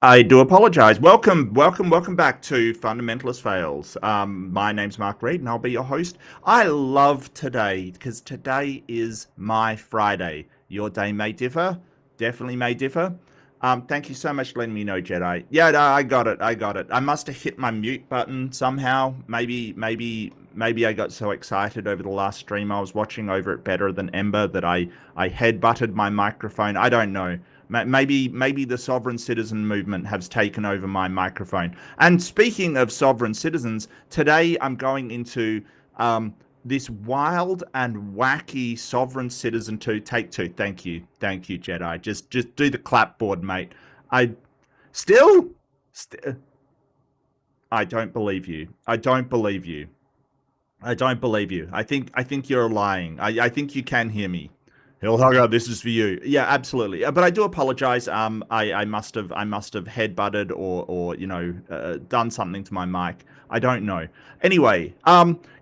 I do apologize. Welcome back to Fundamentalist Fails. My name's Mark Reed, and I'll be your host. I love today because today is my Friday. Your day may differ, definitely may differ. Thank you so much for letting me know, Jedi. Yeah, no, I got it. I got it. I must have hit my mute button somehow. Maybe I got so excited over the last stream I was watching over at Better Than Ember that I head-butted my microphone. I don't know. Maybe the sovereign citizen movement has taken over my microphone. And speaking of sovereign citizens, today I'm going into this wild and wacky sovereign citizen two. Take two. Thank you, Jedi. Just do the clapboard, mate. I still, st- I don't believe you. I don't believe you. I don't believe you. I think you're lying. I think you can hear me. Hilhaga, this is for you. Yeah, absolutely. But I do apologize. I must have headbutted or done something to my mic. I don't know. Anyway,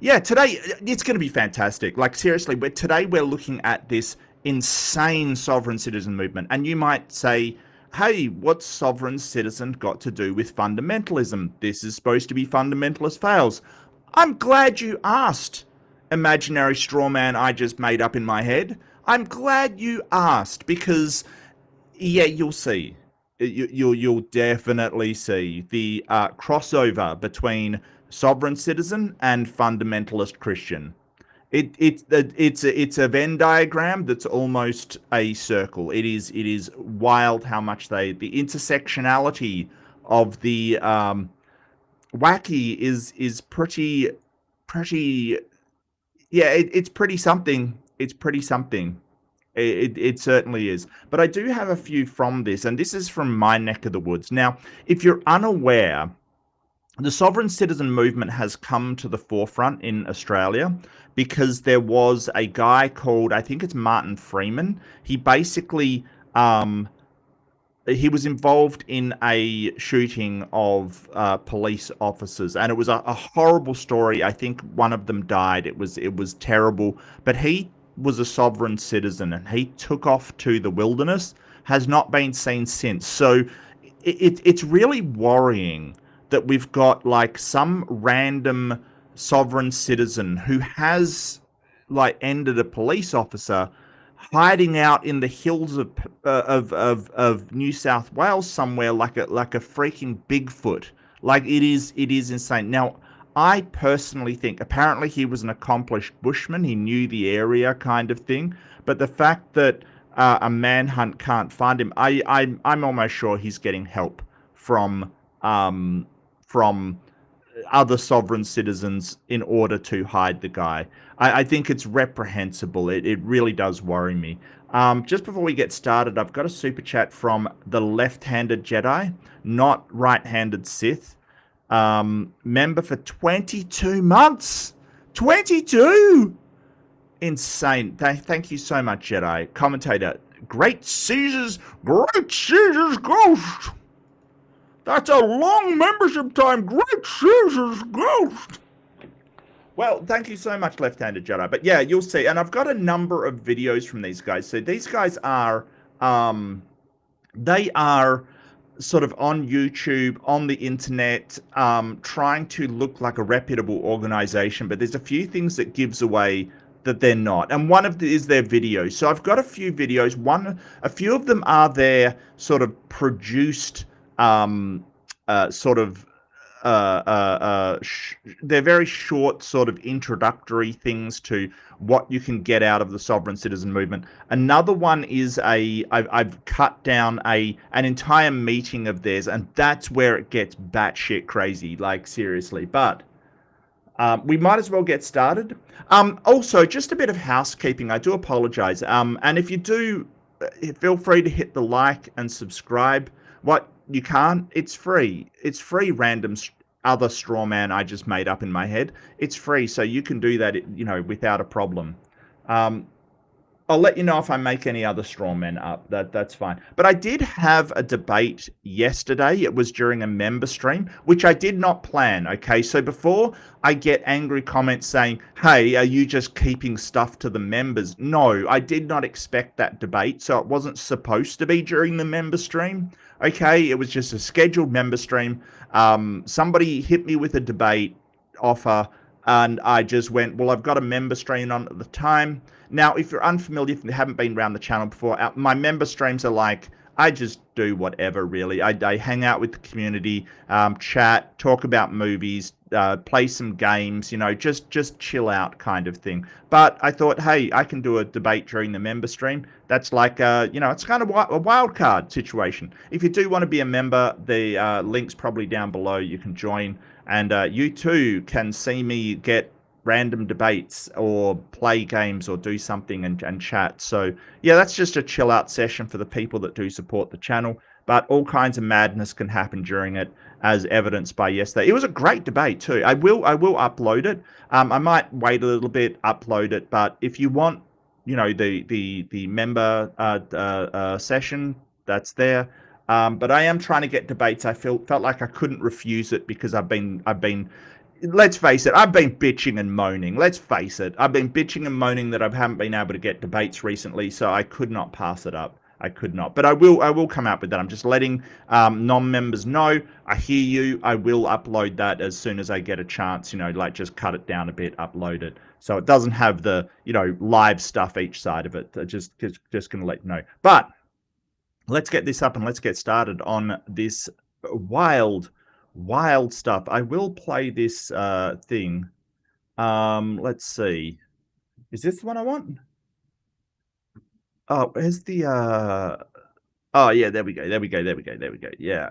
yeah, today it's going to be fantastic. Like seriously, we're looking at this insane sovereign citizen movement, and you might say, "Hey, what's sovereign citizen got to do with fundamentalism? This is supposed to be fundamentalist fails." I'm glad you asked, imaginary straw man I just made up in my head. I'm glad you asked because, yeah, you'll see. You'll definitely see the crossover between sovereign citizen and fundamentalist Christian. It's a Venn diagram that's almost a circle. It is wild how much the intersectionality of the wacky is pretty yeah, it's pretty something. It's pretty something. It certainly is. But I do have a few from this, and this is from my neck of the woods. Now, if you're unaware, the sovereign citizen movement has come to the forefront in Australia because there was a guy called, I think it's Martin Freeman. He was involved in a shooting of police officers, and it was a horrible story. I think one of them died. It was terrible, but he was a sovereign citizen, and he took off to the wilderness. Has not been seen since. So it's really worrying that we've got like some random sovereign citizen who has like ended a police officer hiding out in the hills of New South Wales somewhere like a freaking Bigfoot. Like it is insane. Now, I personally think apparently he was an accomplished bushman. He knew the area kind of thing. But the fact that a manhunt can't find him, I'm almost sure he's getting help from from other sovereign citizens in order to hide the guy. I think it's reprehensible. It really does worry me. Just before we get started, I've got a super chat from the left-handed Jedi, not right-handed Sith. Member for 22 months. 22! Insane. Thank you so much, Jedi. Commentator, Great Caesar's Ghost. That's a long membership time. Great Caesar's Ghost. Well, thank you so much, Left-Handed Jedi. But yeah, you'll see. And I've got a number of videos from these guys. So these guys are, they are sort of on YouTube, on the internet, trying to look like a reputable organization. But there's a few things that gives away that they're not. And one of is their videos. So I've got a few videos. A few of them are their sort of produced, sort of they're very short sort of introductory things to what you can get out of the sovereign citizen movement. Another one is I've cut down an entire meeting of theirs, and that's where it gets batshit crazy, like seriously. But we might as well get started. Also, just a bit of housekeeping. I do apologize. And if you do, feel free to hit the like and subscribe. What you can't, it's free. It's free. Random other straw man I just made up in my head. It's free, so you can do that, without a problem. I'll let you know if I make any other straw men up. That's fine. But I did have a debate yesterday. It was during a member stream, which I did not plan. Okay, so before I get angry comments saying, "Hey, are you just keeping stuff to the members?" No, I did not expect that debate, so it wasn't supposed to be during the member stream. Okay, it was just a scheduled member stream. Somebody hit me with a debate offer, and I just went, "Well, I've got a member stream on at the time." Now, if you're unfamiliar, if you haven't been around the channel before, my member streams are like, I just do whatever, really. I hang out with the community, chat, talk about movies, play some games, just chill out kind of thing. But I thought, hey, I can do a debate during the member stream. That's like, it's kind of a wild card situation. If you do want to be a member, the link's probably down below. You can join, and you too can see me get random debates or play games or do something and chat. So yeah, that's just a chill out session for the people that do support the channel, but all kinds of madness can happen during it, as evidenced by yesterday. It was a great debate too. I will upload it. I might wait a little bit, upload it, but if you want, the member session, that's there. But I am trying to get debates. I felt like I couldn't refuse it because I've been let's face it, I've been bitching and moaning. Let's face it, I've been bitching and moaning that I haven't been able to get debates recently, so I could not pass it up. I could not. But I will come out with that. I'm just letting non-members know. I hear you. I will upload that as soon as I get a chance, like just cut it down a bit, upload it. So it doesn't have the, live stuff each side of it. Just going to let you know. But let's get this up and let's get started on this wild stuff. I will play this thing. Let's see. Is this the one I want? Oh, where's the oh yeah, there we go. Yeah.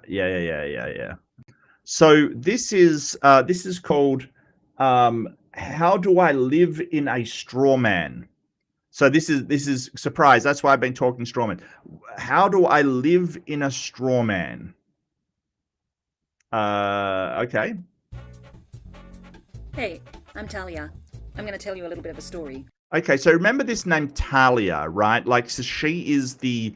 So this is called How Do I Live in a Straw Man? So this is surprise. That's why I've been talking straw man. How do I live in a straw man? Okay. Hey, I'm Talia. I'm going to tell you a little bit of a story. Okay, so remember this name Talia, right? Like, so she is the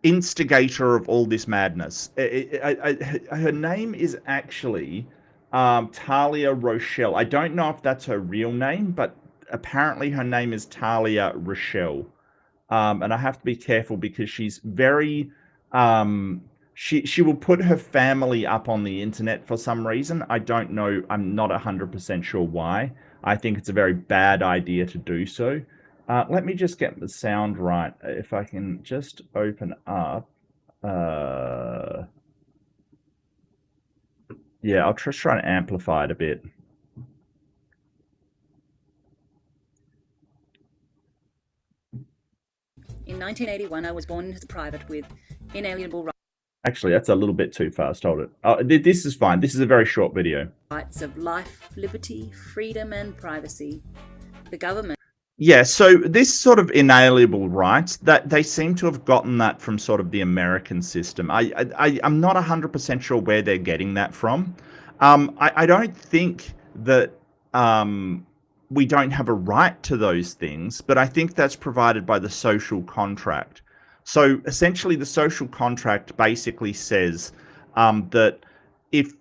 instigator of all this madness. Her name is actually Talia Rochelle. I don't know if that's her real name, but apparently her name is Talia Rochelle. And I have to be careful because she's very... She will put her family up on the internet for some reason. I don't know. I'm not 100% sure why. I think it's a very bad idea to do so. Let me just get the sound right. If I can just open up. Yeah, I'll just try and amplify it a bit. In 1981, I was born into the private with inalienable Actually, that's a little bit too fast. Hold it. Oh, this is fine. This is a very short video. Rights of life, liberty, freedom, and privacy. The government... Yeah, so this sort of inalienable rights, that they seem to have gotten that from sort of the American system. I'm not 100% sure where they're getting that from. I don't think that we don't have a right to those things, but I think that's provided by the social contract. So essentially, the social contract basically says that if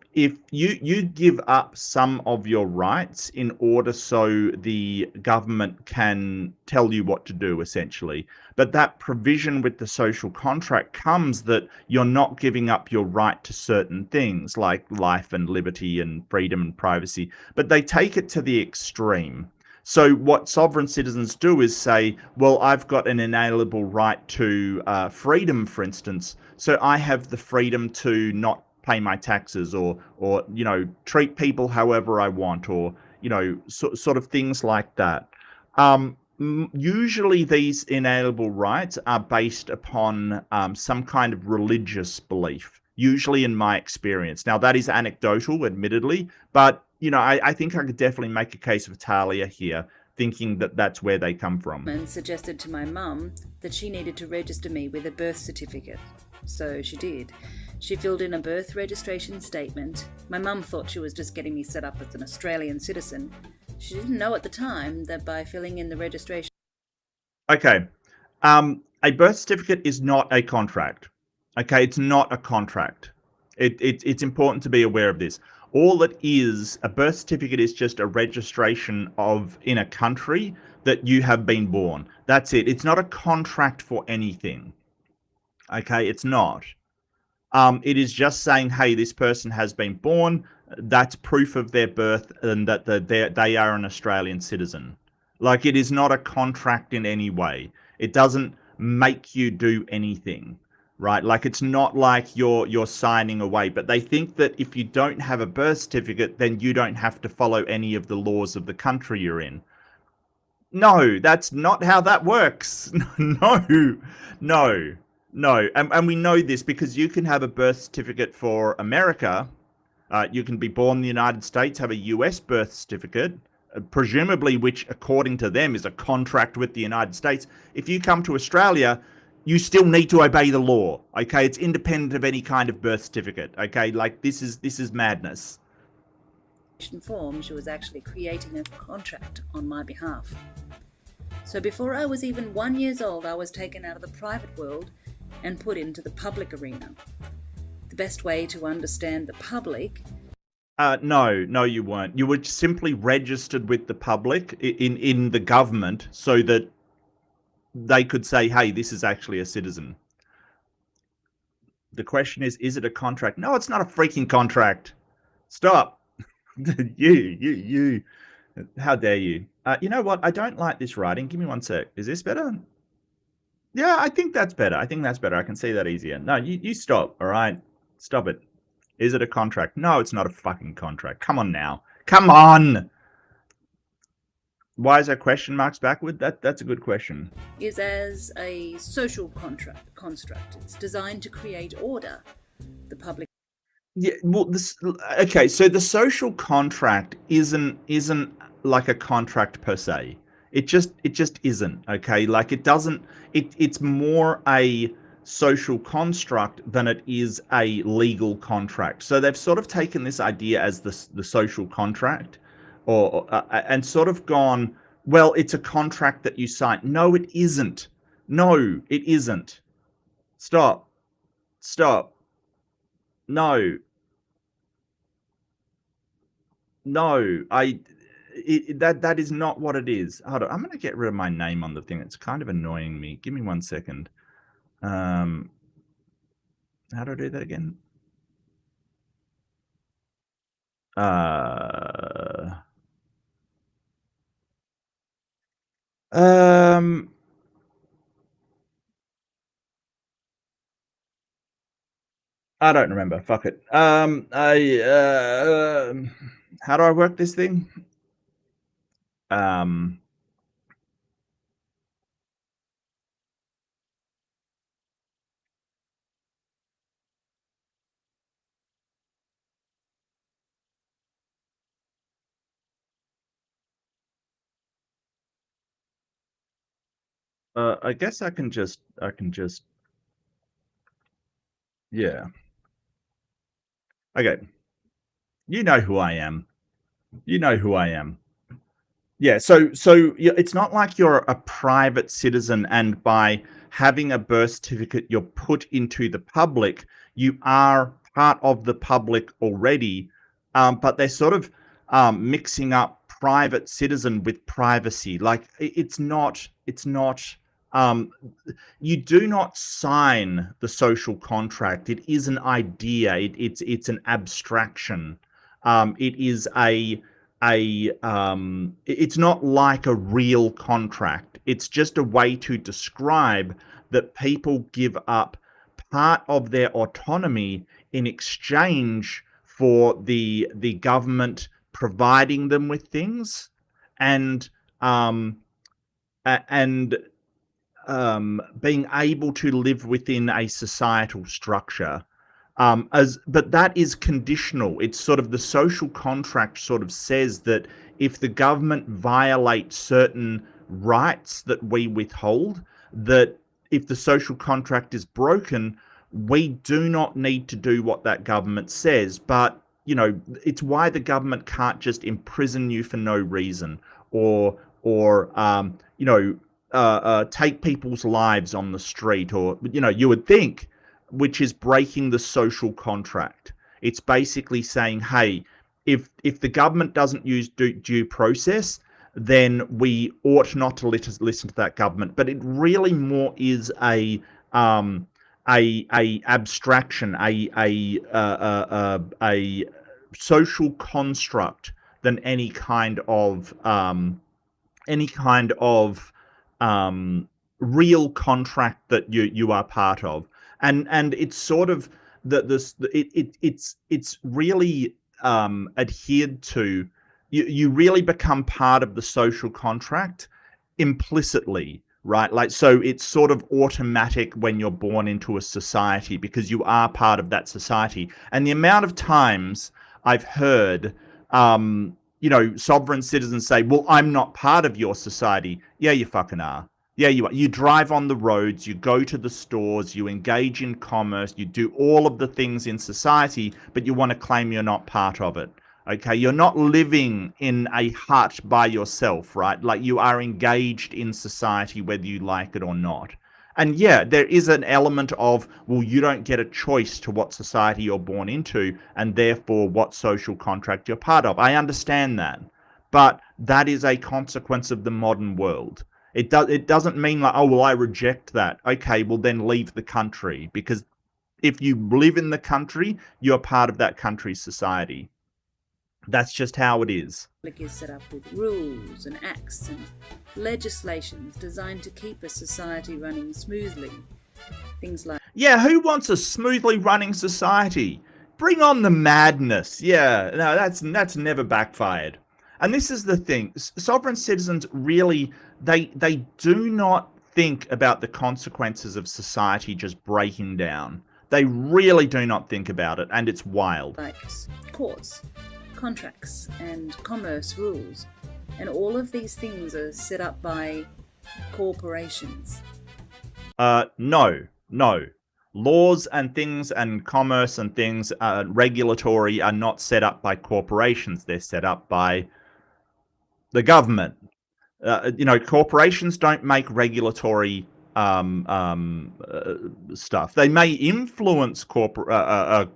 you give up some of your rights in order so the government can tell you what to do, essentially. But that provision with the social contract comes that you're not giving up your right to certain things like life and liberty and freedom and privacy, but they take it to the extreme. So what sovereign citizens do is say, well, I've got an inalienable right to freedom, for instance, so I have the freedom to not pay my taxes or treat people however I want, or sort of things like that. Usually these inalienable rights are based upon some kind of religious belief, usually in my experience. Now, that is anecdotal, admittedly, but I think I could definitely make a case of Talia here, thinking that that's where they come from. And suggested to my mum that she needed to register me with a birth certificate. So she did. She filled in a birth registration statement. My mum thought she was just getting me set up as an Australian citizen. She didn't know at the time that by filling in the registration... Okay, A birth certificate is not a contract. Okay, it's not a contract. It's important to be aware of this. All it is, a birth certificate is just a registration of in a country that you have been born. That's it. It's not a contract for anything. Okay, it's not. It is just saying, hey, this person has been born. That's proof of their birth and that they are an Australian citizen. Like, it is not a contract in any way. It doesn't make you do anything, right? Like, it's not like you're signing away. But they think that if you don't have a birth certificate, then you don't have to follow any of the laws of the country you're in. No, that's not how that works. No, no, no. And we know this because you can have a birth certificate for America. You can be born in the United States, have a US birth certificate, presumably which, according to them, is a contract with the United States. If you come to Australia, you still need to obey the law. Okay, it's independent of any kind of birth certificate. Okay, like this is madness. Form, she was actually creating a contract on my behalf. So before I was even 1 year old, I was taken out of the private world and put into the public arena. The best way to understand the public... No, you weren't. You were simply registered with the public in the government so that they could say, hey, this is actually a citizen. The question is it a contract? No, it's not a freaking contract. Stop. You. How dare you? You know what? I don't like this writing. Give me one sec. Is this better? Yeah, I think that's better. I can see that easier. No, you stop, all right? Stop it. Is it a contract? No, it's not a fucking contract. Come on now. Come on! Why is there question marks backward? That's a good question. Is as a social construct. It's designed to create order. The public... Yeah, well, okay, so the social contract isn't like a contract per se. It just isn't, okay? Like, it's more a social construct than it is a legal contract. So they've sort of taken this idea as the social contract and sort of gone, well, it's a contract that you sign. No, it isn't. No, it isn't. Stop. No, that is not what it is. Hold on, I'm going to get rid of my name on the thing. It's kind of annoying me. Give me 1 second. How do I do that again? I don't remember. Fuck it. How do I work this thing? I guess I can just, yeah. Okay. You know who I am. Yeah, so it's not like you're a private citizen and by having a birth certificate you're put into the public. You are part of the public already, but they're sort of mixing up private citizen with privacy. Like, it's not. You do not sign the social contract. It is an idea. It's an abstraction. It is it's not like a real contract. It's just a way to describe that people give up part of their autonomy in exchange for the government providing them with things and being able to live within a societal structure. But that is conditional. It's sort of the social contract sort of says that if the government violates certain rights that we withhold, that if the social contract is broken, we do not need to do what that government says. But, you know, it's why the government can't just imprison you for no reason or take people's lives on the street, or you would think, which is breaking the social contract. It's basically saying, hey, if the government doesn't use due process, then we ought not to listen to that government. But it really more is a abstraction, a social construct than any kind of real contract that you are part of. And it's sort of it's really adhered to. You really become part of the social contract implicitly, right? Like, so it's sort of automatic when you're born into a society, because you are part of that society. And the amount of times I've heard sovereign citizens say, well, I'm not part of your society. Yeah, you fucking are. Yeah, you are. You drive on the roads, you go to the stores, you engage in commerce, you do all of the things in society, but you want to claim you're not part of it. Okay, you're not living in a hut by yourself, right? Like, you are engaged in society whether you like it or not. And yeah, there is an element of, well, you don't get a choice to what society you're born into, and therefore what social contract you're part of. I understand that. But that is a consequence of the modern world. It doesn't mean like, oh, well, I reject that. Okay, well, then leave the country. Because if you live in the country, you're part of that country's society. That's just how it is. Is set up with rules and acts and legislations designed to keep a society running smoothly. Things like, yeah, who wants a smoothly running society? Bring on the madness. Yeah, no, that's never backfired. And this is the thing: sovereign citizens really they do not think about the consequences of society just breaking down. They really do not think about it, and it's wild. Like courts, contracts, and commerce rules, and all of these things are set up by corporations. No. Laws and things and commerce and things, regulatory, are not set up by corporations. They're set up by the government. Corporations don't make regulatory stuff. They may influence the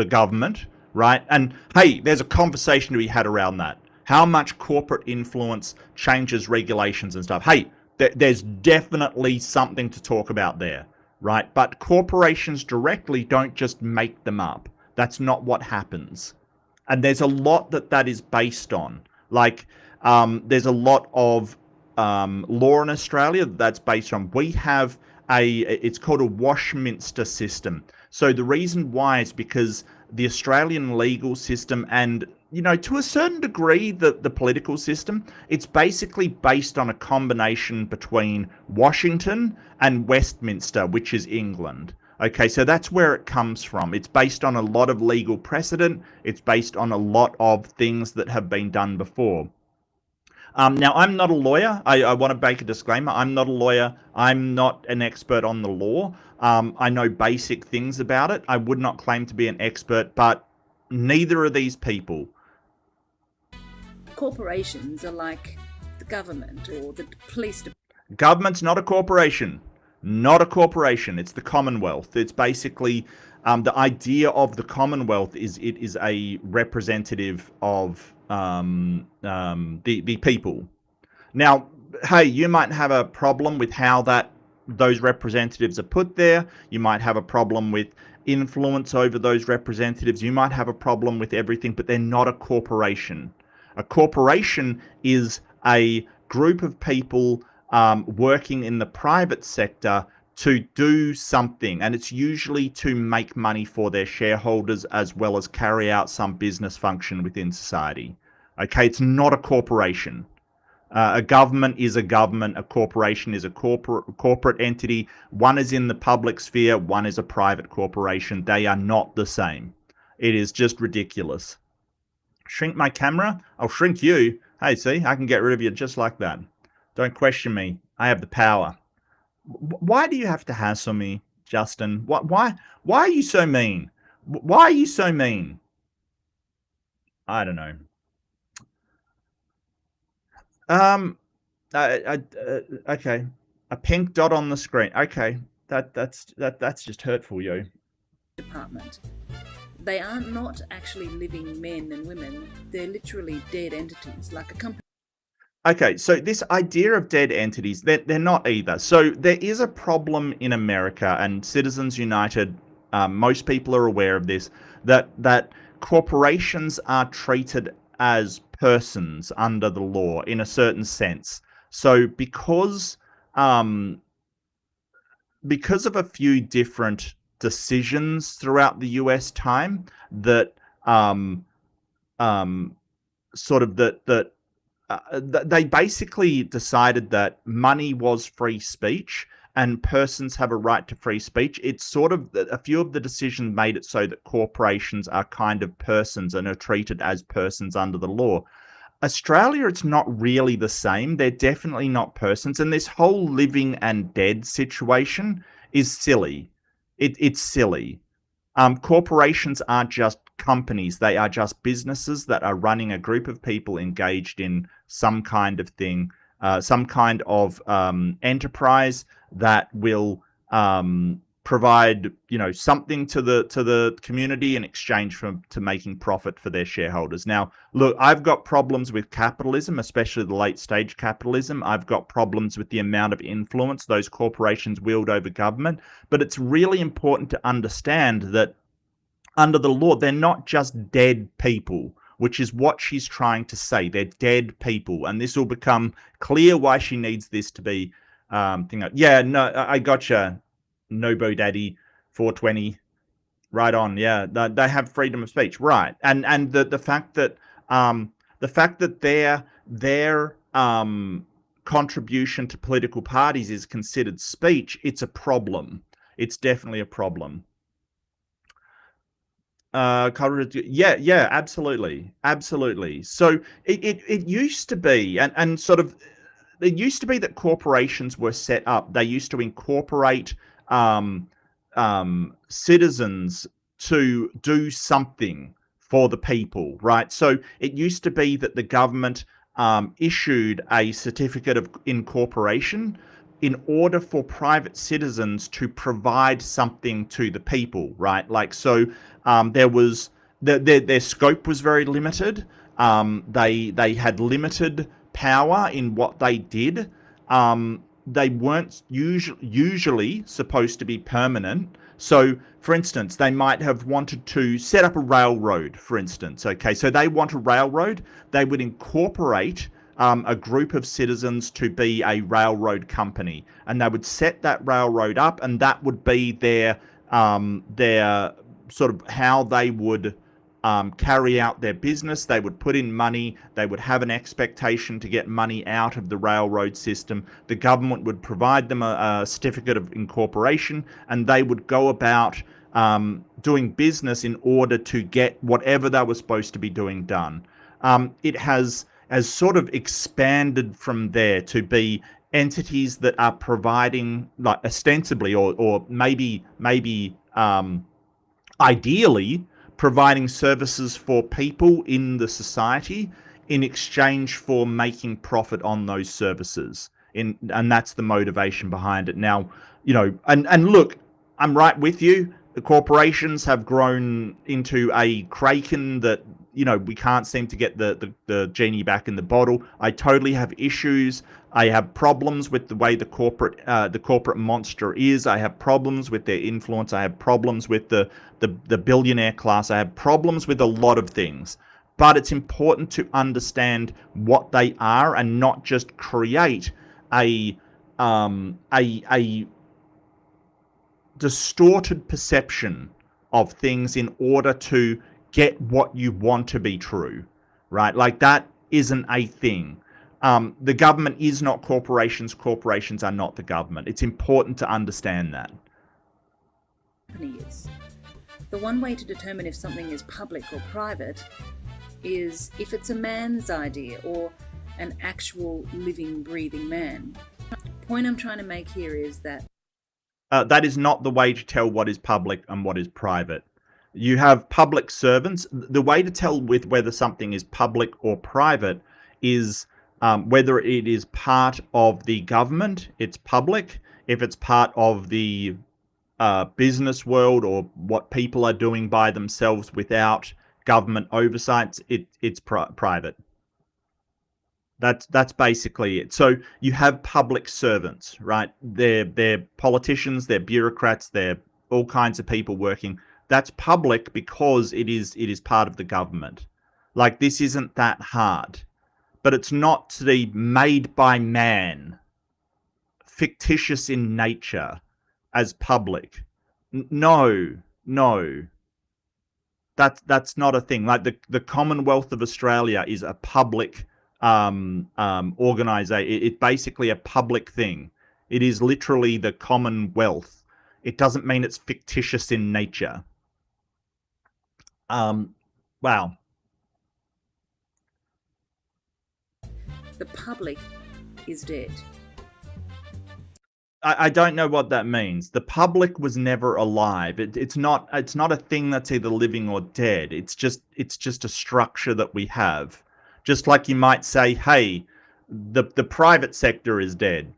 government, right? And hey, there's a conversation to be had around that. How much corporate influence changes regulations and stuff? Hey, there's definitely something to talk about there, right? But corporations directly don't just make them up. That's not what happens. And there's a lot that is based on. Like, there's a lot of law in Australia that's based on. We have it's called a Westminster system. So the reason why is because the Australian legal system, and to a certain degree the political system, it's basically based on a combination between Washington and Westminster, which is England. Okay, so that's where it comes from. It's based on a lot of legal precedent. It's based on a lot of things that have been done before. Now, I'm not a lawyer. I want to make a disclaimer. I'm not a lawyer. I'm not an expert on the law. I know basic things about it. I would not claim to be an expert, but neither are these people. Corporations are like the government or the police department. Government's not a corporation. Not a corporation. It's the Commonwealth. It's basically the idea of the Commonwealth is it is a representative of the people. Now, hey, you might have a problem with how those representatives are put there. You might have a problem with influence over those representatives. You might have a problem with everything, but they're not a corporation. A corporation is a group of people working in the private sector to do something, and it's usually to make money for their shareholders as well as carry out some business function within society. Okay, it's not a corporation. A government is a government. A corporation is a corporate entity. One is in the public sphere. One is a private corporation. They are not the same. It is just ridiculous. Shrink my camera? I'll shrink you. Hey, see, I can get rid of you just like that. Don't question me. I have the power. Why do you have to hassle me, Justin? Why are you so mean? Why are you so mean? I don't know. Okay, a pink dot on the screen. Okay, that's just hurtful, yo. department. They are not actually living men and women, they're literally dead entities, like a company. Okay, so this idea of dead entities, they're not either. So there is a problem in America, and Citizens United, most people are aware of this, that corporations are treated as persons under the law in a certain sense. So because of a few different decisions throughout the US time that um, sort of that they basically decided that money was free speech and persons have a right to free speech. It's sort of a few of the decisions made it so that corporations are kind of persons and are treated as persons under the law. Australia, it's not really the same. They're definitely not persons. And this whole living and dead situation is silly. It's silly. Corporations aren't just companies. They are just businesses that are running a group of people engaged in some kind of thing, some kind of enterprise that will provide, something to the community in exchange to making profit for their shareholders. Now, look, I've got problems with capitalism, especially the late stage capitalism. I've got problems with the amount of influence those corporations wield over government. But it's really important to understand that under the law, they're not just dead people, which is what she's trying to say. They're dead people. And this will become clear why she needs this to be yeah, no, I gotcha. Nobo Daddy 420. Right on. Yeah. They have freedom of speech. Right. And the fact that their contribution to political parties is considered speech, it's a problem. It's definitely a problem. Yeah, absolutely. So it used to be, and sort of, it used to be that corporations were set up. They used to incorporate citizens to do something for the people, right? So it used to be that the government issued a certificate of incorporation in order for private citizens to provide something to the people, right? Like, so there was their scope was very limited. They had limited power in what they did. They weren't usually supposed to be permanent. So, for instance, they might have wanted to set up a railroad, for instance. Okay, so they want a railroad. They would incorporate a group of citizens to be a railroad company, and they would set that railroad up, and that would be their sort of how they would carry out their business. They would put in money. They would have an expectation to get money out of the railroad system. The government would provide them a certificate of incorporation, and they would go about doing business in order to get whatever they were supposed to be doing done. It has sort of expanded from there to be entities that are providing, like, ostensibly or maybe ideally providing services for people in the society in exchange for making profit on those services. And that's the motivation behind it. Now, and look, I'm right with you. The corporations have grown into a kraken that, we can't seem to get the genie back in the bottle. I totally have issues. I have problems with the way the corporate monster is. I have problems with their influence. I have problems with the billionaire class. I have problems with a lot of things. But it's important to understand what they are and not just create a distorted perception of things in order to get what you want to be true, right? Like, that isn't a thing. The government is not corporations. Corporations are not the government. It's important to understand that. Is. The one way to determine if something is public or private is if it's a man's idea or an actual living, breathing man. The point I'm trying to make here is that that is not the way to tell what is public and what is private. You have public servants. The way to tell with whether something is public or private is Whether it is part of the government, it's public. If it's part of the business world or what people are doing by themselves without government oversight, it's private. That's basically it. So you have public servants, right? They're politicians, they're bureaucrats, they're all kinds of people working. That's public because it is part of the government. Like, this isn't that hard, but it's not to be made by man, fictitious in nature, as public. No, no. That's not a thing. Like, the Commonwealth of Australia is a public organization. It's basically a public thing. It is literally the Commonwealth. It doesn't mean it's fictitious in nature. Wow. The public is dead. I don't know what that means. The public was never alive. It's not a thing that's either living or dead. It's just a structure that we have. Just like you might say, hey, the private sector is dead.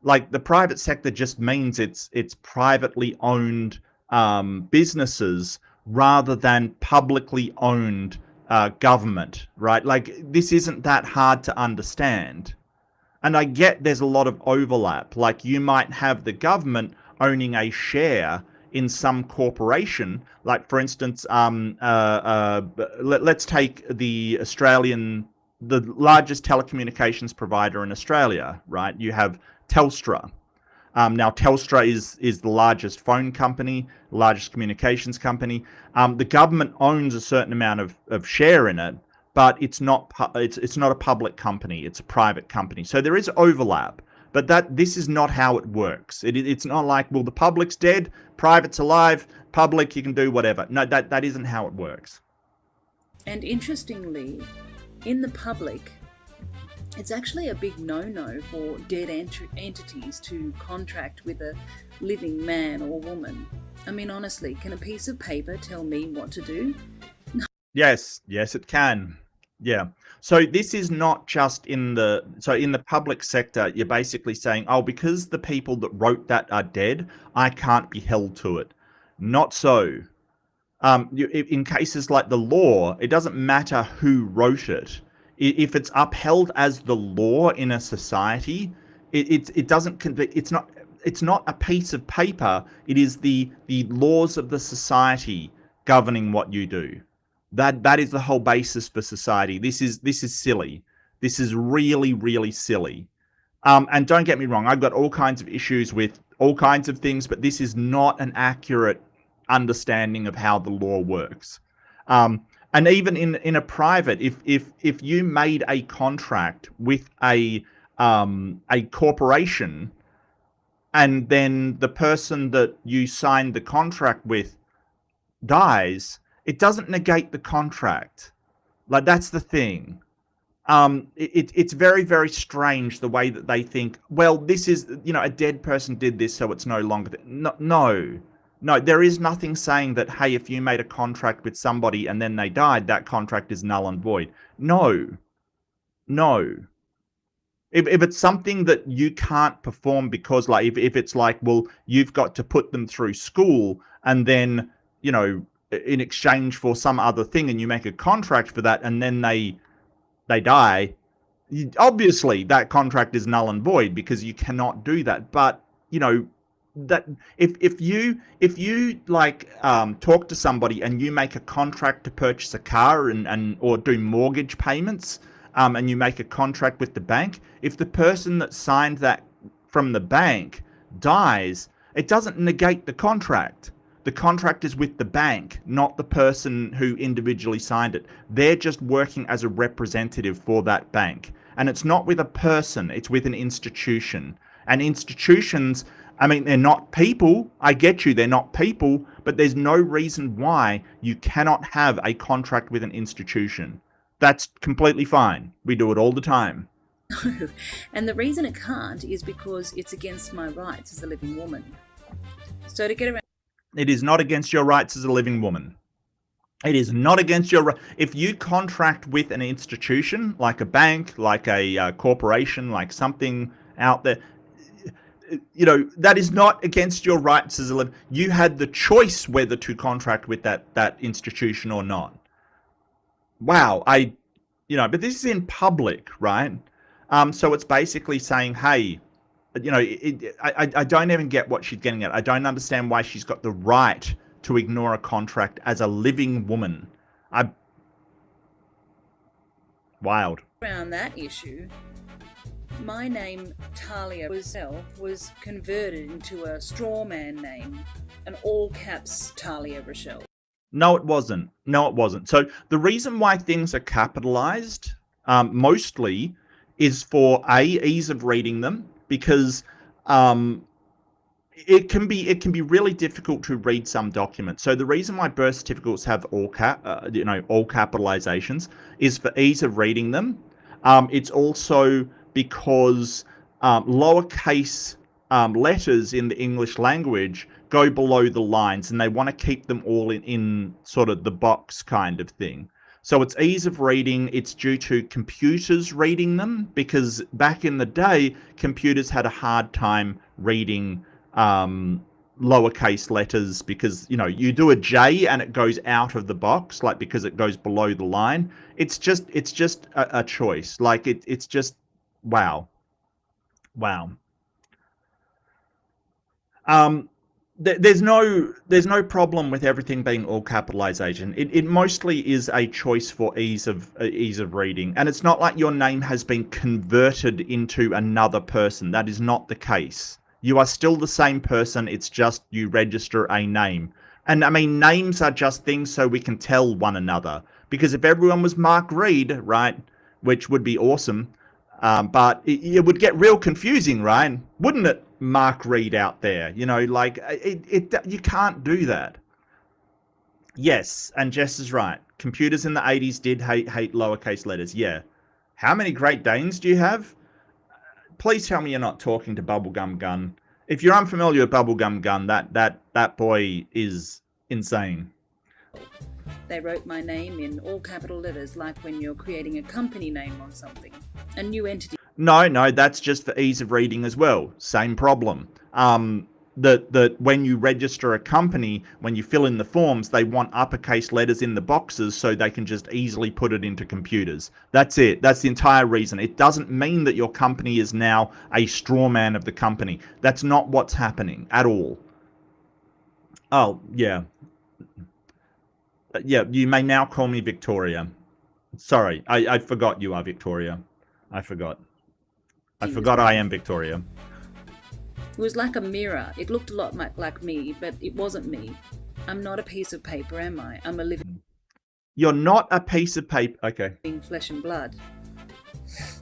Like, the private sector just means it's privately owned businesses rather than publicly owned government, right? Like, this isn't that hard to understand. And I get there's a lot of overlap. Like, you might have the government owning a share in some corporation. Like, for instance, let's take the largest telecommunications provider in Australia, right? You have Telstra. Now, Telstra is the largest phone company, largest communications company. The government owns a certain amount of share in it, but it's not a public company. It's a private company. So there is overlap, but this is not how it works. It's not like, well, the public's dead, private's alive, public, you can do whatever. No, that isn't how it works. And interestingly, in the public, it's actually a big no-no for dead entities to contract with a living man or woman. I mean, honestly, can a piece of paper tell me what to do? Yes, it can. Yeah. So this is not just in the public sector, you're basically saying, oh, because the people that wrote that are dead, I can't be held to it. Not so. In cases like the law, it doesn't matter who wrote it. If it's upheld as the law in a society, it doesn't. It's not a piece of paper. It is the laws of the society governing what you do. That is the whole basis for society. This is silly. This is really, really silly. And don't get me wrong, I've got all kinds of issues with all kinds of things, but this is not an accurate understanding of how the law works. And even in a private, if you made a contract with a corporation, and then the person that you signed the contract with dies, it doesn't negate the contract. Like, that's the thing. It's very, very strange the way that they think, well, this is, a dead person did this, so it's no longer... No, there is nothing saying that, hey, if you made a contract with somebody and then they died, that contract is null and void. No. If it's something that you can't perform because, like, if it's like, well, you've got to put them through school and then, in exchange for some other thing, and you make a contract for that and then they die, obviously that contract is null and void because you cannot do that. But, that if you like talk to somebody and you make a contract to purchase a car and or do mortgage payments, and you make a contract with the bank, if the person that signed that from the bank dies, it doesn't negate the contract. The contract is with the bank, not the person who individually signed it. They're just working as a representative for that bank. And it's not with a person, it's with an institution. And institutions, I mean, they're not people. I get you, they're not people, but there's no reason why you cannot have a contract with an institution. That's completely fine. We do it all the time. And the reason it can't is because it's against my rights as a living woman. So to get around... It is not against your rights as a living woman. It is not against your. If you contract with an institution like a bank, like a corporation, like something out there, that is not against your rights as a living. You had the choice whether to contract with that institution or not. Wow, but this is in public, right? So it's basically saying, hey, I don't even get what she's getting at. I don't understand why she's got the right to ignore a contract as a living woman. Wild. Around that issue, my name, Talia was converted into a straw man name, an all caps Talia Rochelle. No, it wasn't. So the reason why things are capitalized mostly is for ease of reading them, because it can be really difficult to read some documents. So the reason why birth certificates have all capitalizations is for ease of reading them. It's also because lowercase letters in the English language go below the lines, and they want to keep them all in sort of the box kind of thing. So it's ease of reading. It's due to computers reading them, because back in the day, computers had a hard time reading lowercase letters, because you do a J and it goes out of the box, like, because it goes below the line. It's just a choice. Like it's just wow. There's no problem with everything being all capitalization. It mostly is a choice for ease of reading, and it's not like your name has been converted into another person. That is not the case. You are still the same person. It's just you register a name. And I mean, names are just things so we can tell one another. Because if everyone was Mark Reed, right, which would be awesome, but it would get real confusing, right? Wouldn't it, Mark Reed out there? You can't do that. Yes, and Jess is right. Computers in the 80s did hate lowercase letters. Yeah. How many Great Danes do you have? Please tell me you're not talking to Bubblegum Gun. If you're unfamiliar with Bubblegum Gun, that boy is insane. They wrote my name in all capital letters, like when you're creating a company name on something, a new entity. No, that's just for ease of reading as well. Same problem. That when you register a company, when you fill in the forms, they want uppercase letters in the boxes so they can just easily put it into computers. That's it. That's the entire reason. It doesn't mean that your company is now a straw man of the company. That's not what's happening at all. Oh, yeah. Yeah, you may now call me Victoria. Sorry, I forgot you are Victoria. I forgot I am Victoria. It was like a mirror. It looked a lot like me, but it wasn't me. I'm not a piece of paper, am I? I'm a living... You're not a piece of paper. Okay. Flesh and blood.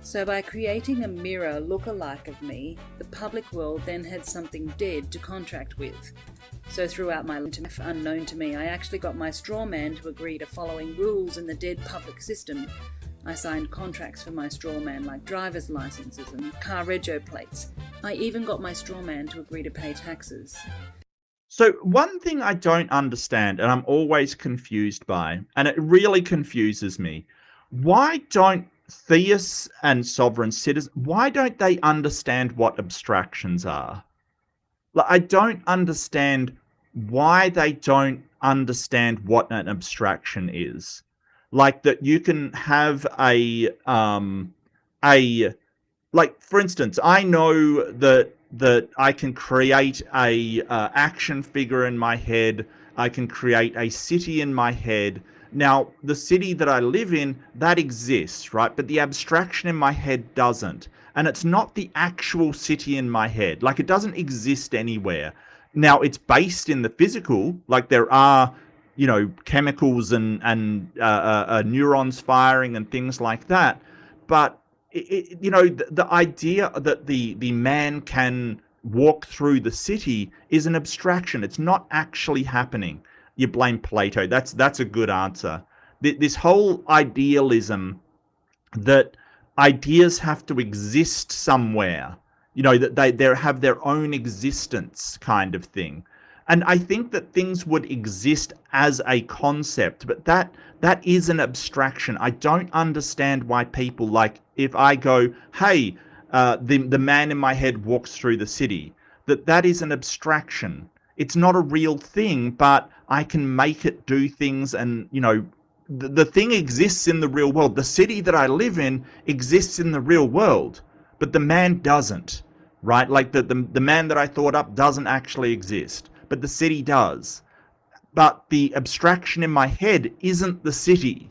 So by creating a mirror look-alike of me, the public world then had something dead to contract with. So throughout my life, unknown to me, I actually got my straw man to agree to following rules in the dead public system. I signed contracts for my straw man, like driver's licenses and car rego plates. I even got my straw man to agree to pay taxes. So one thing I don't understand, and I'm always confused by, and it really confuses me, why don't theists and sovereign citizens, why don't they understand what abstractions are? Like, I don't understand why they don't understand what an abstraction is. Like, that you can have like, for instance, I know that I can create a action figure in my head. I can create a city in my head. Now, the city that I live in, that exists, right? But the abstraction in my head doesn't. And it's not the actual city in my head. Like, it doesn't exist anywhere. Now, it's based in the physical. Like, there are, chemicals and neurons firing and things like that. But, the idea that the man can walk through the city is an abstraction. It's not actually happening. You blame Plato. That's a good answer. This whole idealism that ideas have to exist somewhere, that they have their own existence kind of thing. And I think that things would exist as a concept, but that is an abstraction. I don't understand why people, like, if I go, hey, the man in my head walks through the city, that is an abstraction. It's not a real thing, but I can make it do things, and the thing exists in the real world. The city that I live in exists in the real world, but the man doesn't, right? Like the man that I thought up doesn't actually exist, but the city does. But the abstraction in my head isn't the city,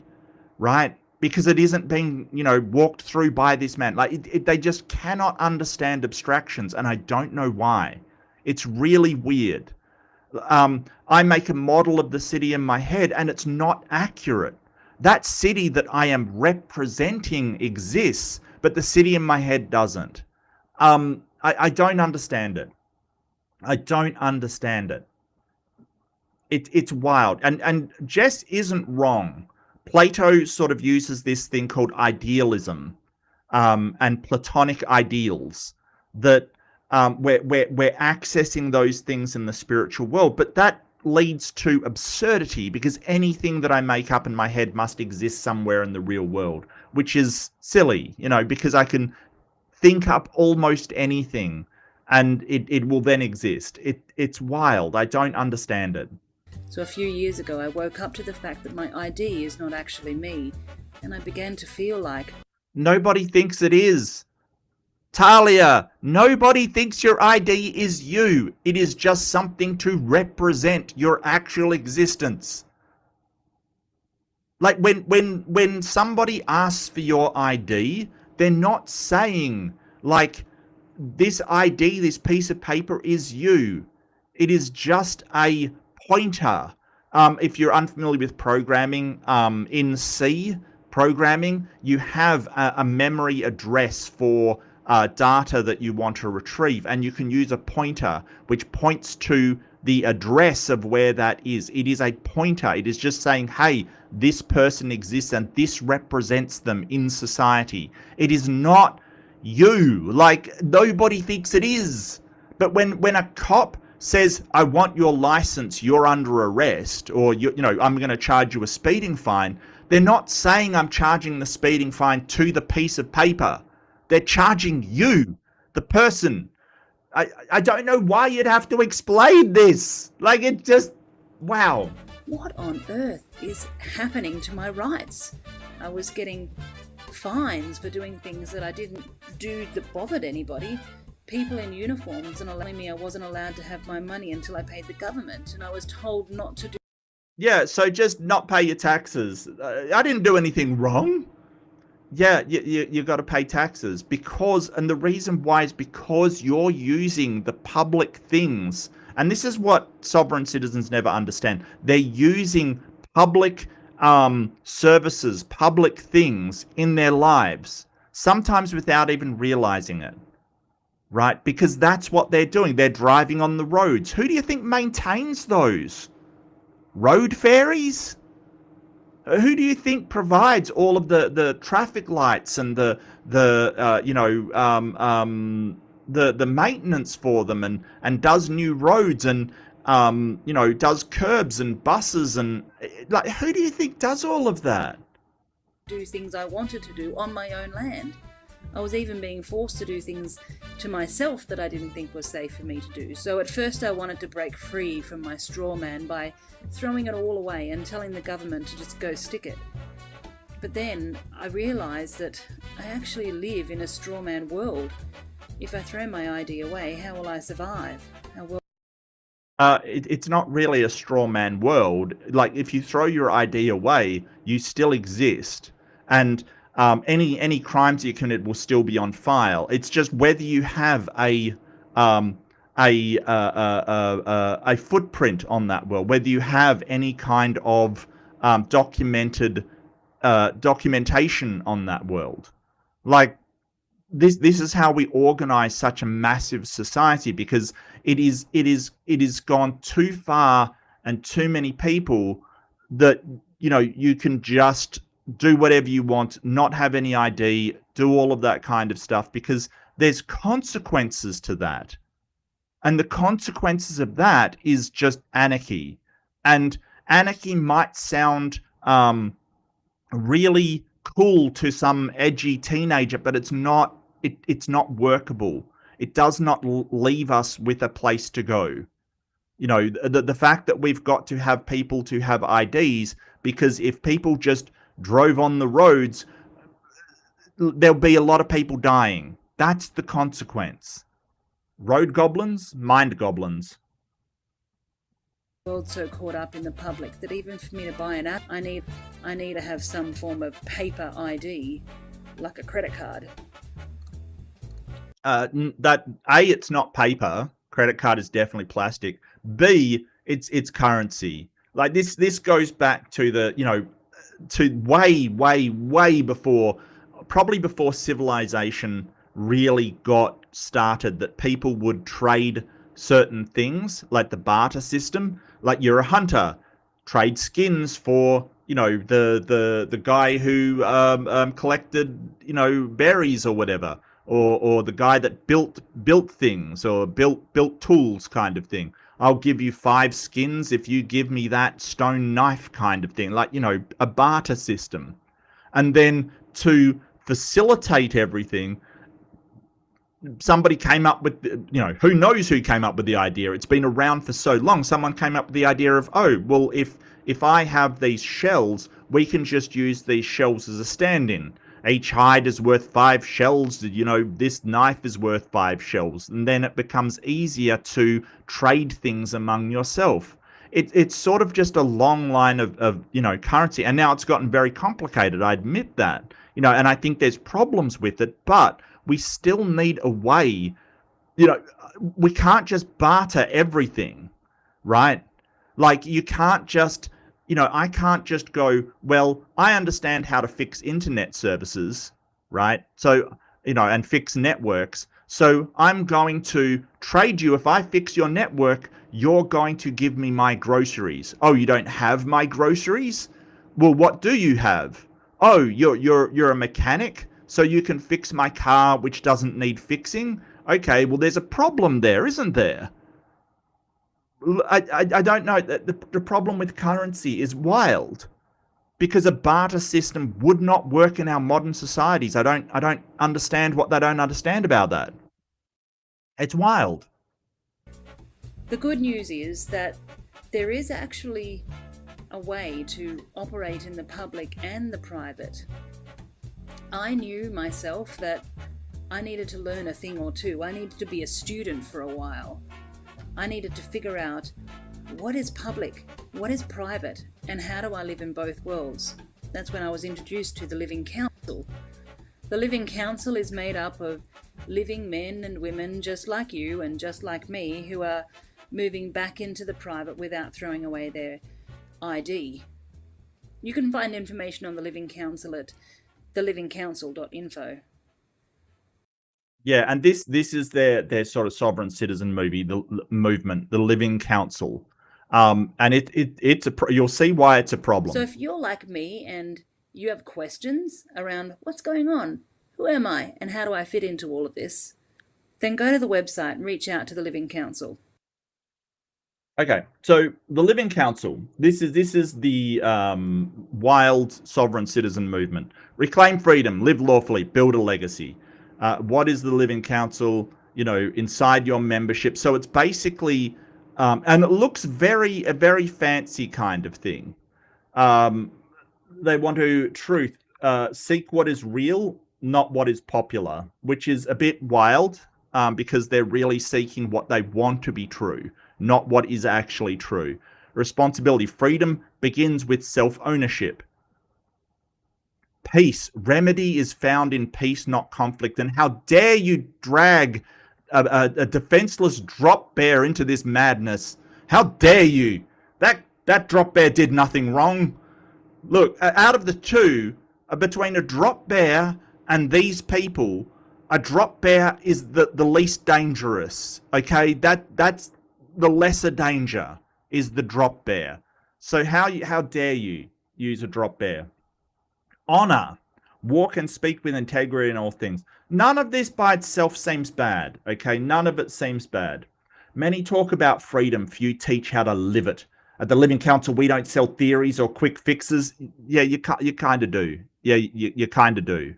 right? Because it isn't being, walked through by this man. Like they just cannot understand abstractions, and I don't know why. It's really weird. I make a model of the city in my head, and it's not accurate. That city that I am representing exists, but the city in my head doesn't. I don't understand it. I don't understand it. It's wild. And Jess isn't wrong. Plato sort of uses this thing called idealism, and Platonic ideals, that we're accessing those things in the spiritual world, but that leads to absurdity, because anything that I make up in my head must exist somewhere in the real world, which is silly, because I can think up almost anything and it will then exist. It's wild. I don't understand it. So a few years ago, I woke up to the fact that my ID is not actually me, and I began to feel like... Nobody thinks it is. Talia, nobody thinks your ID is you. It is just something to represent your actual existence. Like when somebody asks for your ID, they're not saying, like, this ID, this piece of paper is you. It is just a pointer. If you're unfamiliar with programming, in C programming, you have a memory address for data that you want to retrieve, and you can use a pointer which points to the address of where that is. It is a pointer. It is just saying, hey, this person exists and this represents them in society. It is not you. Like, nobody thinks it is. But when a cop says, I want your license, you're under arrest, or I'm going to charge you a speeding fine, they're not saying I'm charging the speeding fine to the piece of paper. They're charging you, the person. I don't know why you'd have to explain this. Like, it just, wow. What on earth is happening to my rights? I was getting fines for doing things that I didn't do that bothered anybody. People in uniforms and telling me I wasn't allowed to have my money until I paid the government, and I was told not to do... Yeah, so just not pay your taxes. I didn't do anything wrong. Yeah, you got to pay taxes, and the reason why is because you're using the public things. And this is what sovereign citizens never understand. They're using public services, public things in their lives, sometimes without even realizing it, right? Because that's what they're doing. They're driving on the roads. Who do you think maintains those? Road fairies? Who do you think provides all of the traffic lights and the maintenance for them, and does new roads and does curbs and buses, and like, who do you think does all of that? Do things I wanted to do on my own land. I was even being forced to do things to myself that I didn't think was safe for me to do. So at first I wanted to break free from my straw man by throwing it all away and telling the government to just go stick it. But then I realised that I actually live in a straw man world. If I throw my ID away, how will I survive? How will... It's not really a straw man world. Like, if you throw your ID away, you still exist, and any crimes you commit will still be on file. It's just whether you have a footprint on that world, whether you have any kind of documentation on that world. Like, this is how we organize such a massive society, because it is gone too far, and too many people that you can just do whatever you want, not have any ID, do all of that kind of stuff, because there's consequences to that. And the consequences of that is just anarchy. And anarchy might sound really cool to some edgy teenager, but it's not. It's not workable. It does not leave us with a place to go. You know, the fact that we've got to have people to have IDs, because if people just drove on the roads, there'll be a lot of people dying. That's the consequence. Road goblins, mind goblins. World so caught up in the public that even for me to buy an app, I need to have some form of paper ID, like a credit card. That A, it's not paper. Credit card is definitely plastic. B, it's currency. Like this goes back to the, you know, to way before, probably before civilization really got started, that people would trade certain things, like the barter system. Like, you're a hunter, trade skins for, you know, the guy who collected, you know, berries or whatever, or the guy that built things, or built tools, kind of thing. I'll give you 5 skins if you give me that stone knife, kind of thing. Like, you know, a barter system. And then to facilitate everything, somebody came up with, you know, who knows who came up with the idea. It's been around for so long. Someone came up with the idea of, oh, well, if I have these shells, we can just use these shells as a stand-in. Each hide is worth 5 shells. You know, this knife is worth 5 shells. And then it becomes easier to trade things among yourself. It's sort of just a long line of, you know, currency. And now it's gotten very complicated. I admit that. You know, and I think there's problems with it, but we still need a way. You know, we can't just barter everything, right? Like, you can't just, you know, I can't just go, well, I understand how to fix internet services, right? So, you know, and fix networks. So I'm going to trade you. If I fix your network, you're going to give me my groceries. Oh, you don't have my groceries? Well, what do you have? Oh, you're a mechanic, so you can fix my car, which doesn't need fixing? Okay, well, there's a problem there, isn't there? I don't know. The problem with currency is wild, because a barter system would not work in our modern societies. I don't understand what they don't understand about that. It's wild. The good news is that there is actually a way to operate in the public and the private. I knew myself that I needed to learn a thing or two. I needed to be a student for a while. I needed to figure out what is public, what is private, and how do I live in both worlds. That's when I was introduced to the Living Council. The Living Council is made up of living men and women just like you and just like me, who are moving back into the private without throwing away their ID. You can find information on the Living Council at thelivingcouncil.info. Yeah, and this is their sort of sovereign citizen movement, the Living Council, and it's you'll see why it's a problem. So if you're like me and you have questions around what's going on, who am I, and how do I fit into all of this, then go to the website and reach out to the Living Council. Okay, so the Living Council, this is the wild sovereign citizen movement. Reclaim freedom, live lawfully, build a legacy. What is the Living Council? You know, inside your membership. So it's basically, and it looks a very fancy kind of thing. They want to seek what is real, not what is popular, which is a bit wild, because they're really seeking what they want to be true, not what is actually true. Responsibility, freedom begins with self-ownership. Peace, remedy is found in peace, not conflict. And how dare you drag a defenseless drop bear into this madness? How dare you? That drop bear did nothing wrong. Look, out of the two, between a drop bear and these people, a drop bear is the least dangerous. Okay, that's the lesser danger, is the drop bear. So how dare you use a drop bear? Honor, walk and speak with integrity in all things. None of this by itself seems bad. Okay, none of it seems bad. Many talk about freedom, few teach how to live it. At the Living Council, we don't sell theories or quick fixes. Yeah, you kind of do. Yeah, you kind of do.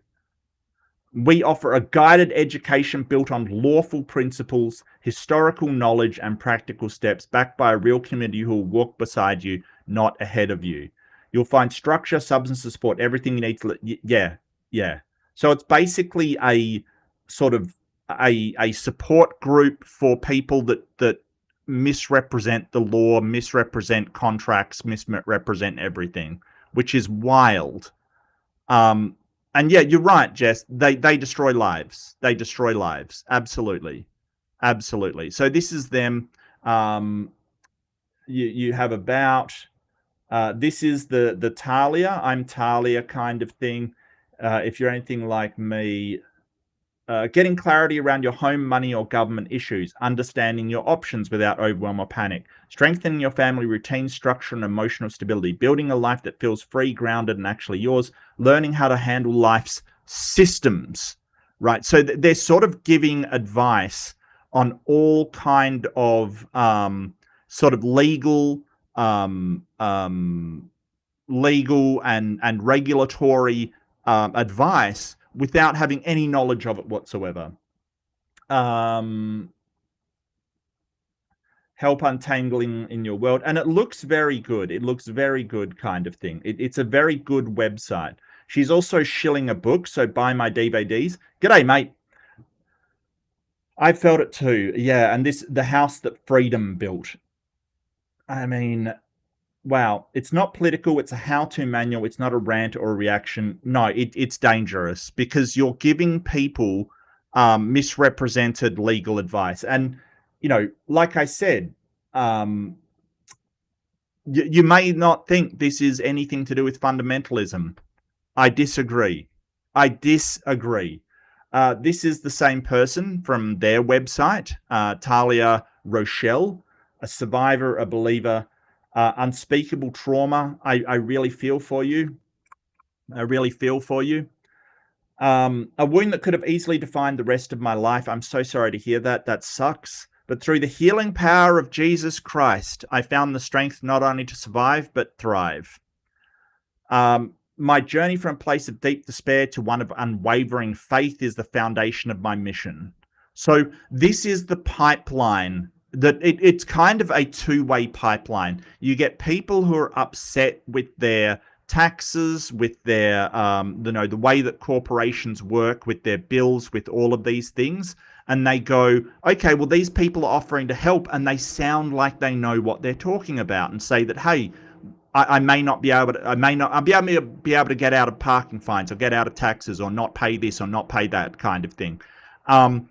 We offer a guided education built on lawful principles, historical knowledge, and practical steps, backed by a real community who will walk beside you, not ahead of you. You'll find structure, substance support, everything you need to. Yeah. So it's basically a sort of a support group for people that misrepresent the law, misrepresent contracts, misrepresent everything, which is wild. And yeah, you're right, Jess. They destroy lives. They destroy lives. Absolutely. Absolutely. So this is them. You have about this is the Talia, I'm Talia kind of thing. If you're anything like me, getting clarity around your home, money, or government issues, understanding your options without overwhelm or panic, strengthening your family routine, structure, and emotional stability, building a life that feels free, grounded, and actually yours, learning how to handle life's systems, right? So they're sort of giving advice on all kind of sort of legal and regulatory advice without having any knowledge of it whatsoever. Help untangling in your world. And it looks very good. It looks very good kind of thing. It's a very good website. She's also shilling a book, so buy my DVDs. G'day, mate. I felt it too. Yeah, and the house that freedom built. I mean, wow, it's not political. It's a how-to manual. It's not a rant or a reaction. No, it's dangerous because you're giving people misrepresented legal advice. And, you know, like I said, you may not think this is anything to do with fundamentalism. I disagree. I disagree. This is the same person from their website, Talia Rochelle, a survivor, a believer, unspeakable trauma. I really feel for you. I really feel for you. A wound that could have easily defined the rest of my life. I'm so sorry to hear that. That sucks. But through the healing power of Jesus Christ, I found the strength not only to survive, but thrive. My journey from a place of deep despair to one of unwavering faith is the foundation of my mission. So this is the pipeline that it's kind of a two-way pipeline. You get people who are upset with their taxes, with their, the way that corporations work, with their bills, with all of these things. And they go, okay, well, these people are offering to help, and they sound like they know what they're talking about and say that, hey, I may not be able to, I'll be able to get out of parking fines or get out of taxes or not pay this or not pay that kind of thing. And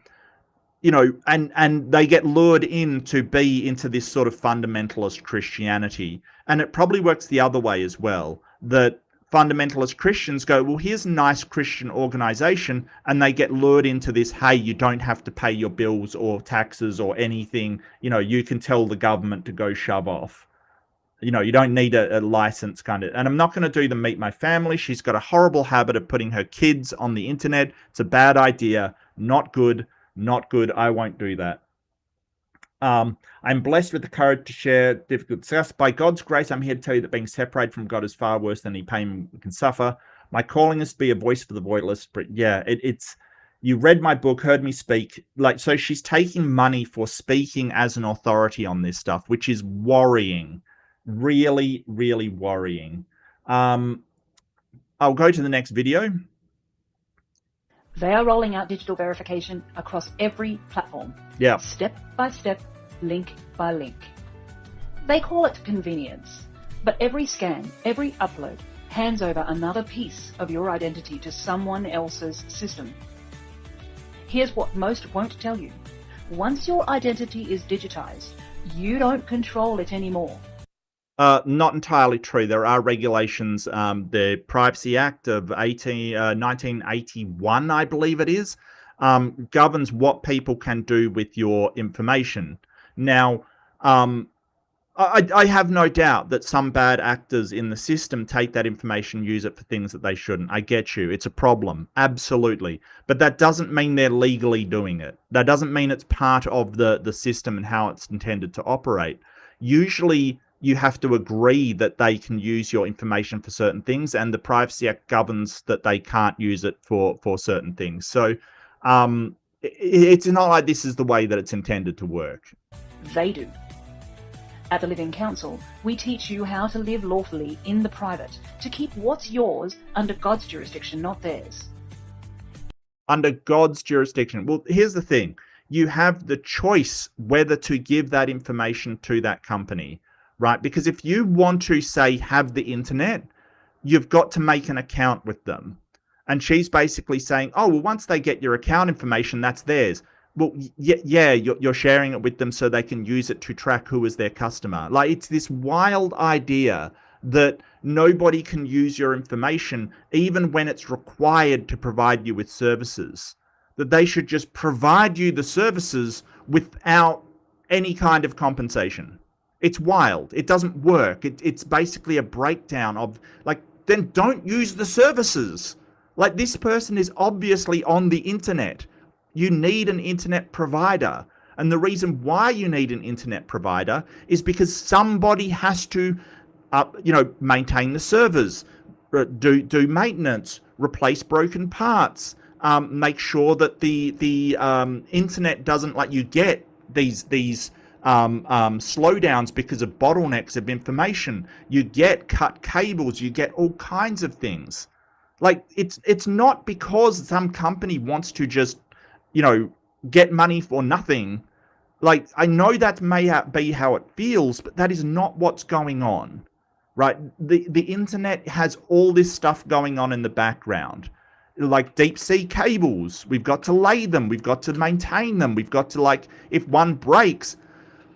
they get lured in to be into this sort of fundamentalist Christianity. And it probably works the other way as well, that fundamentalist Christians go, well, here's a nice Christian organization, and they get lured into this, hey, you don't have to pay your bills or taxes or anything. You can tell the government to go shove off. You don't need a license kind of. And I'm not going to do the Meet My Family. She's got a horrible habit of putting her kids on the internet. It's a bad idea. Not good. Not good. I won't do that. I'm blessed with the courage to share difficult discuss. By God's grace, I'm here to tell you that being separated from God is far worse than any pain we can suffer. My calling is to be a voice for the voiceless. But yeah, it's you read my book, heard me speak. So she's taking money for speaking as an authority on this stuff, which is worrying. Really, really worrying. I'll go to the next video. They are rolling out digital verification across every platform. Yeah. Step by step, link by link. They call it convenience, but every scan, every upload hands over another piece of your identity to someone else's system. Here's what most won't tell you. Once your identity is digitized, you don't control it anymore. Not entirely true. There are regulations. The Privacy Act of 1981, I believe it is, governs what people can do with your information. Now, I have no doubt that some bad actors in the system take that information, use it for things that they shouldn't. I get you. It's a problem. Absolutely. But that doesn't mean they're legally doing it. That doesn't mean it's part of the system and how it's intended to operate. Usually you have to agree that they can use your information for certain things, and the Privacy Act governs that they can't use it for certain things. So it's not like this is the way that it's intended to work. They do. At the Living Council, we teach you how to live lawfully in the private, to keep what's yours under God's jurisdiction, not theirs. Under God's jurisdiction. Well, here's the thing. You have the choice whether to give that information to that company, right? Because if you want to, say, have the internet, you've got to make an account with them. And she's basically saying, oh, well, once they get your account information, that's theirs. Well, yeah, you're sharing it with them so they can use it to track who is their customer. Like, it's this wild idea that nobody can use your information, even when it's required to provide you with services. That they should just provide you the services without any kind of compensation. It's wild. It doesn't work. It's basically a breakdown of, like, then don't use the services. Like, this person is obviously on the internet. You need an internet provider. And the reason why you need an internet provider is because somebody has to, maintain the servers, do maintenance, replace broken parts, make sure that the internet doesn't, like, you get these slowdowns because of bottlenecks of information. You get cut cables. You get all kinds of things. Like, it's not because some company wants to just, get money for nothing. Like, I know that may be how it feels, but that is not what's going on, right? The internet has all this stuff going on in the background, like deep sea cables. We've got to lay them. We've got to maintain them. We've got to, like, if one breaks,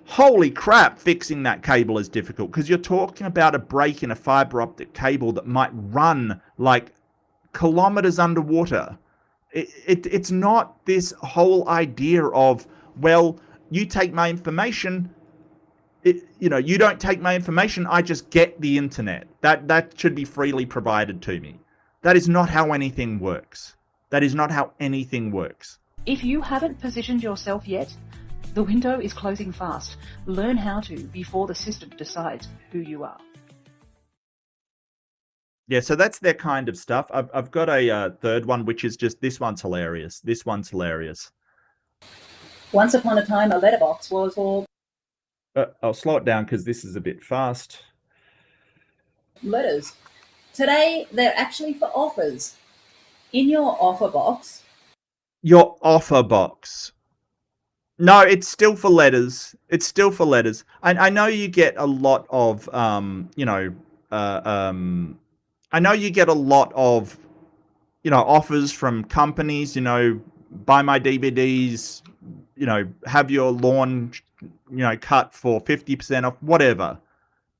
holy crap, fixing that cable is difficult, because you're talking about a break in a fiber optic cable that might run like kilometers underwater. It's not this whole idea of, well, you take my information, you don't take my information, I just get the internet. That should be freely provided to me. That is not how anything works. That is not how anything works. If you haven't positioned yourself yet, the window is closing fast. Learn how to before the system decides who you are. Yeah, so that's their kind of stuff. I've got a third one, which is just, this one's hilarious. This one's hilarious. Once upon a time, a letterbox was for... I'll slow it down because this is a bit fast. Letters. Today, they're actually for offers. In your offer box... Your offer box. No, it's still for letters. It's still for letters. I know you get a lot of, I know you get a lot of, offers from companies, buy my DVDs, have your lawn, cut for 50% off, whatever.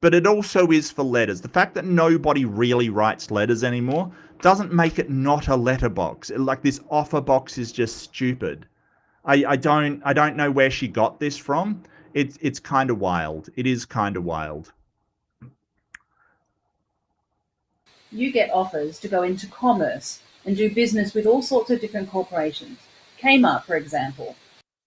But it also is for letters. The fact that nobody really writes letters anymore doesn't make it not a letterbox. Like, this offer box is just stupid. I don't know where she got this from. It's kind of wild. It is kind of wild. You get offers to go into commerce and do business with all sorts of different corporations. Kmart, for example.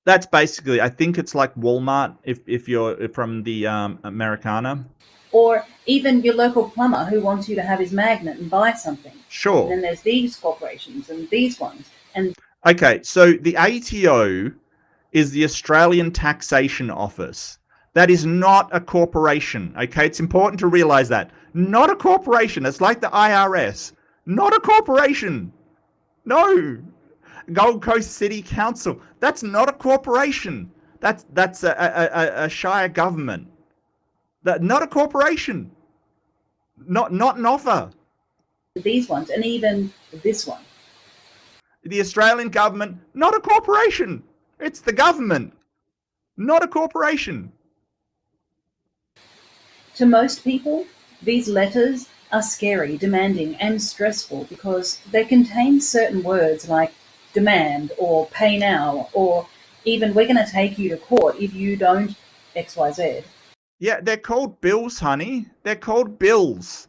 That's basically, I think it's like Walmart if you're from the Americana. Or even your local plumber who wants you to have his magnet and buy something. Sure. And then there's these corporations and these ones. And okay, so the ATO is the Australian Taxation Office. That is not a corporation, okay? It's important to realize that. Not a corporation. It's like the IRS. Not a corporation. No. Gold Coast City Council. That's not a corporation. That's a shire government. Not a corporation. Not an offer. These ones, and even this one. The Australian government, not a corporation. It's the government. Not a corporation. To most people, these letters are scary, demanding, and stressful because they contain certain words like demand or pay now, or even we're going to take you to court if you don't XYZ. Yeah, they're called bills, honey. They're called bills.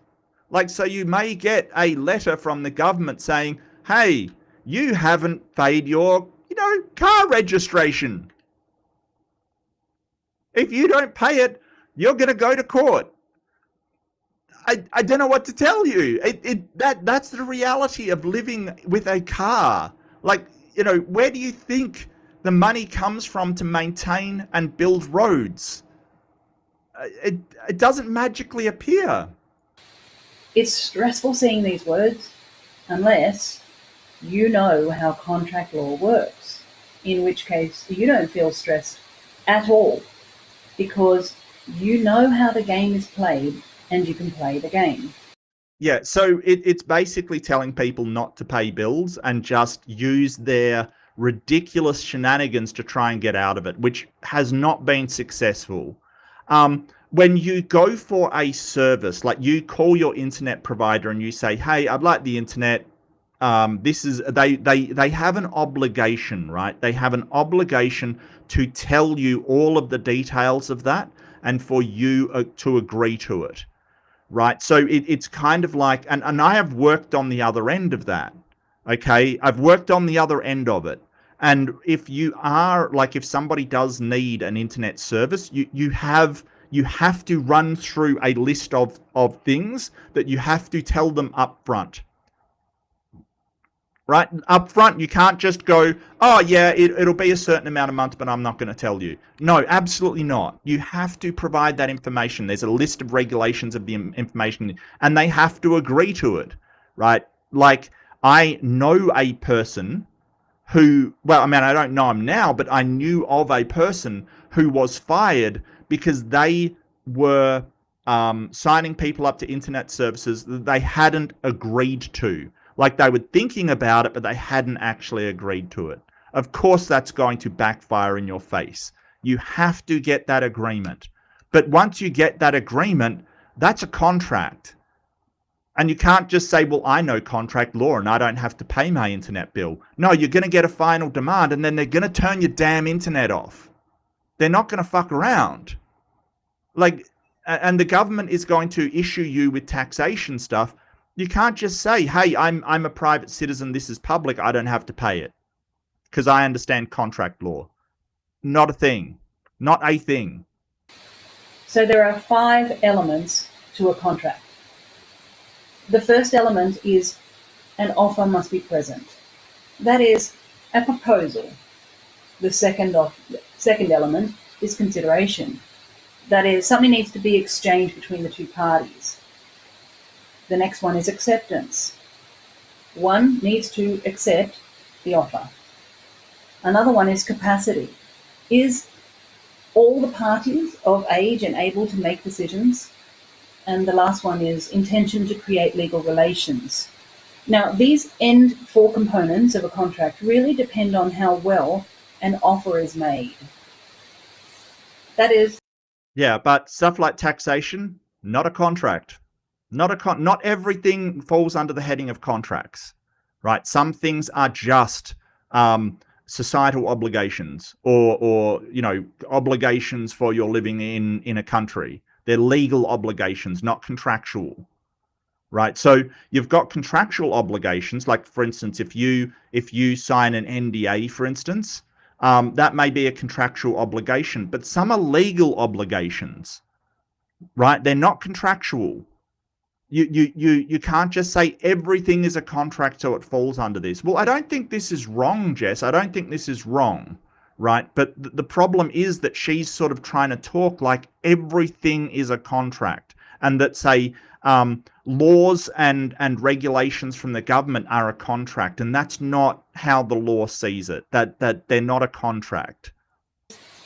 Like, so you may get a letter from the government saying, hey, you haven't paid your, car registration. If you don't pay it, you're going to go to court. I don't know what to tell you. That's the reality of living with a car. Like, where do you think the money comes from to maintain and build roads? It doesn't magically appear. It's stressful seeing these words unless you know how contract law works, in which case you don't feel stressed at all because you know how the game is played and you can play the game. Yeah, so it's basically telling people not to pay bills and just use their ridiculous shenanigans to try and get out of it, which has not been successful. When you go for a service, like you call your internet provider and you say, hey, I'd like the internet. They have an obligation, right? They have an obligation to tell you all of the details of that and for you to agree to it. Right. So it's kind of like, and I have worked on the other end of that. Okay. I've worked on the other end of it. And if you are like, if somebody does need an internet service, you have to run through a list of things that you have to tell them up front. Right? Up front, you can't just go, oh, yeah, it'll be a certain amount a month, but I'm not going to tell you. No, absolutely not. You have to provide that information. There's a list of regulations of the information, and they have to agree to it, right? Like, I know a person who, well, I mean, I don't know him now, but I knew of a person who was fired because they were signing people up to internet services that they hadn't agreed to. Like they were thinking about it, but they hadn't actually agreed to it. Of course, that's going to backfire in your face. You have to get that agreement. But once you get that agreement, that's a contract. And you can't just say, well, I know contract law and I don't have to pay my internet bill. No, you're going to get a final demand and then they're going to turn your damn internet off. They're not going to fuck around. Like, and the government is going to issue you with taxation stuff. You can't just say, hey, I'm a private citizen, this is public, I don't have to pay it. Because I understand contract law. Not a thing. Not a thing. So there are 5 elements to a contract. The first element is an offer must be present. That is a proposal. The second element is consideration. That is, something needs to be exchanged between the two parties. The next one is acceptance. One needs to accept the offer. Another one is capacity. Is all the parties of age and able to make decisions? And the last one is intention to create legal relations. Now, these end 4 components of a contract really depend on how well an offer is made. That is... Yeah, but stuff like taxation, not a contract. Not everything falls under the heading of contracts, right? Some things are just societal obligations or obligations for your living in a country. They're legal obligations, not contractual, right? So you've got contractual obligations, like for instance, if you sign an NDA, for instance, that may be a contractual obligation, but some are legal obligations, right? They're not contractual. You can't just say everything is a contract so it falls under this. Well, I don't think this is wrong, Jess. I don't think this is wrong, right? But the problem is that she's sort of trying to talk like everything is a contract and that, say, laws and regulations from the government are a contract, and that's not how the law sees it, that they're not a contract.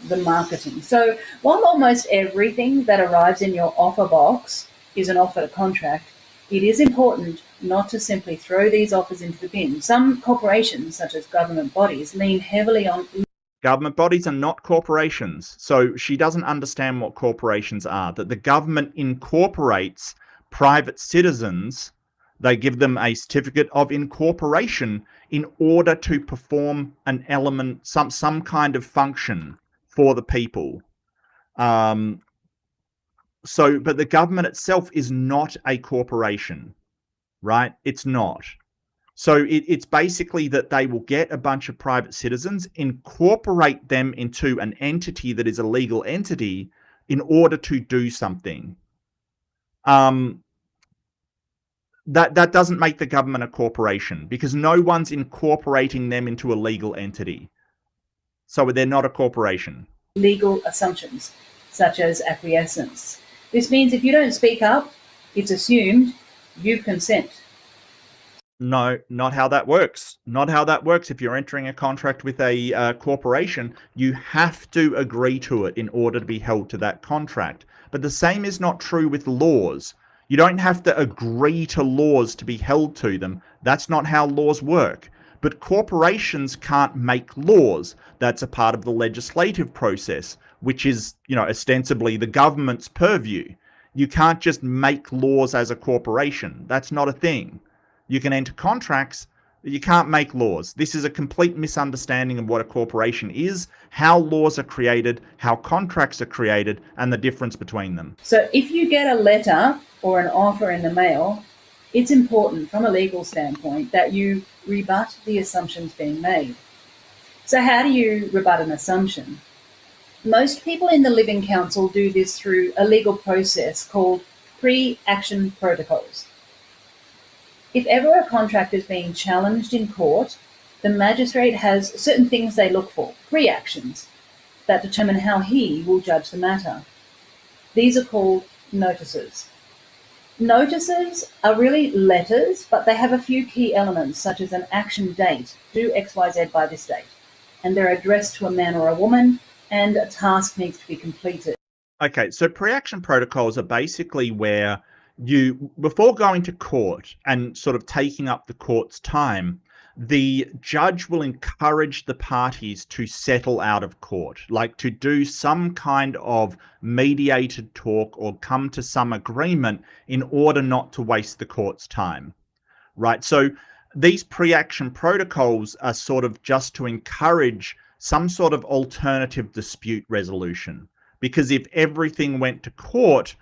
The marketing. So while almost everything that arrives in your offer box is an offer to contract, it is important not to simply throw these offers into the bin. Some corporations, such as government bodies, lean heavily on... Government bodies are not corporations. So she doesn't understand what corporations are, that the government incorporates private citizens. They give them a certificate of incorporation in order to perform an element, some kind of function for the people. but the government itself is not a corporation, right? It's not. So it's basically that they will get a bunch of private citizens, incorporate them into an entity that is a legal entity in order to do something. That doesn't make the government a corporation, because no one's incorporating them into a legal entity. So they're not a corporation. Legal assumptions, such as acquiescence. This means if you don't speak up, it's assumed you consent. No, not how that works. Not how that works. If you're entering a contract with a corporation, you have to agree to it in order to be held to that contract. But the same is not true with laws. You don't have to agree to laws to be held to them. That's not how laws work. But corporations can't make laws. That's a part of the legislative process, which is, ostensibly the government's purview. You can't just make laws as a corporation. That's not a thing. You can enter contracts, but you can't make laws. This is a complete misunderstanding of what a corporation is, how laws are created, how contracts are created, and the difference between them. So if you get a letter or an offer in the mail, it's important from a legal standpoint that you rebut the assumptions being made. So how do you rebut an assumption? Most people in the Living Council do this through a legal process called pre-action protocols. If ever a contract is being challenged in court, the magistrate has certain things they look for, pre-actions, that determine how he will judge the matter. These are called notices. Notices are really letters, but they have a few key elements, such as an action date, do XYZ by this date, and they're addressed to a man or a woman, and a task needs to be completed. Okay, so pre-action protocols are basically where you, before going to court and sort of taking up the court's time, the judge will encourage the parties to settle out of court, like to do some kind of mediated talk or come to some agreement in order not to waste the court's time, right? So these pre-action protocols are sort of just to encourage some sort of alternative dispute resolution, because if everything went to court,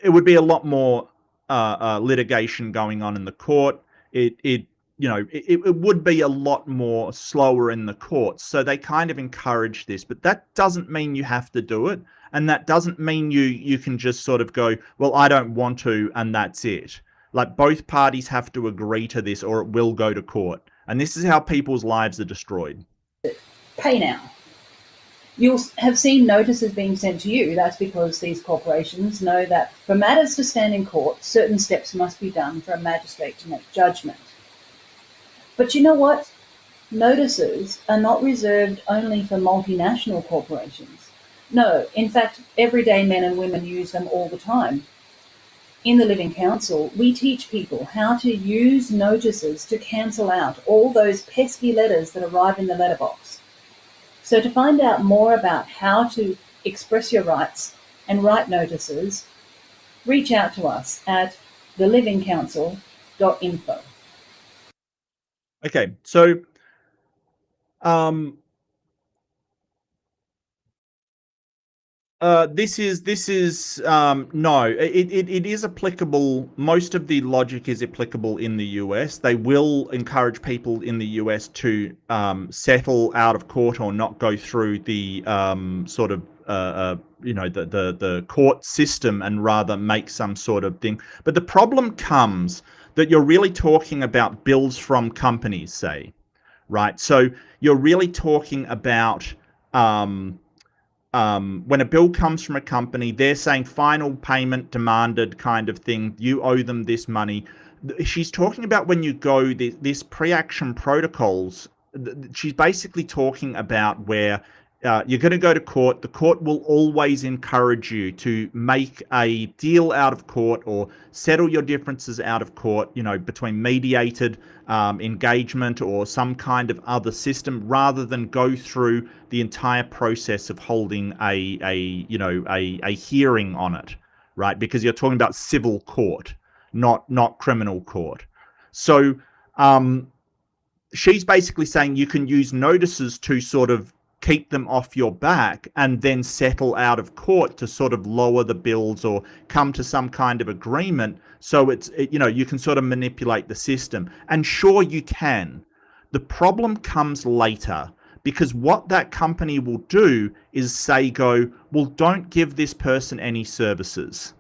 it would be a lot more litigation going on in the court. It would be a lot more slower in the courts. So they kind of encourage this, but that doesn't mean you have to do it. And that doesn't mean you can just sort of go, well, I don't want to, and that's it. Like, both parties have to agree to this or it will go to court. And this is how people's lives are destroyed. Pay now. You'll have seen notices being sent to you. That's because these corporations know that for matters to stand in court, certain steps must be done for a magistrate to make judgment. But you know what? Notices are not reserved only for multinational corporations. No, in fact, everyday men and women use them all the time. In the Living Council, we teach people how to use notices to cancel out all those pesky letters that arrive in the letterbox. So to find out more about how to express your rights and write notices, reach out to us at thelivingcouncil.info. Okay, so this is no, it is applicable. Most of the logic is applicable in the US. They will encourage people in the US to settle out of court or not go through the sort of the court system, and rather make some sort of thing. But the problem comes that you're really talking about bills from companies, say, right? So you're really talking about when a bill comes from a company, they're saying final payment demanded kind of thing. You owe them this money. She's talking about when you go this pre-action protocols. She's basically talking about where you're going to go to court. The court will always encourage you to make a deal out of court or settle your differences out of court, between mediated engagement or some kind of other system, rather than go through the entire process of holding a hearing on it, right? Because you're talking about civil court, not criminal court. So she's basically saying you can use notices to sort of keep them off your back and then settle out of court to sort of lower the bills or come to some kind of agreement. So you can sort of manipulate the system. And sure, you can. The problem comes later, because what that company will do is say, well, don't give this person any services,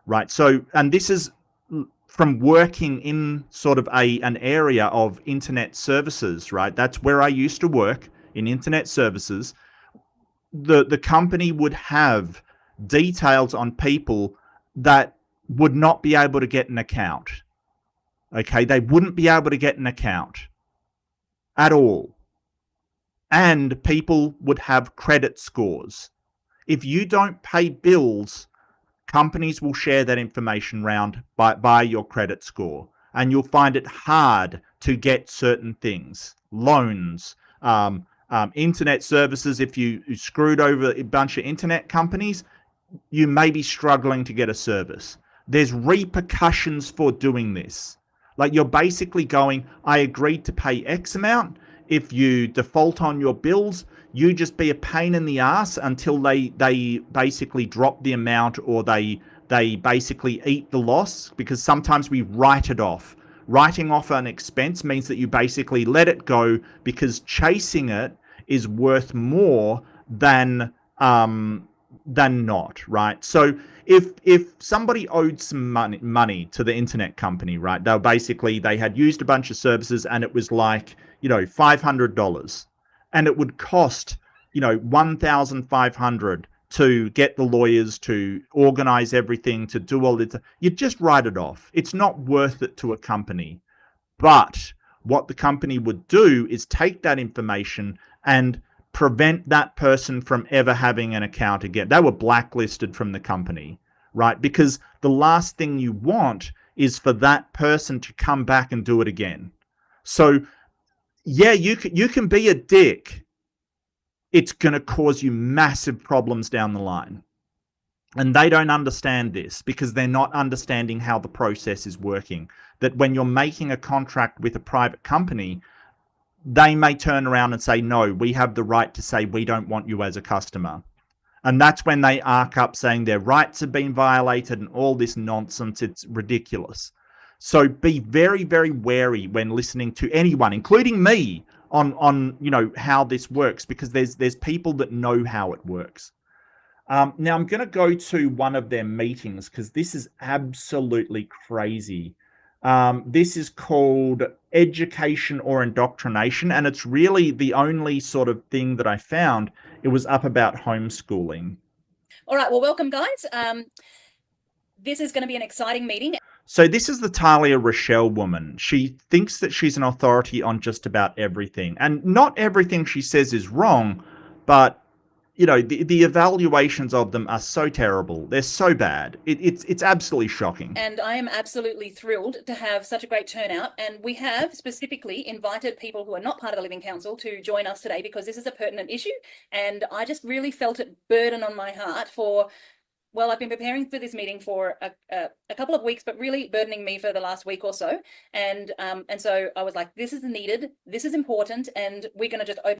right? So, and this is from working in sort of an area of internet services, right? That's where I used to work, in internet services. The company would have details on people that would not be able to get an account. Okay, they wouldn't be able to get an account at all. And people would have credit scores. If you don't pay bills, companies will share that information around by your credit score, and you'll find it hard to get certain things, loans, internet services. If you screwed over a bunch of internet companies, you may be struggling to get a service. There's repercussions for doing this. Like, you're basically going, I agreed to pay X amount. If you default on your bills, you just be a pain in the ass until they basically drop the amount, or they basically eat the loss, because sometimes we write it off. Writing off an expense means that you basically let it go, because chasing it is worth more than not, right? So if somebody owed some money to the internet company, right, they had used a bunch of services, and it was like, $500, and it would cost, $1,500 to get the lawyers to organize everything, to do all this, you just write it off. It's not worth it to a company. But what the company would do is take that information and prevent that person from ever having an account again. They were blacklisted from the company, right? Because the last thing you want is for that person to come back and do it again. So yeah, you can be a dick. It's going to cause you massive problems down the line. And they don't understand this, because they're not understanding how the process is working. That when you're making a contract with a private company, they may turn around and say, no, we have the right to say we don't want you as a customer. And that's when they arc up saying their rights have been violated and all this nonsense. It's ridiculous. So be very, very wary when listening to anyone, including me, on how this works, because there's people that know how it works. Now I'm going to go to one of their meetings, because this is absolutely crazy. This is called Education or Indoctrination, and it's really the only sort of thing that I found. It was up about homeschooling. All right, well, welcome, guys. This is going to be an exciting meeting. So this is the Talia Rochelle woman. She thinks that she's an authority on just about everything. And not everything she says is wrong, but, the evaluations of them are so terrible. They're so bad. It's absolutely shocking. And I am absolutely thrilled to have such a great turnout. And we have specifically invited people who are not part of the Living Council to join us today, because this is a pertinent issue. And I just really felt it burden on my heart for... Well, I've been preparing for this meeting for a couple of weeks, but really burdening me for the last week or so. And so I was like, this is needed, this is important, and we're going to just open.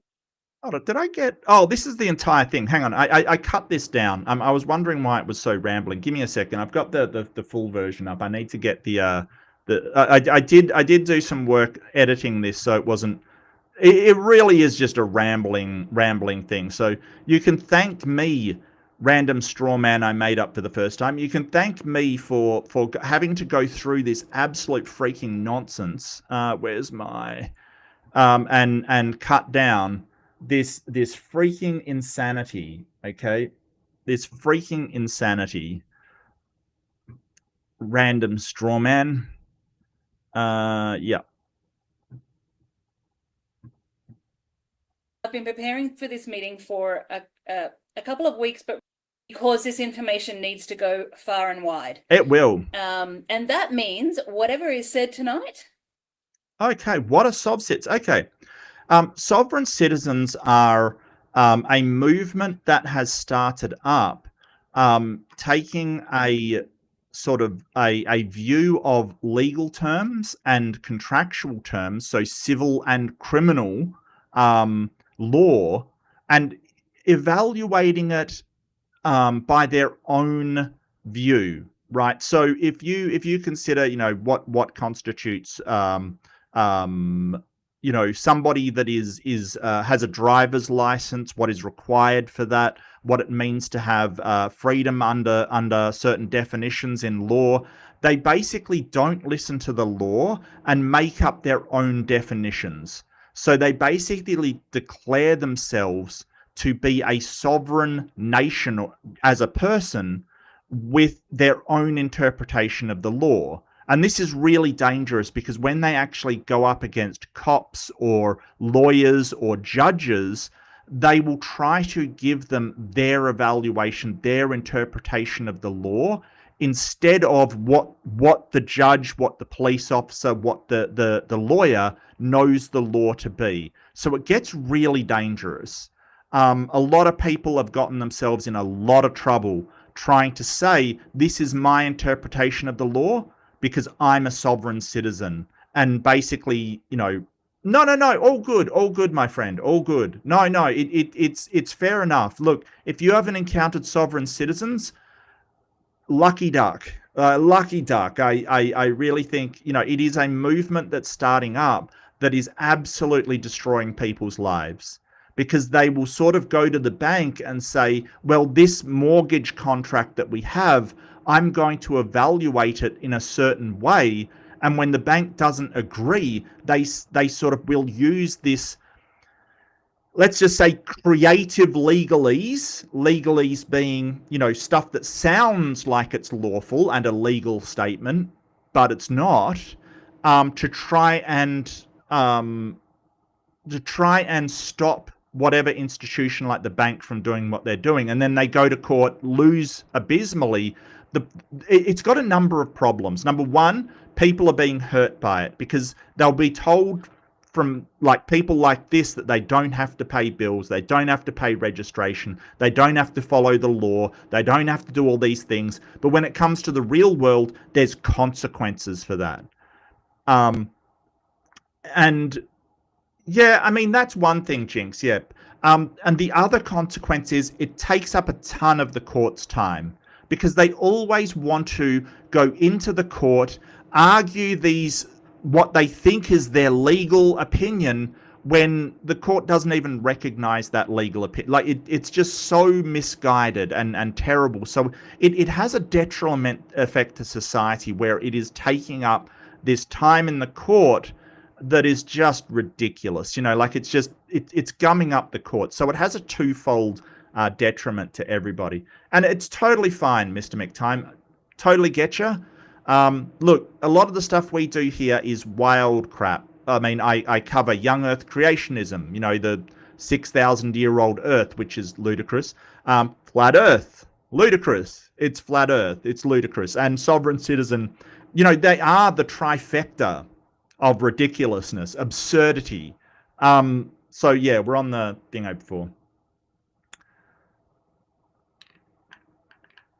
Hold on, did I get... Oh, this is the entire thing. Hang on, I cut this down. I was wondering why it was so rambling. Give me a second. I've got the full version up. I need to get I did do some work editing this, so it wasn't... It really is just a rambling thing. So you can thank me, random straw man I made up for the first time. You can thank me for having to go through this absolute freaking nonsense. Where's my and cut down this freaking insanity. Okay, this freaking insanity. Random straw man. Yeah. I've been preparing for this meeting for a couple of weeks, but because this information needs to go far and wide. It will. And that means whatever is said tonight. Okay, what are SovCits? Okay. Sovereign citizens are a movement that has started up, taking a sort of a view of legal terms and contractual terms, so civil and criminal law, and evaluating it by their own view, right? So if you consider, what constitutes, somebody that is has a driver's license, what is required for that, what it means to have freedom under certain definitions in law. They basically don't listen to the law and make up their own definitions. So they basically declare themselves to be a sovereign nation as a person with their own interpretation of the law. And this is really dangerous because when they actually go up against cops or lawyers or judges, they will try to give them their evaluation, their interpretation of the law, instead of what the judge, what the police officer, what the lawyer knows the law to be. So it gets really dangerous. A lot of people have gotten themselves in a lot of trouble trying to say, this is my interpretation of the law because I'm a sovereign citizen. And basically, no, all good, my friend, all good. No, it's fair enough. Look, if you haven't encountered sovereign citizens, lucky duck. Lucky duck. I really think, it is a movement that's starting up that is absolutely destroying people's lives, because they will sort of go to the bank and say, well, this mortgage contract that we have, I'm going to evaluate it in a certain way. And when the bank doesn't agree, they sort of will use this, let's just say, creative legalese being, stuff that sounds like it's lawful and a legal statement, but it's not, to try and stop whatever institution like the bank from doing what they're doing. And then they go to court, lose abysmally. It's got a number of problems. Number one, people are being hurt by it because they'll be told from people like this that they don't have to pay bills, they don't have to pay registration, they don't have to follow the law, they don't have to do all these things. But when it comes to the real world, there's consequences for that. And yeah, I mean, that's one thing, Jinx, yeah. And the other consequence is it takes up a ton of the court's time, because they always want to go into the court, argue what they think is their legal opinion, when the court doesn't even recognize that legal opinion. It's just so misguided and terrible. So it has a detriment effect to society, where it is taking up this time in the court that is just ridiculous. It's gumming up the court. So it has a twofold detriment to everybody. And it's totally fine, Mr. McTime. Totally get you. Look, a lot of the stuff we do here is wild crap. I mean, I cover young Earth creationism, the 6,000-year-old Earth, which is ludicrous. Flat Earth, ludicrous. It's flat Earth. It's ludicrous. And sovereign citizen, they are the trifecta of ridiculousness, absurdity. So yeah, we're on the thing before.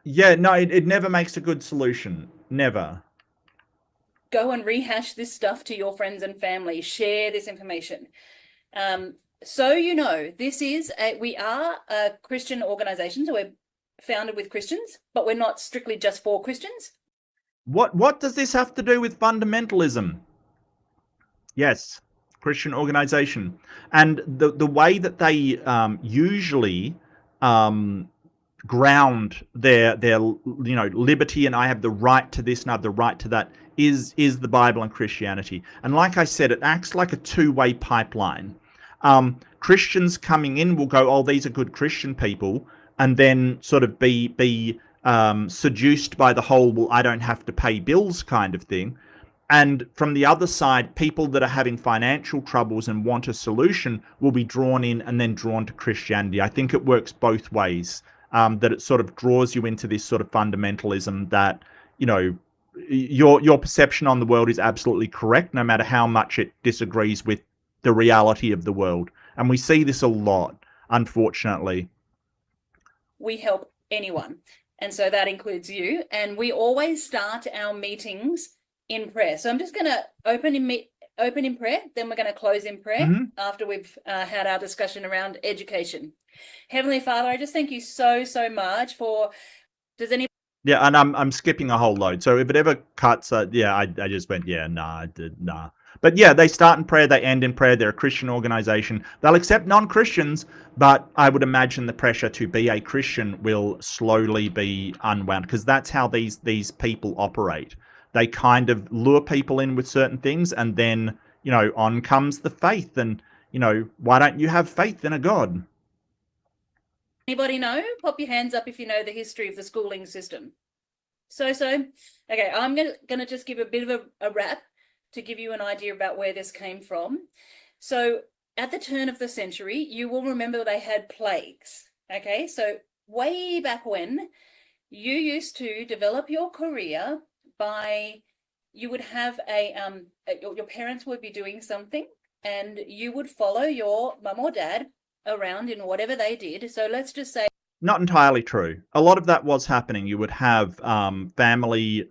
Yeah, no, it never makes a good solution. Never. Go and rehash this stuff to your friends and family. Share this information. So we are a Christian organization, so we're founded with Christians, but we're not strictly just for Christians. What does this have to do with fundamentalism? Yes, Christian organization. And the way that they usually ground their liberty, and I have the right to this and I have the right to that, is the Bible and Christianity. And like I said, it acts like a two-way pipeline. Christians coming in will go, oh, these are good Christian people, and then sort of be seduced by the whole, well, I don't have to pay bills kind of thing. And from the other side, people that are having financial troubles and want a solution will be drawn in and then drawn to Christianity. I think it works both ways, that it sort of draws you into this sort of fundamentalism that, your perception on the world is absolutely correct, no matter how much it disagrees with the reality of the world. And we see this a lot, unfortunately. We help anyone. And so that includes you. And we always start our meetings in prayer. So I'm just going to open open in prayer, then we're going to close in prayer Mm-hmm. after we've had our discussion around education. Heavenly Father, I just thank you so, so much for, does any Yeah, and I'm skipping a whole load. So if it ever cuts, yeah, I just went, yeah, nah, I did, nah. But yeah, they start in prayer, they end in prayer. They're a Christian organization. They'll accept non-Christians, but I would imagine the pressure to be a Christian will slowly be unwound, because that's how these people operate. They kind of lure people in with certain things, and then, you know, on comes the faith. And, you know, why don't you have faith in a God? Anybody know? Pop your hands up if you know the history of the schooling system. So. Okay, I'm gonna just give a bit of a wrap to give you an idea about where this came from. So at the turn of the century, you will remember they had plagues. Okay, so way back when, you used to develop your career by, you would have your parents would be doing something, and you would follow your mum or dad around in whatever they did. So let's just say, Not entirely true. A lot of that was happening. You would have family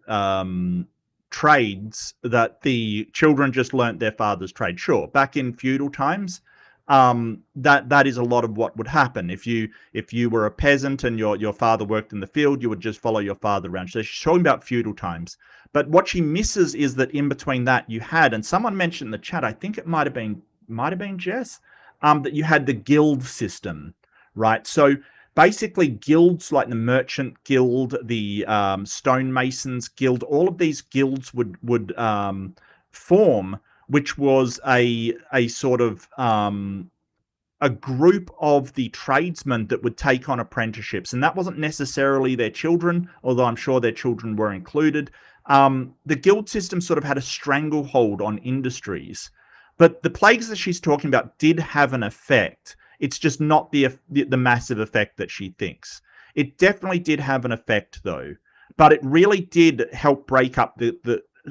trades that the children just learnt their father's trade. Sure, back in feudal times, that is a lot of what would happen. If you were a peasant and your father worked in the field, you would just follow your father around. So she's talking about feudal times. But what she misses is that in between that you had, and someone mentioned in the chat, I think it might have been Jess, that you had the guild system, right? So basically guilds like the Merchant Guild, the Stonemasons Guild, all of these guilds would form, which was a sort of a group of the tradesmen that would take on apprenticeships. And that wasn't necessarily their children, although I'm sure their children were included. The guild system sort of had a stranglehold on industries. But the plagues that she's talking about did have an effect. It's just not the massive effect that she thinks. It definitely did have an effect, though. But it really did help break up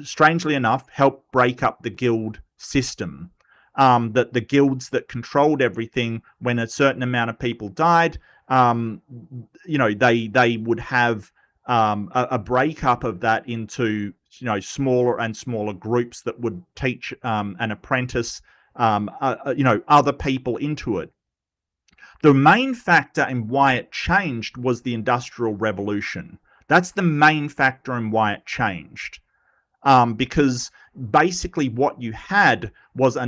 strangely enough, help break up the guild system. That the guilds that controlled everything, when a certain amount of people died, you know, they would have a breakup of that into, you know, smaller and smaller groups that would teach and apprentice, you know, other people into it. The main factor in why it changed was the Industrial Revolution. That's the main factor in why it changed. Because basically what you had was a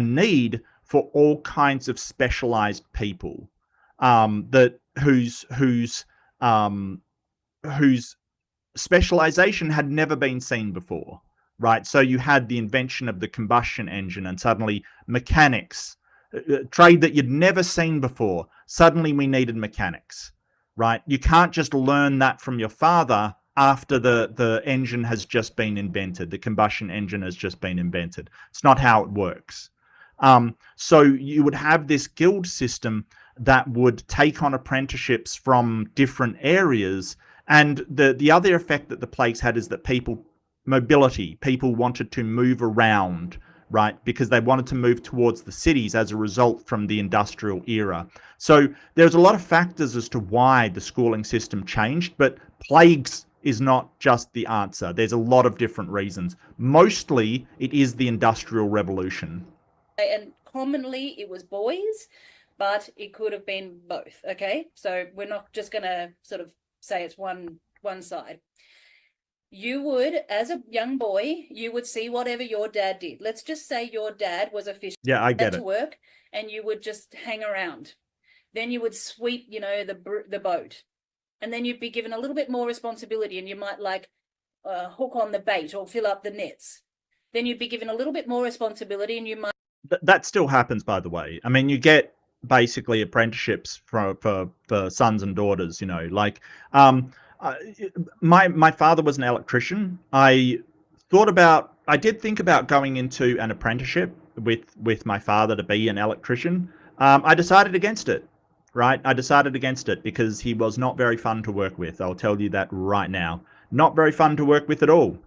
need for all kinds of specialized people, whose specialization had never been seen before, right? So you had the invention of the combustion engine, and suddenly mechanics, trade that you'd never seen before. Suddenly we needed mechanics, right? You can't just learn that from your father after the engine has just been invented. The combustion engine has just been invented. It's not how it works. So you would have this guild system that would take on apprenticeships from different areas. And the other effect that the plagues had is that mobility, people wanted to move around, right? Because they wanted to move towards the cities as a result from the industrial era. So there's a lot of factors as to why the schooling system changed, but plagues is not just the answer. There's a lot of different reasons. Mostly it is the Industrial Revolution. and commonly it was boys, but it could have been both. Okay, so we're not just going to sort of say it's one side. You would, as a young boy, you would see whatever your dad did. Let's just say your dad was a fisher. Yeah, I get to it. work, and you would just hang around. Then you would sweep, you know, the boat, and then you'd be given a little bit more responsibility, and you might like hook on the bait or fill up the nets. Then you'd be given a little bit more responsibility, and you might. That still happens, by the way. I mean, you get basically apprenticeships for sons and daughters. You know, like my father was an electrician. I did think about going into an apprenticeship with my father to be an electrician. I decided against it. Right, I decided against it because he was not very fun to work with. I'll tell you that right now. Not very fun to work with at all.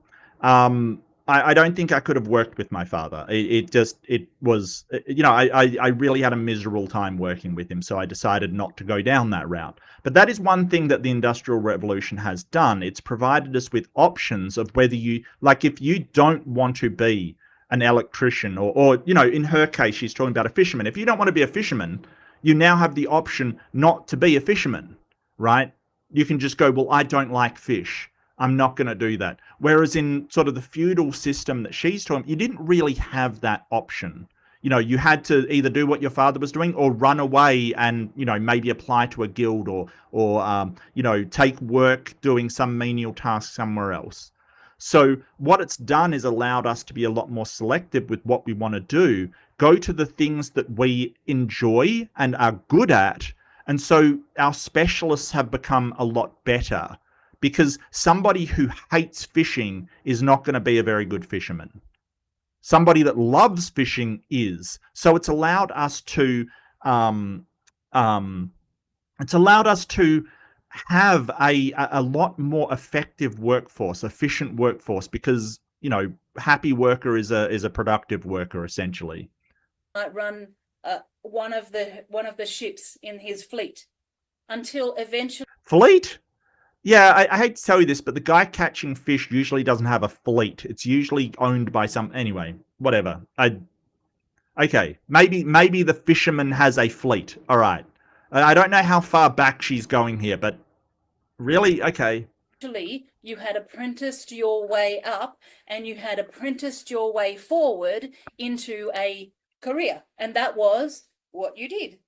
I don't think I could have worked with my father. It was, you know, I really had a miserable time working with him, so I decided not to go down that route. But that is one thing that the Industrial Revolution has done. It's provided us with options of whether you, like, if you don't want to be an electrician, or in her case, she's talking about a fisherman. If you don't want to be a fisherman, you now have the option not to be a fisherman, right? You can just go, well, I don't like fish. I'm not going to do that. Whereas in sort of the feudal system that she's talking, you didn't really have that option. You had to either do what your father was doing or run away and, maybe apply to a guild or take work doing some menial task somewhere else. So what it's done is allowed us to be a lot more selective with what we want to do, go to the things that we enjoy and are good at. And so our specialists have become a lot better, because somebody who hates fishing is not going to be a very good fisherman. Somebody that loves fishing is. So it's allowed us to have a lot more effective workforce, efficient workforce, because happy worker is a productive worker essentially. Might run one of the ships in his fleet until eventually. Fleet? Yeah, I hate to tell you this, but the guy catching fish usually doesn't have a fleet. It's usually owned by anyway, whatever. Okay, maybe the fisherman has a fleet. All right. I don't know how far back she's going here, but really? Okay. Actually, you had apprenticed your way up and you had apprenticed your way forward into a career. And that was what you did.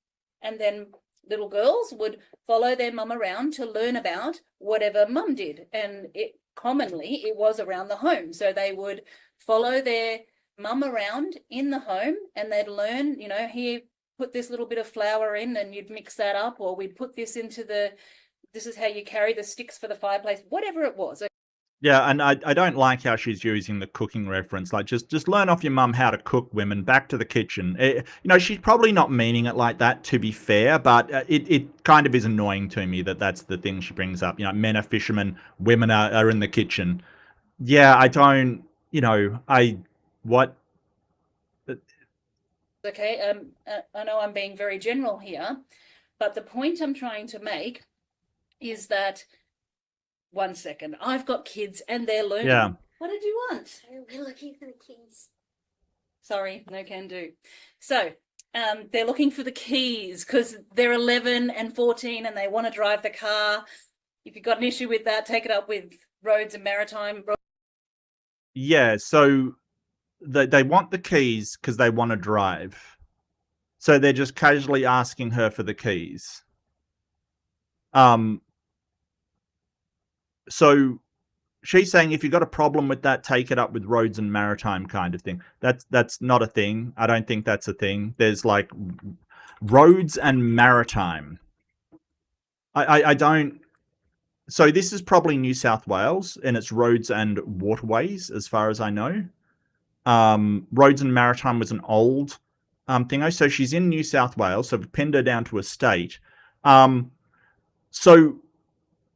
And then little girls would follow their mum around to learn about whatever mum did. And it was around the home. So they would follow their mum around in the home and they'd learn, here, put this little bit of flour in and you'd mix that up, or we'd put this into this is how you carry the sticks for the fireplace, whatever it was. Yeah, and I don't like how she's using the cooking reference. Like, just learn off your mum how to cook, women. Back to the kitchen. She's probably not meaning it like that, to be fair, but it kind of is annoying to me that that's the thing she brings up. Men are fishermen, women are in the kitchen. Yeah, I don't, what? Okay, I know I'm being very general here, but the point I'm trying to make is that, one second, I've got kids and they're learning. Yeah. What did you want? We're looking for the keys. Sorry, no can do. So they're looking for the keys because they're 11 and 14 and they want to drive the car. If you've got an issue with that, take it up with Roads and Maritime. Yeah, so they want the keys because they want to drive. So they're just casually asking her for the keys. So she's saying if you've got a problem with that, take it up with Roads and Maritime kind of thing. That's not a thing. I don't think that's a thing. There's like Roads and Maritime. I don't. So this is probably New South Wales, and it's Roads and Waterways, as far as I know. Roads and Maritime was an old thing. So she's in New South Wales, so we've pinned her down to a state. So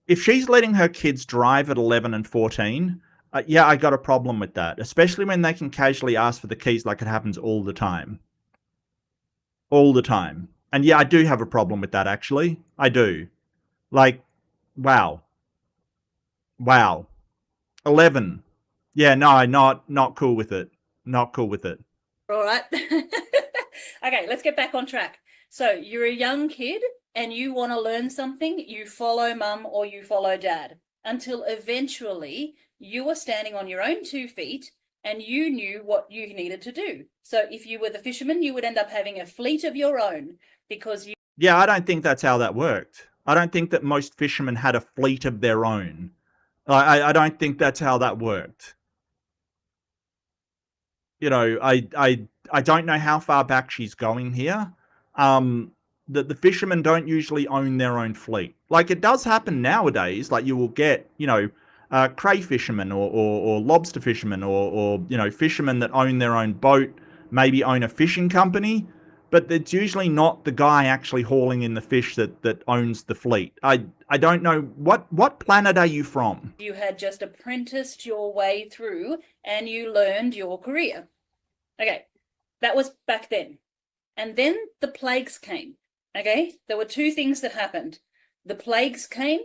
if she's letting her kids drive at 11 and 14, yeah, I got a problem with that, especially when they can casually ask for the keys like it happens all the time. All the time. And yeah, I do have a problem with that, actually. I do. Like, wow. 11. Yeah, no, not cool with it. Not cool with it. All right. Okay, let's get back on track. So you're a young kid and you want to learn something, you follow mum or you follow dad, until eventually you were standing on your own 2 feet and you knew what you needed to do. So if you were the fisherman, you would end up having a fleet of your own because you... Yeah, I don't think that's how that worked. I don't think that most fishermen had a fleet of their own. I don't think that's how that worked. I don't know how far back she's going here. The fishermen don't usually own their own fleet. Like, it does happen nowadays. Like, you will get, cray fishermen or lobster fishermen or fishermen that own their own boat, maybe own a fishing company. But it's usually not the guy actually hauling in the fish that owns the fleet. I don't know. What planet are you from? You had just apprenticed your way through and you learned your career. Okay, that was back then. And then the plagues came. Okay, there were 2 things that happened. The plagues came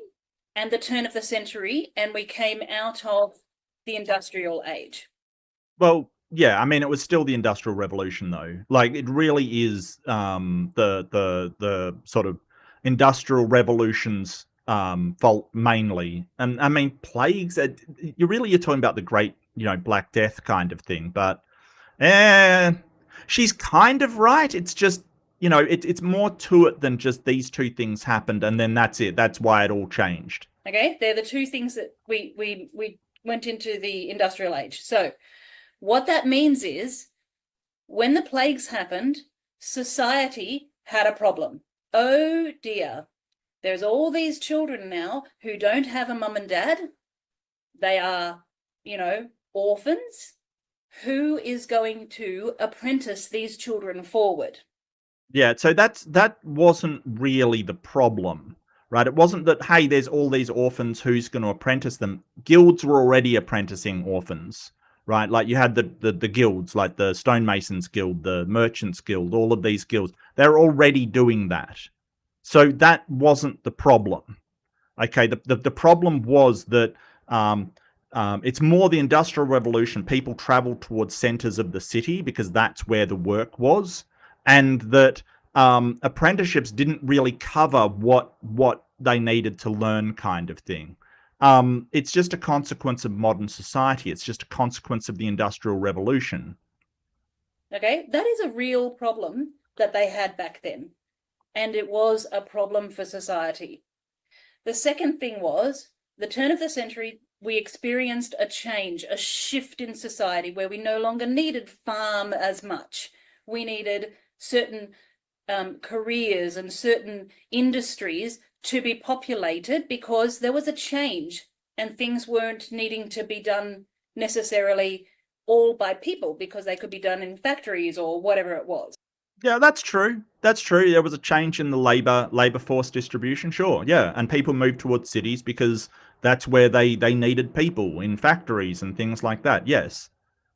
and the turn of the century, and we came out of the industrial age. Well, Yeah, I mean, it was still the Industrial Revolution, though. Like, it really is the sort of Industrial Revolution's fault mainly. And I mean, plagues. You're talking about the Great, Black Death kind of thing. But eh, she's kind of right. It's just, it's more to it than just these two things happened, and then that's it. That's why it all changed. Okay, they're the two things that we went into the industrial age. So what that means is, when the plagues happened, society had a problem. Oh dear, there's all these children now who don't have a mum and dad. They are, orphans. Who is going to apprentice these children forward? Yeah, so that wasn't really the problem, right? It wasn't that, hey, there's all these orphans, who's going to apprentice them? Guilds were already apprenticing orphans, right? Like, you had the guilds, like the stonemasons guild, the merchants guild, all of these guilds. They're already doing that. So that wasn't the problem. Okay, the problem was that it's more the Industrial Revolution. People traveled towards centers of the city because that's where the work was, and that apprenticeships didn't really cover what they needed to learn, kind of thing. It's just a consequence of modern society. It's just a consequence of the Industrial Revolution. Okay, that is a real problem that they had back then, and it was a problem for society. The second thing was, the turn of the century, we experienced a change, a shift in society where we no longer needed farm as much. We needed certain careers and certain industries to be populated because there was a change and things weren't needing to be done necessarily all by people, because they could be done in factories or whatever it was. Yeah, that's true. That's true. There was a change in the labor force distribution, sure. Yeah, and people moved towards cities because that's where they needed people, in factories and things like that. Yes.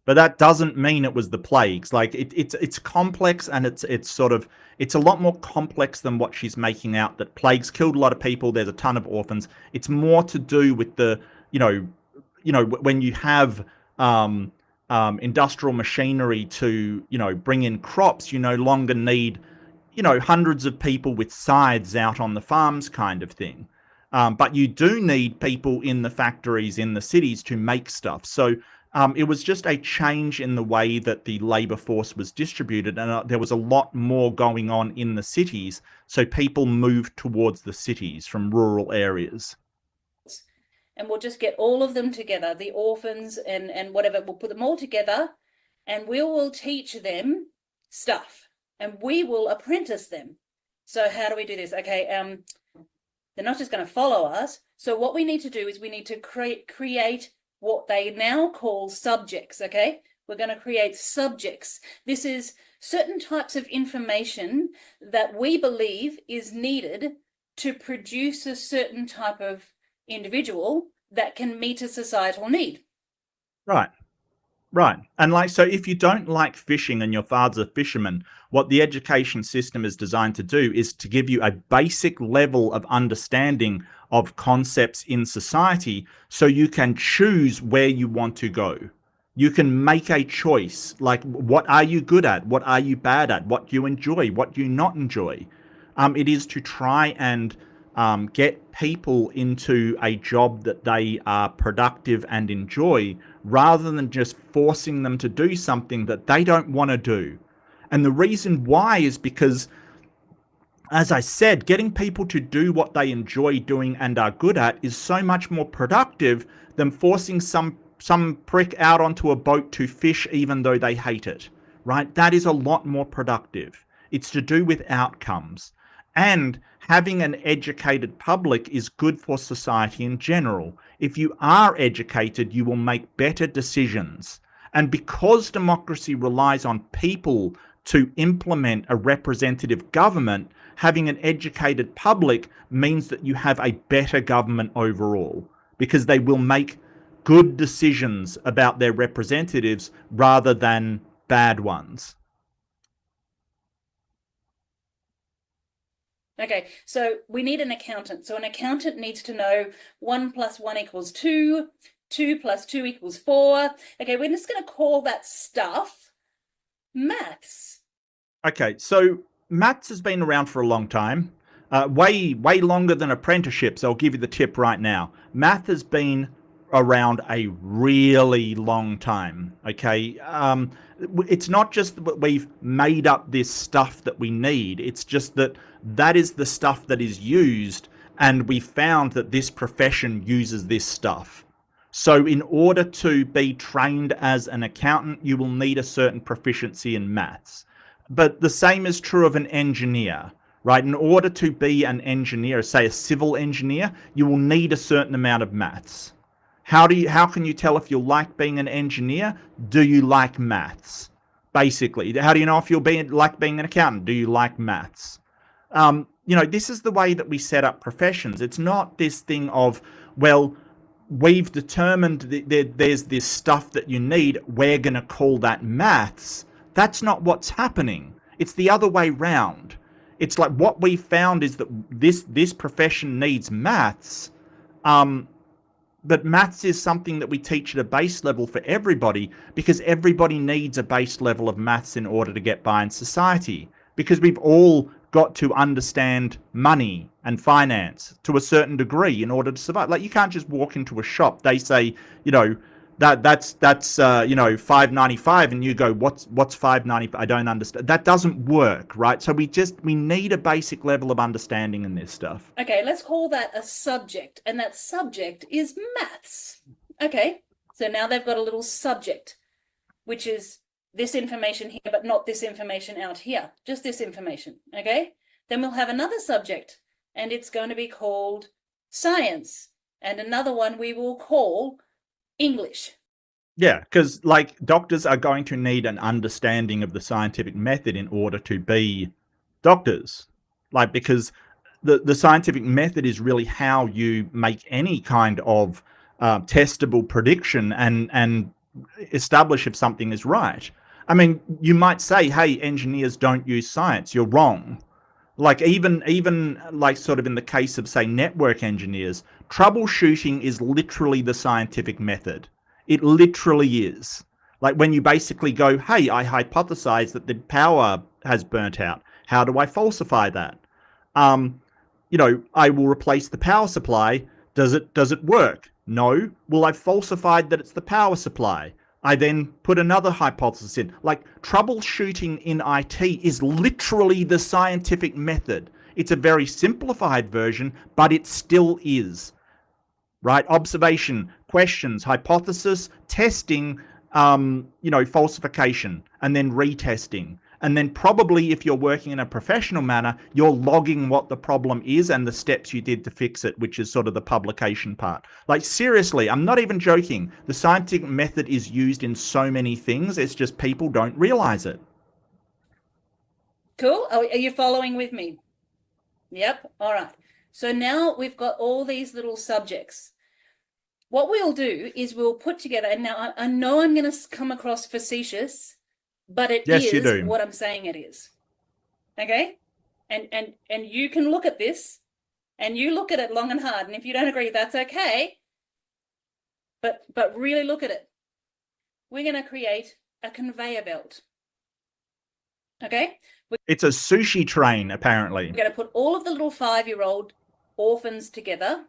But that doesn't mean it was the plagues. Like, it's complex, and it's a lot more complex than what she's making out, that plagues killed a lot of people, there's a ton of orphans. It's more to do with the, when you have industrial machinery to, bring in crops, you no longer need, hundreds of people with scythes out on the farms, kind of thing. But you do need people in the factories in the cities to make stuff. So it was just a change in the way that the labor force was distributed, and there was a lot more going on in the cities. So people moved towards the cities from rural areas. And we'll just get all of them together, the orphans and whatever, we'll put them all together, and we will teach them stuff, and we will apprentice them. So how do we do this? Okay, they're not just going to follow us. So what we need to do is we need to create what they now call subjects. Okay, we're going to create subjects. This is certain types of information that we believe is needed to produce a certain type of individual that can meet a societal need. Right. Right. And like, so if you don't like fishing and your father's a fisherman, what the education system is designed to do is to give you a basic level of understanding of concepts in society, so you can choose where you want to go. You can make a choice, like, what are you good at? What are you bad at? What do you enjoy? What do you not enjoy? It is to try and get people into a job that they are productive and enjoy, rather than just forcing them to do something that they don't want to do. And the reason why is because, as I said, getting people to do what they enjoy doing and are good at is so much more productive than forcing some prick out onto a boat to fish even though they hate it, right? That is a lot more productive. It's to do with outcomes. And having an educated public is good for society in general. If you are educated, you will make better decisions. And because democracy relies on people to implement a representative government, having an educated public means that you have a better government overall, because they will make good decisions about their representatives rather than bad ones. Okay, so we need an accountant. So an accountant needs to know 1 + 1 = 2. 2 plus 2 equals 4. Okay, we're just going to call that stuff maths. Okay, so maths has been around for a long time, way longer than apprenticeships. I'll give you the tip right now. Math has been around a really long time. Okay, it's not just that we've made up this stuff that we need. It's just that that is the stuff that is used, and we found that this profession uses this stuff. So in order to be trained as an accountant, you will need a certain proficiency in maths. But the same is true of an engineer, right? In order to be an engineer, say a civil engineer, you will need a certain amount of maths. How can you tell if you like being an engineer? Do you like maths? Basically, how do you know if you'll like being an accountant? Do you like maths? This is the way that we set up professions. It's not this thing of, well, we've determined that there's this stuff that you need, we're going to call that maths. That's not what's happening. It's the other way round. It's like what we found is that this profession needs maths, but maths is something that we teach at a base level for everybody, because everybody needs a base level of maths in order to get by in society, because we've all got to understand money and finance to a certain degree in order to survive. Like, you can't just walk into a shop. They say, that's $5.95, and you go, what's $5.95? I don't understand. That doesn't work, right? So we need a basic level of understanding in this stuff. Okay, let's call that a subject, and that subject is maths. Okay, so now they've got a little subject, which is this information here, but not this information out here, just this information. Okay, then we'll have another subject, and it's going to be called science, and another one we will call English. Yeah, because like doctors are going to need an understanding of the scientific method in order to be doctors. Like, because the scientific method is really how you make any kind of testable prediction and establish if something is right. I mean, you might say, hey, engineers don't use science. You're wrong. Like, even like sort of in the case of, say, network engineers, troubleshooting is literally the scientific method. It literally is. Like, when you basically go, hey, I hypothesize that the power has burnt out. How do I falsify that? I will replace the power supply. Does it work? No. Well, I've falsified that it's the power supply. I then put another hypothesis in. Like, troubleshooting in IT is literally the scientific method. It's a very simplified version, but it still is. Right? Observation, questions, hypothesis, testing, falsification, and then retesting. And then probably, if you're working in a professional manner, you're logging what the problem is and the steps you did to fix it, which is sort of the publication part. Like, seriously, I'm not even joking. The scientific method is used in so many things. It's just people don't realize it. Cool. Are you following with me? Yep. All right. So now we've got all these little subjects. What we'll do is we'll put together, and now I know I'm going to come across facetious, but it is what I'm saying it is. Okay? And you can look at this, and you look at it long and hard, and if you don't agree, that's okay. But really look at it. We're going to create a conveyor belt. Okay? It's a sushi train, apparently. We're going to put all of the little 5-year-old orphans together,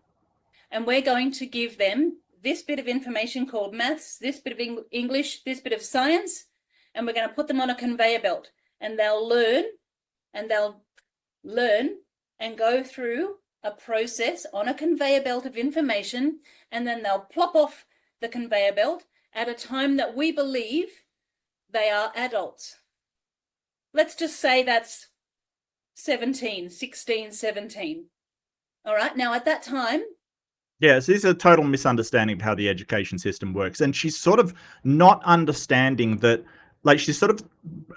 and we're going to give them this bit of information called maths, this bit of English, this bit of science, and we're going to put them on a conveyor belt, and they'll learn and go through a process on a conveyor belt of information, and then they'll plop off the conveyor belt at a time that we believe they are adults. Let's just say that's 16, 17. All right. Now, at that time. Yes, this is a total misunderstanding of how the education system works. And she's sort of not understanding that, like, she's sort of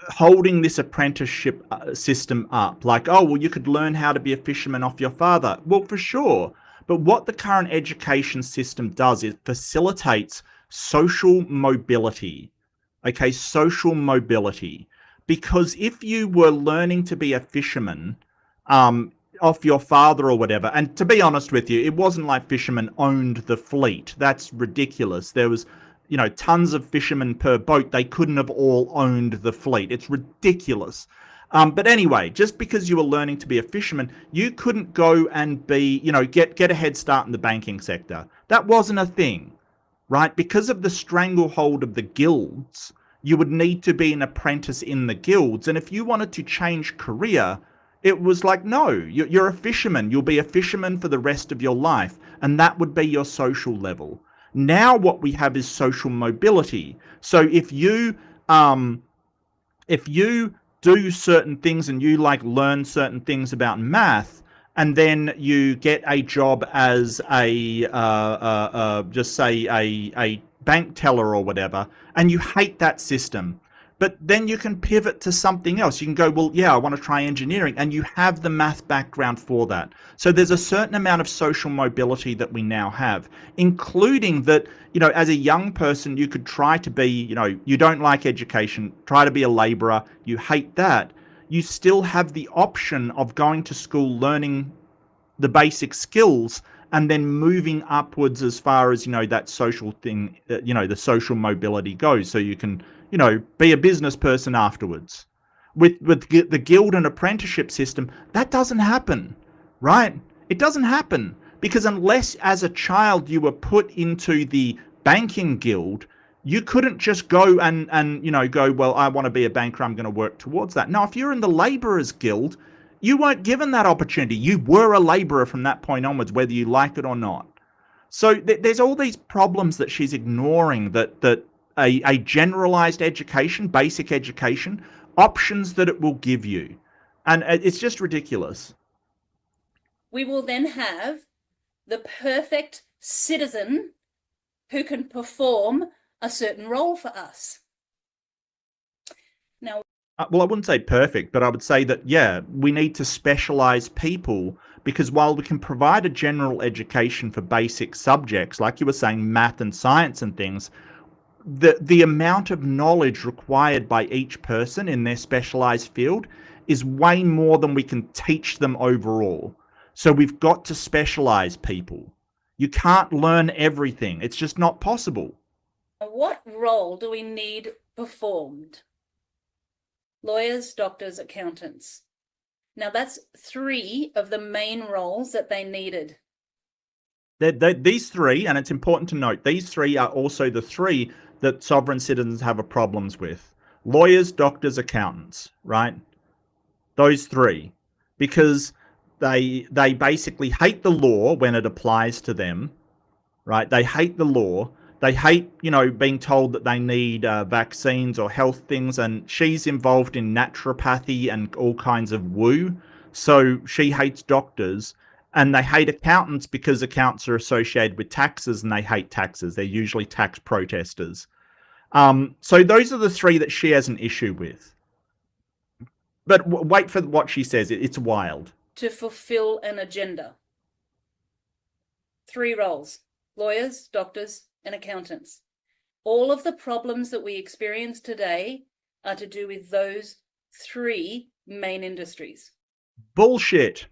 holding this apprenticeship system up. Like, oh, well, you could learn how to be a fisherman off your father. Well, for sure. But what the current education system does is facilitates social mobility. Okay, social mobility. Because if you were learning to be a fisherman, off your father or whatever. And to be honest with you, it wasn't like fishermen owned the fleet. That's ridiculous. There was, tons of fishermen per boat. They couldn't have all owned the fleet. It's ridiculous. But anyway, just because you were learning to be a fisherman, you couldn't go and be, get a head start in the banking sector. That wasn't a thing, right? Because of the stranglehold of the guilds, you would need to be an apprentice in the guilds. And if you wanted to change career, it was like, no, you're a fisherman. You'll be a fisherman for the rest of your life. And that would be your social level. Now what we have is social mobility. So if you do certain things and you learn certain things about math, and then you get a job as just say a bank teller or whatever, and you hate that system, but then you can pivot to something else. You can go, well, yeah, I want to try engineering, and you have the math background for that. So there's a certain amount of social mobility that we now have, including that, as a young person, you could try to be, you don't like education, try to be a laborer, you hate that. You still have the option of going to school, learning the basic skills, and then moving upwards as far as, that social thing, the social mobility goes. So you can, be a business person afterwards. With the guild and apprenticeship system, that doesn't happen, right? It doesn't happen, because unless as a child you were put into the banking guild, you couldn't just go and go, well, I want to be a banker, I'm going to work towards that. No, if you're in the laborers guild, you weren't given that opportunity. You were a laborer from that point onwards, whether you like it or not. So there's all these problems that she's ignoring, that a generalized education, basic education, options that it will give you. And it's just ridiculous. We will then have the perfect citizen who can perform a certain role for us. Now, well, I wouldn't say perfect, but I would say that, yeah, we need to specialize people, because while we can provide a general education for basic subjects, like you were saying, math and science and things, the amount of knowledge required by each person in their specialized field is way more than we can teach them overall. So we've got to specialize people. You can't learn everything. It's just not possible. What role do we need performed? Lawyers, doctors, accountants. Now that's 3 of the main roles that they needed. These 3, and it's important to note, these 3 are also the 3 that sovereign citizens have problems with. Lawyers, doctors, accountants, right? Those 3. Because they basically hate the law when it applies to them, right? They hate the law. They hate, being told that they need vaccines or health things. And she's involved in naturopathy and all kinds of woo. So she hates doctors. And they hate accountants because accountants are associated with taxes, and they hate taxes. They're usually tax protesters. So those are the 3 that she has an issue with. But wait for what she says. It's wild. To fulfill an agenda. 3 roles: lawyers, doctors, and accountants. All of the problems that we experience today are to do with those 3 main industries. Bullshit.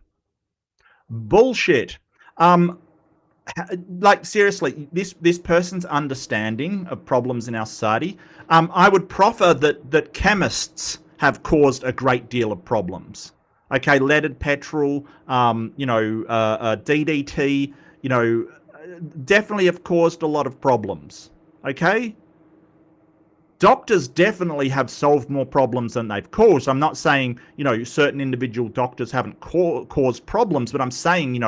Seriously, this person's understanding of problems in our society, I would proffer that chemists have caused a great deal of problems. Okay, leaded petrol, DDT, definitely have caused a lot of problems. Okay? Doctors definitely have solved more problems than they've caused. I'm not saying, certain individual doctors haven't caused problems, but I'm saying,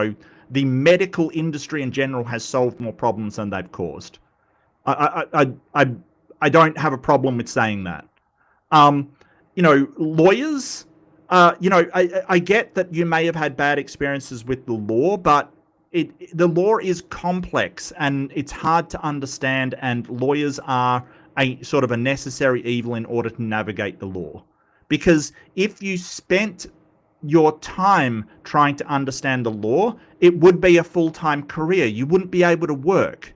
the medical industry in general has solved more problems than they've caused. I don't have a problem with saying that. Lawyers, I get that you may have had bad experiences with the law, but the law is complex and it's hard to understand, and lawyers are a sort of a necessary evil in order to navigate the law. Because if you spent your time trying to understand the law, it would be a full-time career. You wouldn't be able to work.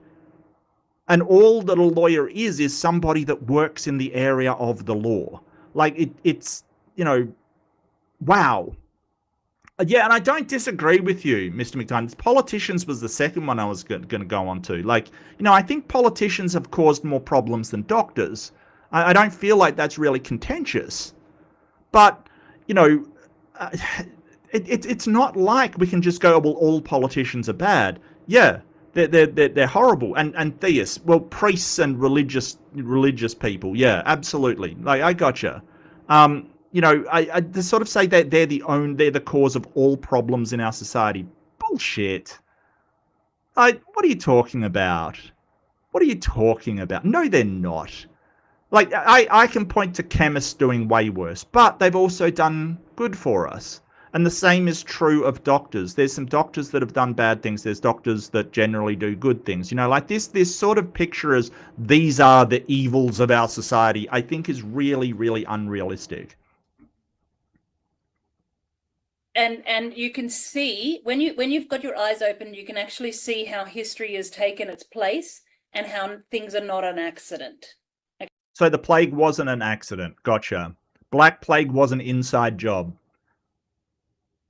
And all that a lawyer is somebody that works in the area of the law. Like it's wow. Yeah, and I don't disagree with you, Mr. McDonald. Politicians was the second one I was going to go on to. Like, I think politicians have caused more problems than doctors. I don't feel like that's really contentious. But, you know, uh, it's not like we can just go, well, all politicians are bad. Yeah, they're horrible. And theists, well, priests and religious people. Yeah, absolutely. Like, I gotcha. I to sort of say that they're the cause of all problems in our society. Bullshit. What are you talking about? What are you talking about? No, they're not. Like, I can point to chemists doing way worse, but they've also done good for us. And the same is true of doctors. There's some doctors that have done bad things. There's doctors that generally do good things. Like this sort of picture as these are the evils of our society, I think is really, really unrealistic. And you can see when you've got your eyes open, you can actually see how history has taken its place and how things are not an accident. Okay. So the plague wasn't an accident. Gotcha. Black Plague was an inside job.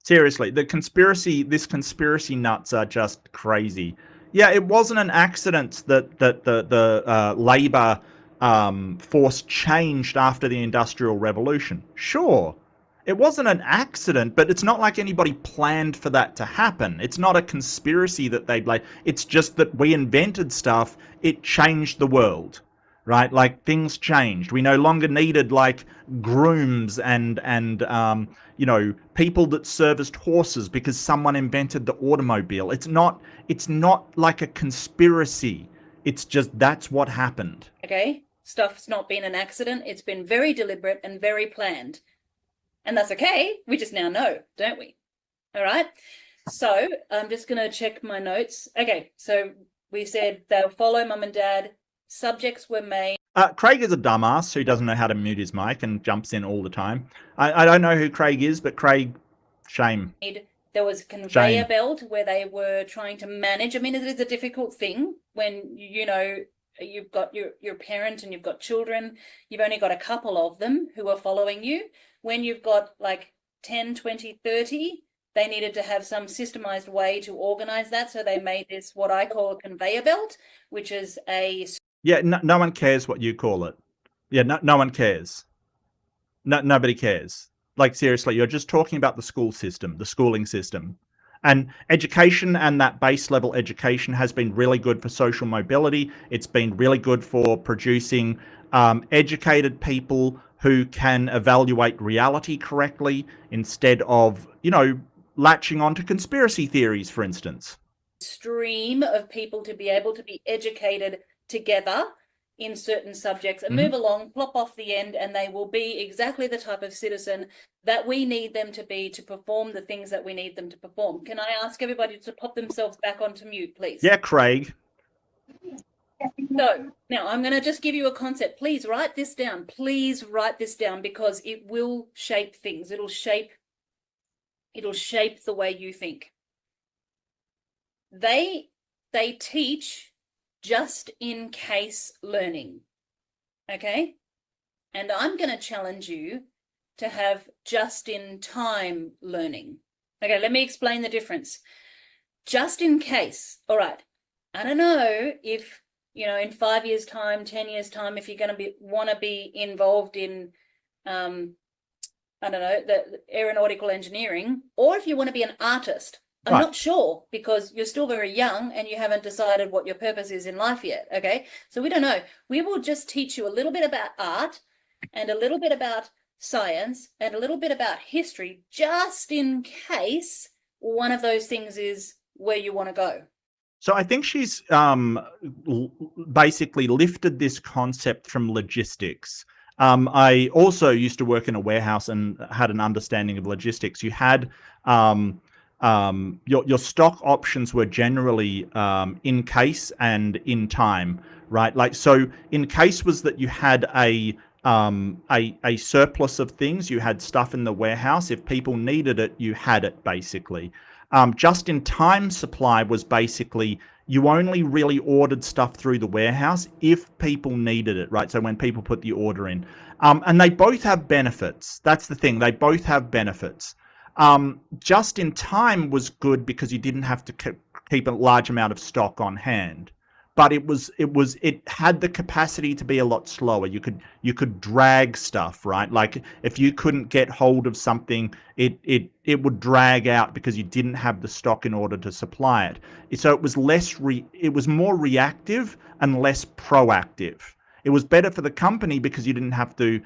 Seriously, this conspiracy nuts are just crazy. Yeah, it wasn't an accident that the labor force changed after the Industrial Revolution. Sure. It wasn't an accident, but it's not like anybody planned for that to happen. It's not a conspiracy that they blame. It's just that we invented stuff. It changed the world, right? Like, things changed. We no longer needed like grooms and people that serviced horses because someone invented the automobile. It's not like a conspiracy. It's just that's what happened. Okay, stuff's not been an accident. It's been very deliberate and very planned. And that's okay. We just now know, don't we? All right. So I'm just going to check my notes. Okay. So we said they'll follow mum and dad. Subjects were made. Craig is a dumbass who doesn't know how to mute his mic and jumps in all the time. I don't know who Craig is, but Craig, shame. There was a conveyor belt where they were trying to manage. I mean, it is a difficult thing when, you've got your parent and you've got children. You've only got a couple of them who are following you. When you've got like 10, 20, 30, they needed to have some systemized way to organize that. So they made this, what I call a conveyor belt, which is a... Yeah, no one cares what you call it. Yeah, no one cares. Nobody cares. Like, seriously, you're just talking about the school system, the schooling system. And education and that base level education has been really good for social mobility. It's been really good for producing educated people who can evaluate reality correctly instead of, latching onto conspiracy theories, for instance. Stream of people to be able to be educated together in certain subjects and move along, plop off the end, and they will be exactly the type of citizen that we need them to be to perform the things that we need them to perform. Can I ask everybody to pop themselves back onto mute, please? Yeah, Craig. So now I'm going to just give you a concept. Please write this down. Please write this down because it will shape things. It'll shape the way you think. They teach just in case learning. Okay? And I'm going to challenge you to have just in time learning. Okay, let me explain the difference. Just in case. All right. I don't know if in 5 years' time, 10 years' time, if you're going to want to be involved in, the aeronautical engineering, or if you want to be an artist. I'm not sure because you're still very young and you haven't decided what your purpose is in life yet. Okay, so we don't know. We will just teach you a little bit about art and a little bit about science and a little bit about history, just in case one of those things is where you want to go. So I think she's basically lifted this concept from logistics. I also used to work in a warehouse and had an understanding of logistics. You had your stock options were generally in case and in time, right? Like, so in case was that you had a surplus of things, you had stuff in the warehouse. If people needed it, you had it, basically. Just in time supply was basically you only really ordered stuff through the warehouse if people needed it, right? So when people put the order in. And they both have benefits. That's the thing. They both have benefits. Just in time was good because you didn't have to keep a large amount of stock on hand, but it had the capacity to be a lot slower. You could drag stuff, right? Like if you couldn't get hold of something, it would drag out because you didn't have the stock in order to supply it. So it was it was more reactive and less proactive. It was better for the company because you didn't have to,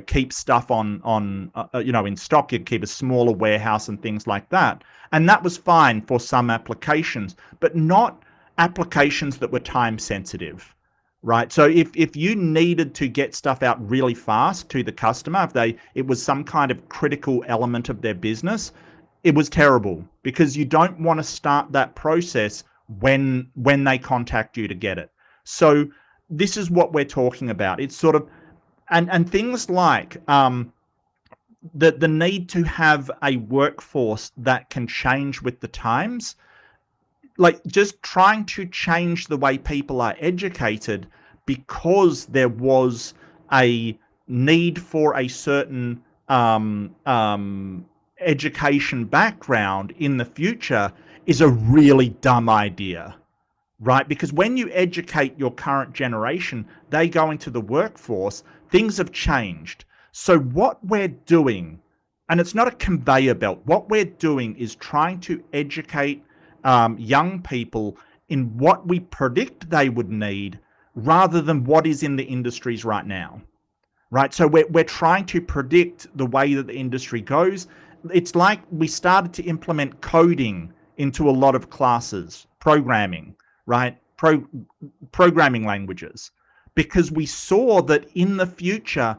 keep stuff in stock. You'd keep a smaller warehouse and things like that. And that was fine for some applications, but not applications that were time sensitive, right? So if you needed to get stuff out really fast to the customer, it was some kind of critical element of their business, it was terrible because you don't want to start that process when they contact you to get it. So this is what we're talking about. It's sort of, and things like the need to have a workforce that can change with the times, like just trying to change the way people are educated because there was a need for a certain education background in the future is a really dumb idea. Right? Because when you educate your current generation, they go into the workforce, things have changed. So what we're doing, and it's not a conveyor belt, what we're doing is trying to educate young people in what we predict they would need rather than what is in the industries right now. Right? So we're trying to predict the way that the industry goes. It's like we started to implement coding into a lot of classes, programming. Right? Programming languages, because we saw that in the future,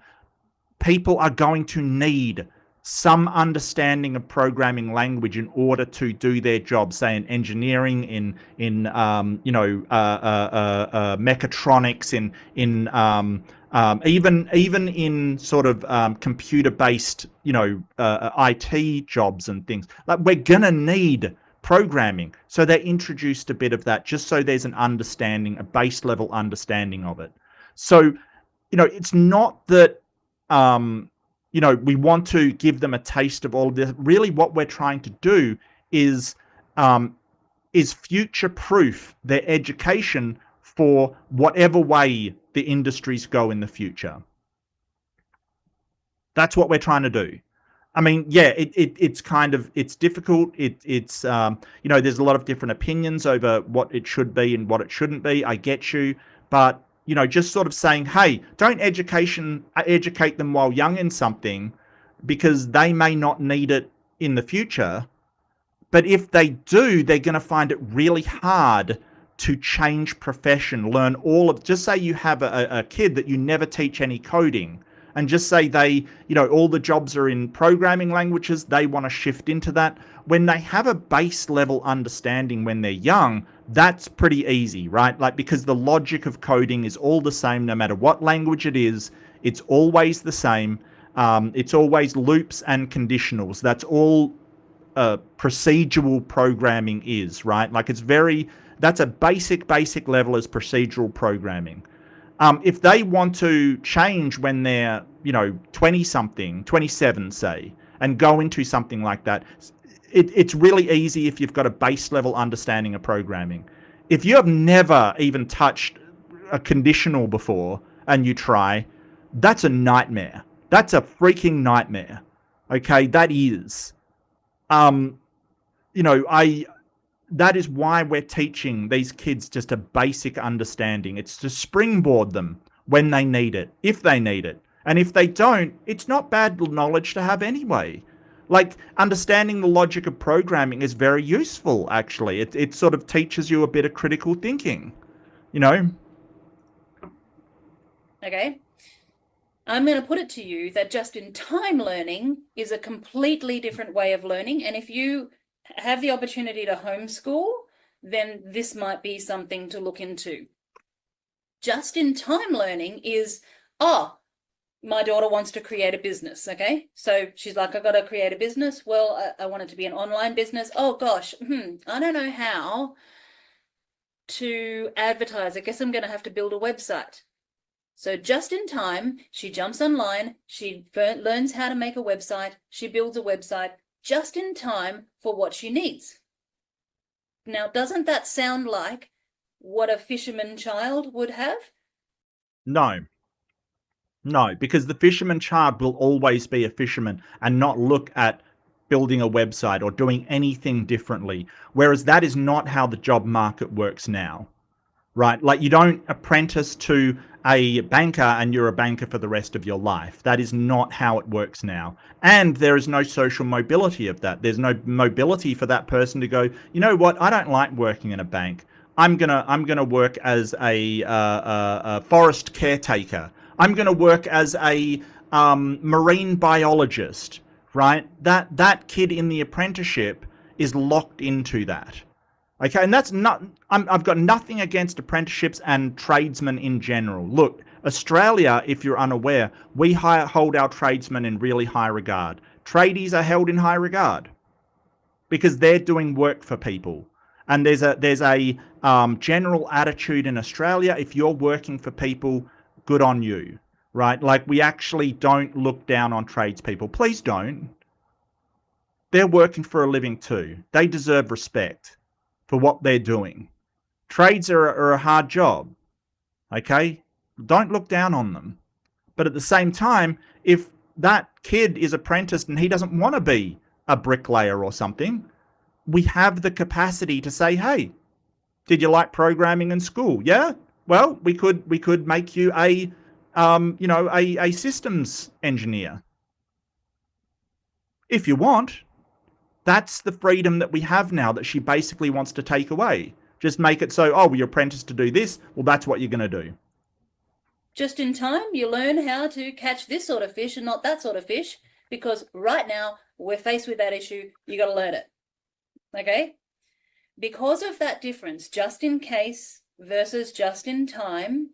people are going to need some understanding of programming language in order to do their job, say in engineering, in mechatronics, even in sort of computer-based, IT jobs and things. Like we're gonna need programming. So they introduced a bit of that just so there's an understanding, a base level understanding of it. So, it's not that, we want to give them a taste of all of this. Really what we're trying to do is future-proof their education for whatever way the industries go in the future. That's what we're trying to do. I mean, yeah, it's kind of, it's difficult. It's there's a lot of different opinions over what it should be and what it shouldn't be. I get you. But, just sort of saying, hey, don't educate them while young in something because they may not need it in the future. But if they do, they're going to find it really hard to change profession, learn just say you have a kid that you never teach any coding. And just say they, all the jobs are in programming languages, they want to shift into that. When they have a base level understanding when they're young, that's pretty easy, right? Like, because the logic of coding is all the same, no matter what language it is, it's always the same. It's always loops and conditionals. That's all procedural programming is, right? Like that's a basic level as procedural programming. If they want to change when they're, 20-something, 27, say, and go into something like that, it's really easy if you've got a base level understanding of programming. If you have never even touched a conditional before and you try, that's a nightmare. That's a freaking nightmare. Okay, that is. That is why we're teaching these kids just a basic understanding. It's to springboard them when they need it, if they need it. And if they don't, it's not bad knowledge to have anyway. Like, understanding the logic of programming is very useful, actually. It sort of teaches you a bit of critical thinking, Okay. I'm going to put it to you that just-in-time learning is a completely different way of learning. And if you have the opportunity to homeschool, then this might be something to look into. Just-in-time learning is, my daughter wants to create a business, okay? So she's like, I've got to create a business. Well, I want it to be an online business. Oh, gosh, I don't know how to advertise. I guess I'm going to have to build a website. So just in time, she jumps online, she learns how to make a website, she builds a website, just in time for what she needs. Now, doesn't that sound like what a fisherman child would have? No. No, because the fisherman child will always be a fisherman and not look at building a website or doing anything differently. Whereas that is not how the job market works now, right? Like, you don't apprentice to a banker and you're a banker for the rest of your life. That is not how it works now. And there is no social mobility of that. There's no mobility for that person to go, you know what, I don't like working in a bank. I'm gonna work as a forest caretaker. I'm gonna work as a marine biologist, right? That kid in the apprenticeship is locked into that. Okay, and that's not. I've got nothing against apprenticeships and tradesmen in general. Look, Australia, if you're unaware, we hold our tradesmen in really high regard. Tradies are held in high regard because they're doing work for people. And there's a general attitude in Australia, if you're working for people, good on you, right? Like, we actually don't look down on tradespeople. Please don't. They're working for a living too. They deserve respect for what they're doing. Trades are a hard job, okay? Don't look down on them. But at the same time, if that kid is apprenticed and he doesn't want to be a bricklayer or something, we have the capacity to say, hey, did you like programming in school? Yeah? Well, we could make you a systems engineer. If you want. That's the freedom that we have now that she basically wants to take away. Just make it so, oh, well, you're apprenticed to do this. Well, that's what you're going to do. Just in time, you learn how to catch this sort of fish and not that sort of fish, because right now we're faced with that issue. You got to learn it. Okay? Because of that difference, just in case versus just in time,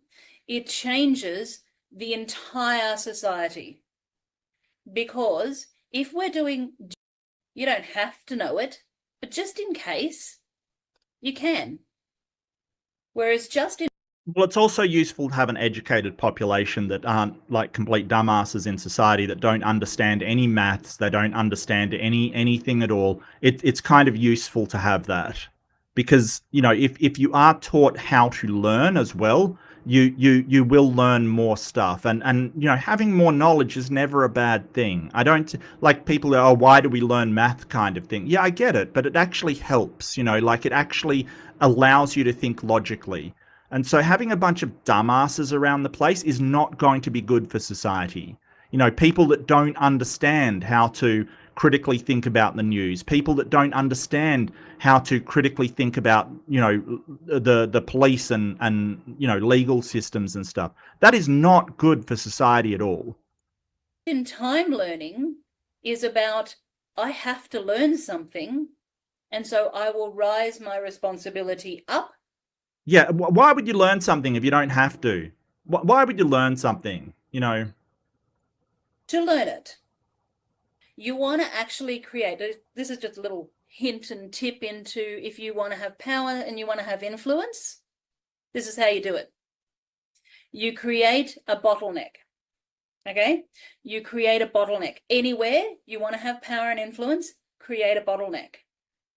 it changes the entire society. Because if we're doing, you don't have to know it, but just in case, you can. Whereas just in... Well, it's also useful to have an educated population that aren't like complete dumbasses in society, that don't understand any maths, they don't understand anything at all. It's kind of useful to have that, because, you know, if you are taught how to learn as well, you will learn more stuff, and you know, having more knowledge is never a bad thing. I don't like people are, oh, why do we learn math kind of thing. Yeah, I get it, but it actually helps, you know, like it actually allows you to think logically. And so having a bunch of dumbasses around the place is not going to be good for society. You know, people that don't understand how to critically think about the news, people that don't understand how to critically think about, you know, the police and you know, legal systems and stuff. That is not good for society at all. In time, learning is about, I have to learn something, and so I will rise my responsibility up. Yeah, why would you learn something if you don't have to? Why would you learn something, you know? To learn it. You want to actually create, this is just a little hint and tip into if you want to have power and you want to have influence, this is how you do it. You create a bottleneck, okay? You create a bottleneck. Anywhere you want to have power and influence, create a bottleneck.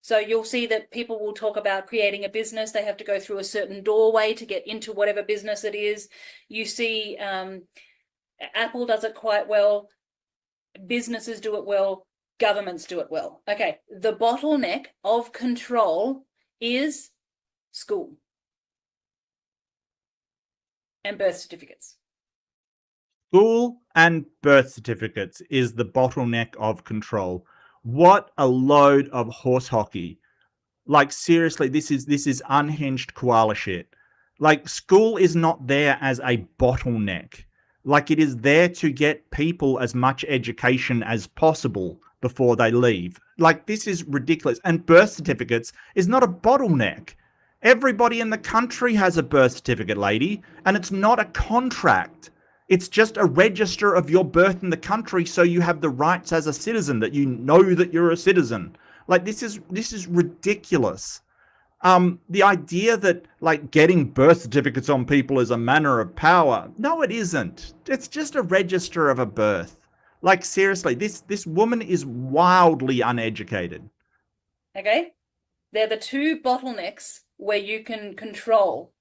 So you'll see that people will talk about creating a business. They have to go through a certain doorway to get into whatever business it is. You see Apple does it quite well. Businesses do it well. Governments do it well. Okay, the bottleneck of control is school and birth certificates. School and birth certificates is the bottleneck of control. What a load of horse hockey. Like, seriously, this is unhinged koala shit. Like, school is not there as a bottleneck. Like, it is there to get people as much education as possible before they leave. Like, this is ridiculous. And birth certificates is not a bottleneck. Everybody in the country has a birth certificate, lady, and it's not a contract. It's just a register of your birth in the country, so you have the rights as a citizen, that you know that you're a citizen. Like, this is ridiculous. The idea that, like, getting birth certificates on people is a manner of power. No, it isn't. It's just a register of a birth. Like, seriously, this woman is wildly uneducated. Okay? They're the two bottlenecks where you can control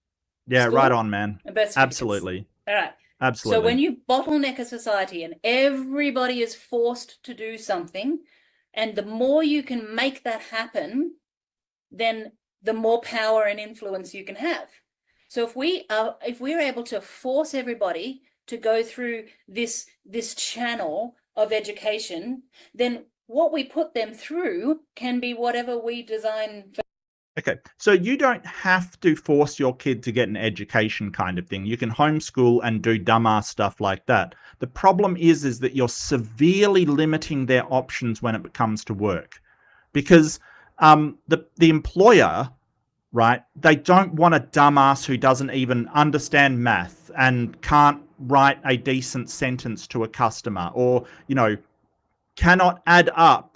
Yeah, school right on, man. and birth certificates. Absolutely. All right. Absolutely. So when you bottleneck a society and everybody is forced to do something, and the more you can make that happen, then the more power and influence you can have. So if we're able to force everybody to go through this channel of education, then what we put them through can be whatever we design for. Okay, so you don't have to force your kid to get an education kind of thing. You can homeschool and do dumbass stuff like that. The problem is that you're severely limiting their options when it comes to work. Because the employer, right, they don't want a dumbass who doesn't even understand math and can't write a decent sentence to a customer, or, you know, cannot add up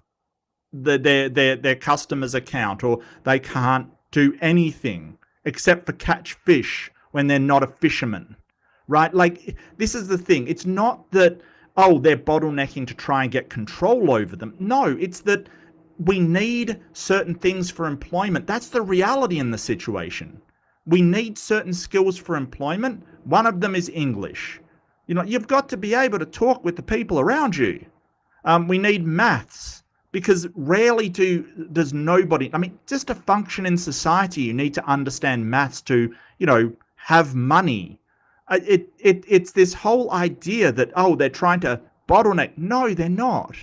their customer's account, or they can't do anything except for catch fish when they're not a fisherman, right? Like, this is the thing. It's not that, oh, they're bottlenecking to try and get control over them. No, it's that we need certain things for employment. That's the reality in the situation. We need certain skills for employment. One of them is English. You know, you've got to be able to talk with the people around you. We need maths. Because rarely does nobody, I mean, just to function in society, you need to understand maths to, you know, have money. It's this whole idea that, oh, they're trying to bottleneck. No, they're not.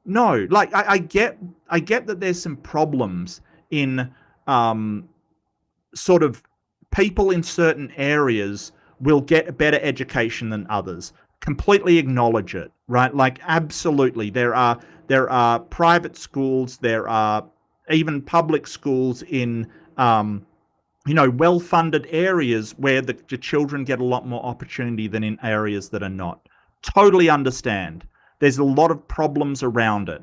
No, like, I get that there's some problems in sort of people in certain areas will get a better education than others. Completely acknowledge it, right? Like, absolutely. There are private schools, there are even public schools in, you know, well-funded areas where the children get a lot more opportunity than in areas that are not. Totally understand. There's a lot of problems around it.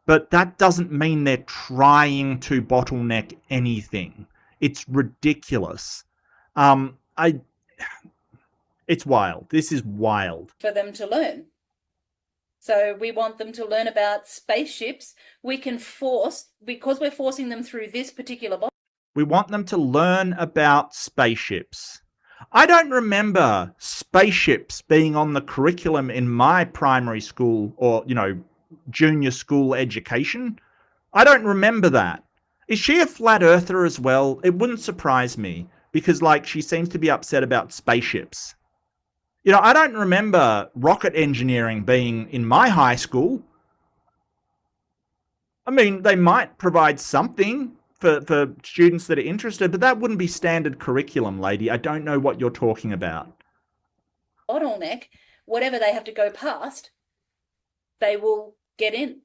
But that doesn't mean they're trying to bottleneck anything. It's ridiculous. It's wild. This is wild. For them to learn. So we want them to learn about spaceships. We can force, because we're forcing them through this particular box. We want them to learn about spaceships. I don't remember spaceships being on the curriculum in my primary school or, you know, junior school education. I don't remember that. Is she a flat earther as well? It wouldn't surprise me, because, like, she seems to be upset about spaceships. You know, I don't remember rocket engineering being in my high school. I mean, they might provide something for students that are interested, but that wouldn't be standard curriculum, lady. I don't know what you're talking about. Bottleneck, whatever they have to go past, they will get in.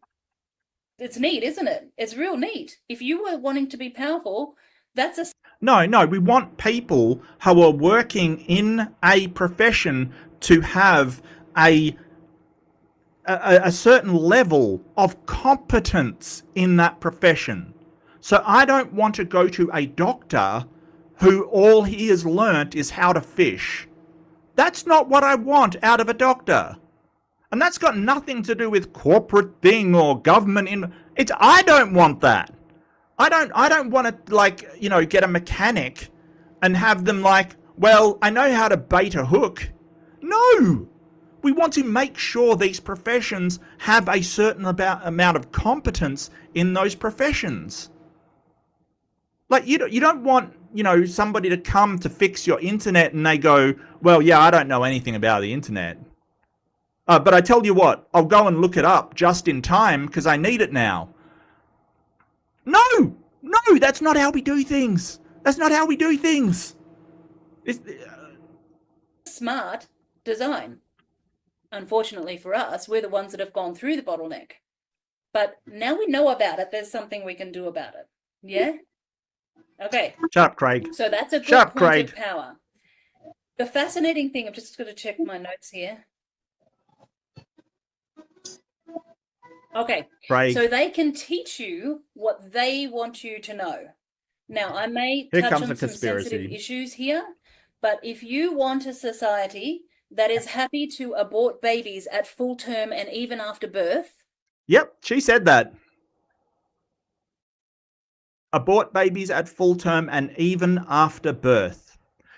It's neat, isn't it? It's real neat. If you were wanting to be powerful, that's a... No, we want people who are working in a profession to have a certain level of competence in that profession. So I don't want to go to a doctor who all he has learnt is how to fish. That's not what I want out of a doctor. And that's got nothing to do with corporate thing or government. I don't want that. I don't want to, like, you know, get a mechanic and have them like, well, I know how to bait a hook. No! We want to make sure these professions have a certain amount of competence in those professions. Like, you don't want, you know, somebody to come to fix your internet and they go, well, yeah, I don't know anything about the internet. But I tell you what, I'll go and look it up just in time because I need it now. No, that's not how we do things. That's not how we do things. Smart design. Unfortunately for us, we're the ones that have gone through the bottleneck. But now we know about it, there's something we can do about it. Yeah? Okay. Shut up, Craig. So that's a good point of power. The fascinating thing, I'm just going to check my notes here. Okay, Craig. So they can teach you what they want you to know. Now, I may touch on some sensitive issues here, but if you want a society that is happy to abort babies at full term and even after birth. Yep, she said that. Abort babies at full term and even after birth.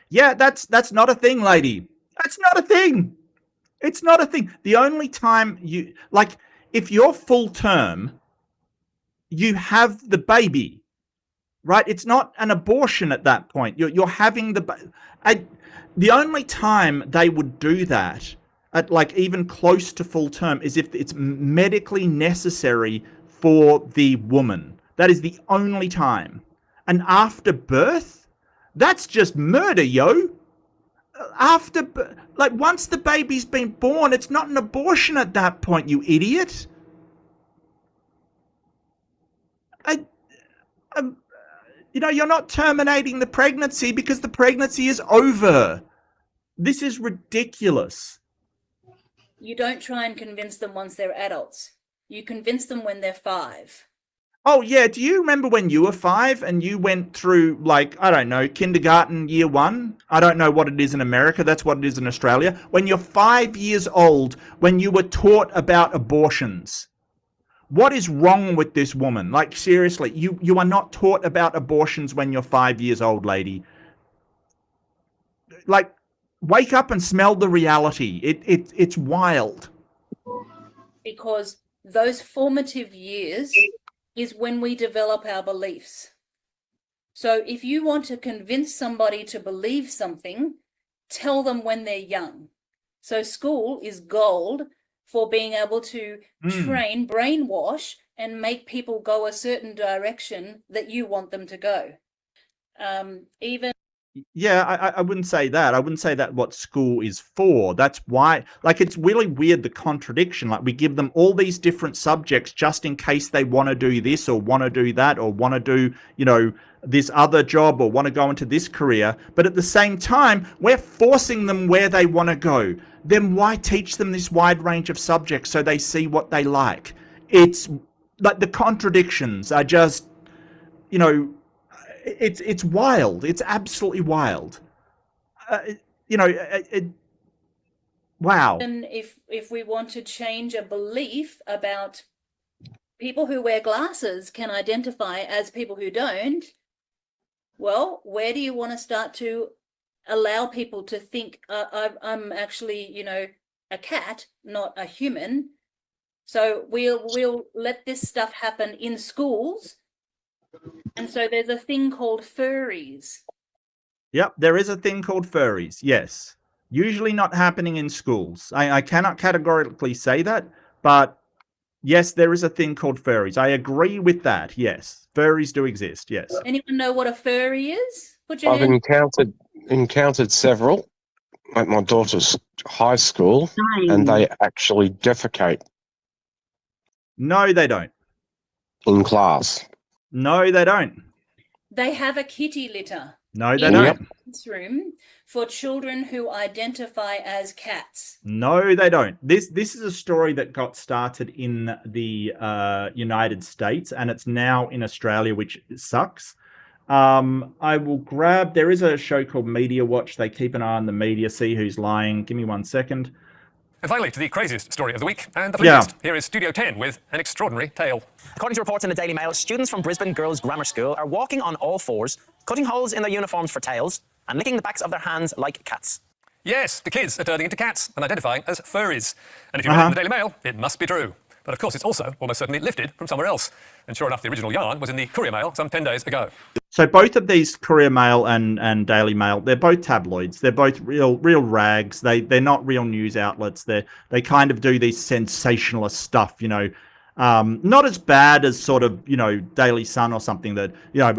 Yeah, that's not a thing, lady. That's not a thing. It's not a thing. The only time you, like, if you're full term, you have the baby, right? It's not an abortion at that point. You're having the only time they would do that at like even close to full term is if it's medically necessary for the woman. That is the only time. And after birth, that's just murder, yo. Once the baby's been born, it's not an abortion at that point, you idiot. You're not terminating the pregnancy because the pregnancy is over. This is ridiculous. You don't try and convince them once they're adults. You convince them when they're 5. Oh, yeah. Do you remember when you were 5 and you went through, like, I don't know, kindergarten year 1? I don't know what it is in America. That's what it is in Australia. When you're 5 years old, when you were taught about abortions. What is wrong with this woman? Like, seriously, you are not taught about abortions when you're 5 years old, lady. Like, wake up and smell the reality. It's wild. Because those formative years is when we develop our beliefs. So if you want to convince somebody to believe something, tell them when they're young. So school is gold for being able to train, brainwash, and make people go a certain direction that you want them to go. Yeah, I wouldn't say that. I wouldn't say that what school is for. That's why, like, it's really weird, the contradiction. Like, we give them all these different subjects just in case they want to do this or want to do that or want to do, this other job or want to go into this career. But at the same time, we're forcing them where they want to go. Then why teach them this wide range of subjects so they see what they like? It's like the contradictions are just, it's wild. It's absolutely wild. Wow. And if we want to change a belief about people who wear glasses can identify as people who don't, well, where do you want to start to allow people to think I'm actually, a cat, not a human? So we'll let this stuff happen in schools. And so there's a thing called furries. Yep, there is a thing called furries, yes. Usually not happening in schools. I cannot categorically say that, but yes, there is a thing called furries. I agree with that, yes. Furries do exist, yes. Anyone know what a furry is? Put your I've hand. encountered several at my daughter's high school, and they actually defecate No, they don't. in class. No, they don't. They have a kitty litter. No, they in don't. the classroom for children who identify as cats. No, they don't. This is a story that got started in the United States, and it's now in Australia, which sucks. I will grab. There is a show called Media Watch. They keep an eye on the media, see who's lying. Give me 1 second. And finally, to the craziest story of the week, and the flimsiest. Here is Studio 10 with an extraordinary tale. According to reports in the Daily Mail, students from Brisbane Girls Grammar School are walking on all fours, cutting holes in their uniforms for tails, and licking the backs of their hands like cats. Yes, the kids are turning into cats and identifying as furries. And if you read it in the Daily Mail, it must be true. But of course, it's also almost certainly lifted from somewhere else. And sure enough, the original yarn was in the Courier Mail some 10 days ago. So both of these Courier Mail and Daily Mail, they're both tabloids. They're both real rags. They're not real news outlets. They kind of do these sensationalist stuff, not as bad as sort of, Daily Sun or something that,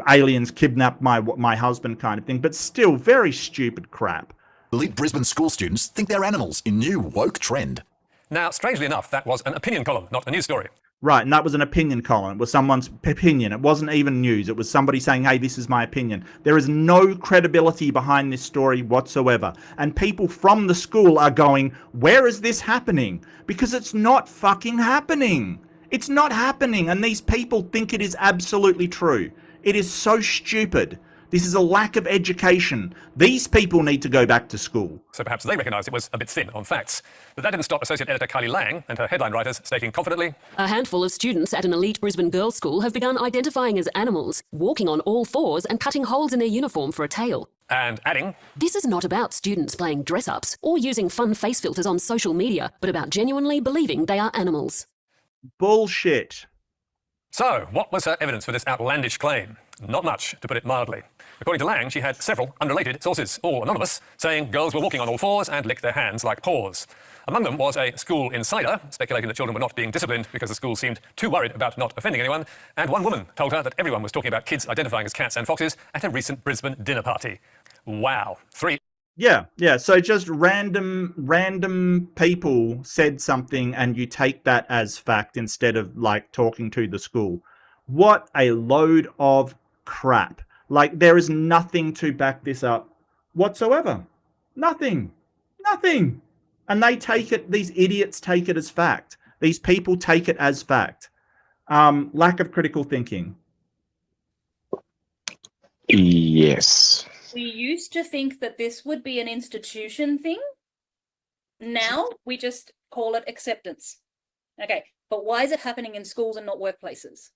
aliens kidnapped my husband kind of thing, but still very stupid crap. Elite Brisbane school students think they're animals in new woke trend. Now, strangely enough, that was an opinion column, not a news story. Right, and that was an opinion column. It was someone's opinion. It wasn't even news. It was somebody saying, hey, this is my opinion. There is no credibility behind this story whatsoever. And people from the school are going, where is this happening? Because it's not fucking happening. It's not happening. And these people think it is absolutely true. It is so stupid. This is a lack of education. These people need to go back to school. So perhaps they recognised it was a bit thin on facts. But that didn't stop Associate Editor Kylie Lang and her headline writers stating confidently, a handful of students at an elite Brisbane girls' school have begun identifying as animals, walking on all fours and cutting holes in their uniform for a tail. and adding, This is not about students playing dress-ups or using fun face filters on social media, but about genuinely believing they are animals. Bullshit. So, what was her evidence for this outlandish claim? Not much, to put it mildly. According to Lang, she had several unrelated sources, all anonymous, saying girls were walking on all fours and licked their hands like paws. Among them was a school insider, speculating that children were not being disciplined because the school seemed too worried about not offending anyone, and one woman told her that everyone was talking about kids identifying as cats and foxes at a recent Brisbane dinner party. Wow. 3. Yeah. So just random people said something and you take that as fact instead of like talking to the school. What a load of crap. Like there is nothing to back this up whatsoever. Nothing. And they take it, these idiots take it as fact. These people take it as fact. Lack of critical thinking. Yes. We used to think that this would be an institution thing. Now we just call it acceptance. Okay, but why is it happening in schools and not workplaces?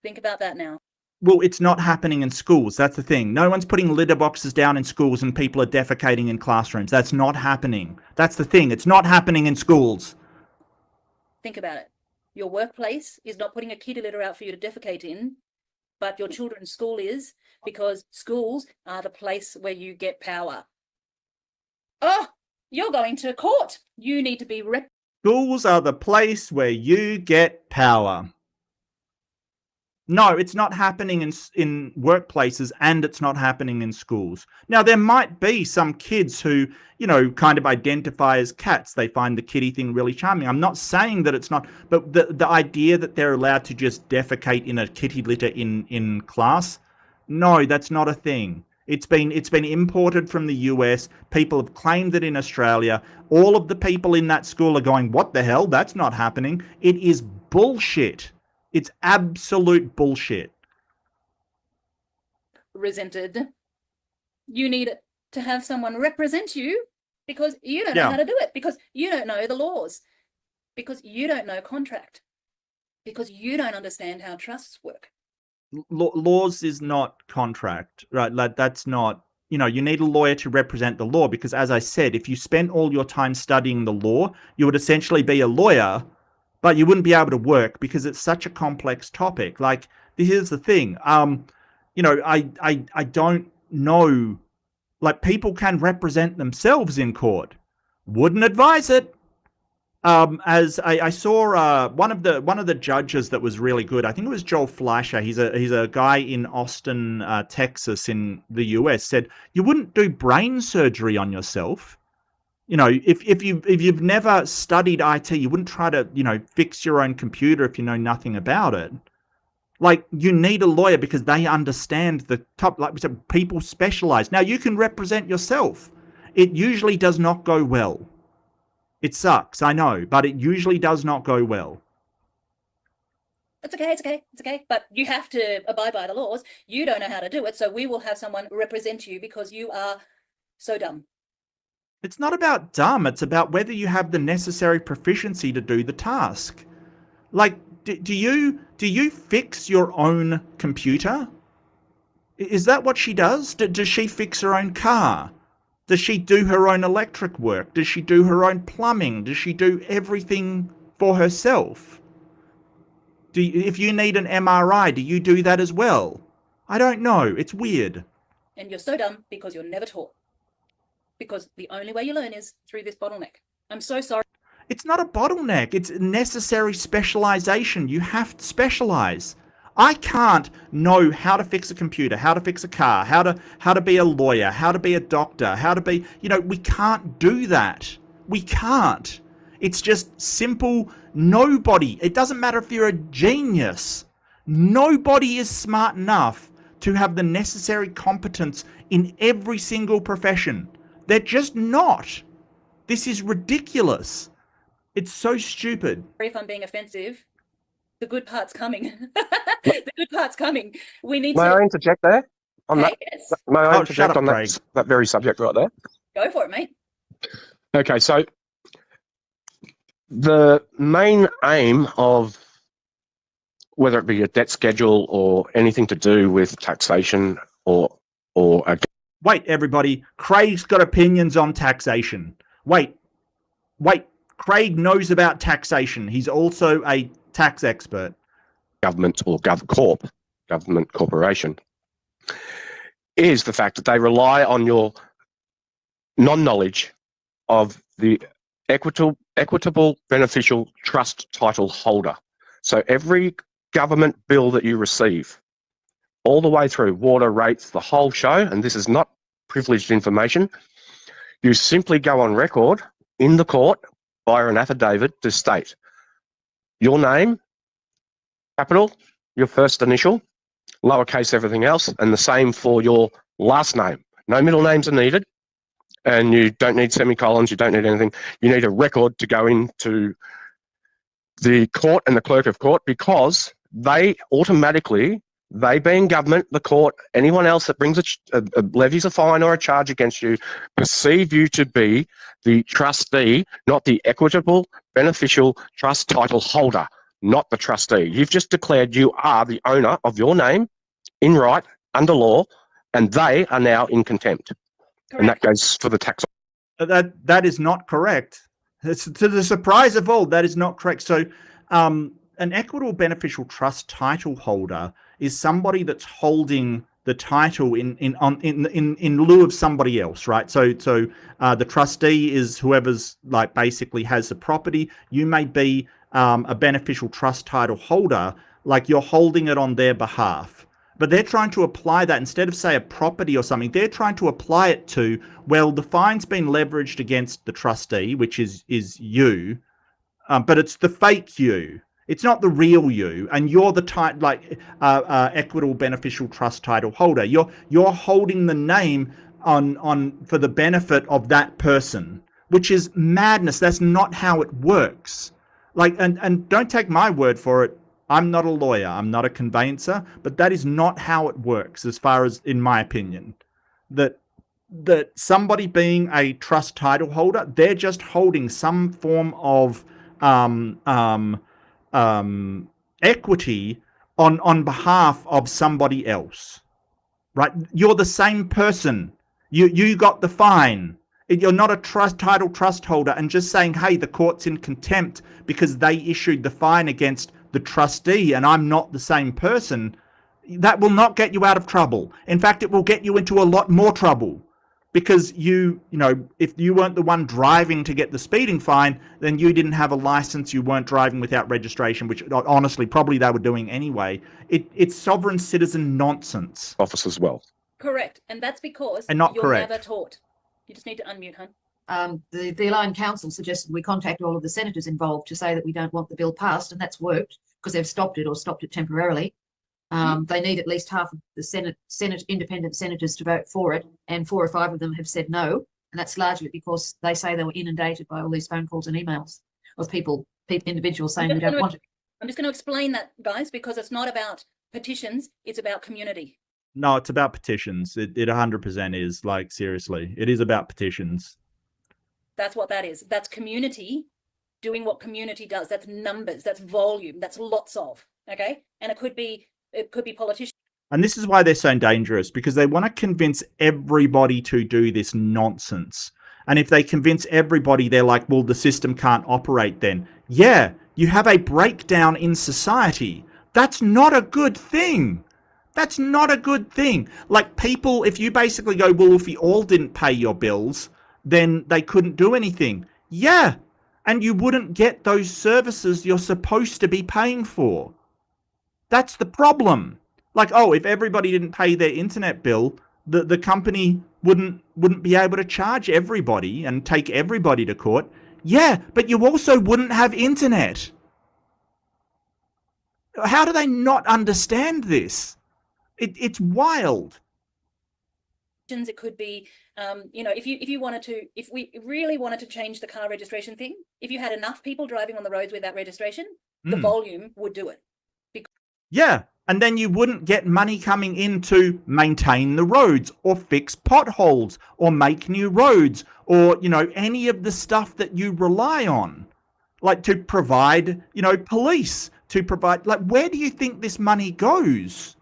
Think about that now. Well, it's not happening in schools. That's the thing. No one's putting litter boxes down in schools and people are defecating in classrooms. That's not happening. That's the thing. It's not happening in schools. Think about it. Your workplace is not putting a kitty litter out for you to defecate in, but your children's school is, because schools are the place where you get power. Oh, you're going to court. You need to be Schools are the place where you get power. No, it's not happening in workplaces and it's not happening in schools. Now, there might be some kids who, you know, kind of identify as cats. They find the kitty thing really charming. I'm not saying that it's not, but the idea that they're allowed to just defecate in a kitty litter in class, no, that's not a thing. It's been imported from the US. People have claimed it in Australia. All of the people in that school are going, what the hell? That's not happening. It is bullshit. It's absolute bullshit. represented. You need to have someone represent you because you don't know how to do it, because you don't know the laws, because you don't know contract, because you don't understand how trusts work. Laws is not contract, right? Like that's not, you know, you need a lawyer to represent the law because, as I said, if you spent all your time studying the law, you would essentially be a lawyer, but you wouldn't be able to work because it's such a complex topic. Like, here's the thing, you know, I don't know, like, people can represent themselves in court. Wouldn't advise it. As I saw one of the judges that was really good. I think it was Joel Fleischer. He's a guy in Austin, Texas, in the US. Said you wouldn't do brain surgery on yourself. You know, if you've never studied IT, you wouldn't try to, you know, fix your own computer if you know nothing about it. Like, you need a lawyer because they understand the top. Like we said, people specialize. Now you can represent yourself. It usually does not go well. It sucks, I know, but it usually does not go well. It's okay. But you have to abide by the laws. You don't know how to do it, so we will have someone represent you because you are so dumb. It's not about dumb. It's about whether you have the necessary proficiency to do the task. Like, do you fix your own computer? Is that what she does? Does she fix her own car? Does she do her own electric work? Does she do her own plumbing? Does she do everything for herself? If you need an MRI, do you do that as well? I don't know. It's weird. And you're so dumb because you're never taught. Because the only way you learn is through this bottleneck. I'm so sorry. It's not a bottleneck. It's necessary specialization. You have to specialize. I can't know how to fix a computer, how to fix a car, how to be a lawyer, how to be a doctor, how to be, you know, we can't do that. We can't. It's just simple. Nobody, it doesn't matter if you're a genius. Nobody is smart enough to have the necessary competence in every single profession. They're just not. This is ridiculous. It's so stupid. If I'm being offensive, the good part's coming. The good part's coming. We need May I interject there? on Okay, that, yes. may I Oh, interject shut up, on Craig. that very subject right there? Go for it, mate. Okay, so the main aim of whether it be a debt schedule or anything to do with taxation or a Wait, everybody. Craig's got opinions on taxation. Wait. Craig knows about taxation. He's also a tax expert. government or government corporation, is the fact that they rely on your non-knowledge of the equitable beneficial trust title holder. So every government bill that you receive, all the way through water rates, the whole show, and this is not privileged information, you simply go on record in the court via an affidavit to state your name, capital, your first initial, lowercase everything else, and the same for your last name. No middle names are needed, and you don't need semicolons, you don't need anything. You need a record to go into the court and the clerk of court, because they automatically, they being government, the court, anyone else that brings levies a fine or a charge against you, perceive you to be the trustee, not the equitable beneficial trust title holder, not the trustee. You've just declared you are the owner of your name in right, under law, and they are now in contempt. Correct. And that goes for the tax. That is not correct. It's, to the surprise of all, that is not correct. So an equitable beneficial trust title holder is somebody that's holding the title in lieu of somebody else, right? So the trustee is whoever's like basically has the property. You may be a beneficial trust title holder, like you're holding it on their behalf. But they're trying to apply that, instead of, say, a property or something, they're trying to apply it to, well, the fine's been leveraged against the trustee, which is you, but it's the fake you. It's not the real you, and you're the equitable beneficial trust title holder. You're holding the name on for the benefit of that person, which is madness. That's not how it works. Like, and don't take my word for it. I'm not a lawyer, I'm not a conveyancer, but that is not how it works, as far as, in my opinion. That somebody being a trust title holder, they're just holding some form of equity on behalf of somebody else, right? You're the same person. You got the fine. You're not a trust holder and just saying, hey, the court's in contempt because they issued the fine against the trustee and I'm not the same person. That will not get you out of trouble. In fact, it will get you into a lot more trouble, because you know, if you weren't the one driving to get the speeding fine, then you didn't have a license, you weren't driving without registration, which honestly probably they were doing anyway. It's sovereign citizen nonsense. Office as well. Correct. And that's because And not you're correct. never taught. You just need to unmute, hon. The Aligned Council suggested we contact all of the senators involved to say that we don't want the bill passed, and that's worked because they've stopped it or stopped it temporarily. They need at least half of the Senate independent senators to vote for it, and 4 or 5 of them have said no, and that's largely because they say they were inundated by all these phone calls and emails of individuals saying we don't want it. I'm just going to explain that, guys, because it's not about petitions, it's about community. No, it's about petitions. It 100% is, like, seriously. It is about petitions. That's what that is. That's community doing what community does. That's numbers, that's volume, that's lots of, okay? And it could be politicians. And this is why they're so dangerous, because they want to convince everybody to do this nonsense. And if they convince everybody, they're like, well, the system can't operate then. Yeah, you have a breakdown in society. That's not a good thing. That's not a good thing. Like, people, if you basically go, well, if you all didn't pay your bills, then they couldn't do anything. Yeah, and you wouldn't get those services you're supposed to be paying for. That's the problem. Like, oh, if everybody didn't pay their internet bill, the company wouldn't be able to charge everybody and take everybody to court. Yeah, but you also wouldn't have internet. How do they not understand this? It's wild. It could be, you know, if we really wanted to change the car registration thing, if you had enough people driving on the roads with that registration, the volume would do it. Yeah. And then you wouldn't get money coming in to maintain the roads or fix potholes or make new roads or, any of the stuff that you rely on. Like to provide, police, to provide, like, where do you think this money goes?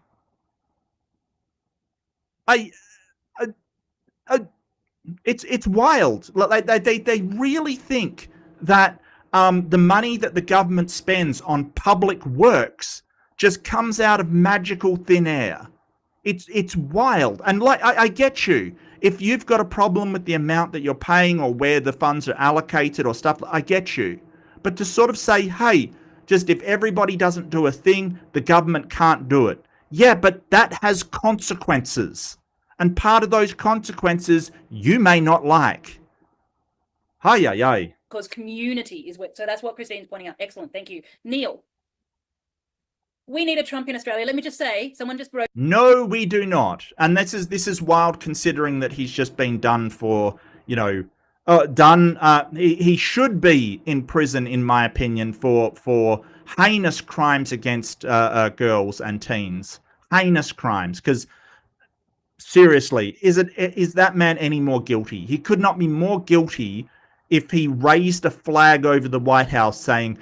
It's wild. Like they really think that the money that the government spends on public works just comes out of magical thin air. It's wild. And like I get you. If you've got a problem with the amount that you're paying or where the funds are allocated or stuff, I get you. But to sort of say, hey, just if everybody doesn't do a thing, the government can't do it. Yeah, but that has consequences. And part of those consequences you may not like. Hi. Because community is what, so that's what Christine's pointing out. Excellent, thank you. Neil, we need a Trump in Australia. Let me just say, someone just broke. No, we do not. And this is wild considering that he's just been done for, he should be in prison, in my opinion, for heinous crimes against girls and teens. Heinous crimes. Because seriously, is that man any more guilty? He could not be more guilty if he raised a flag over the White House saying,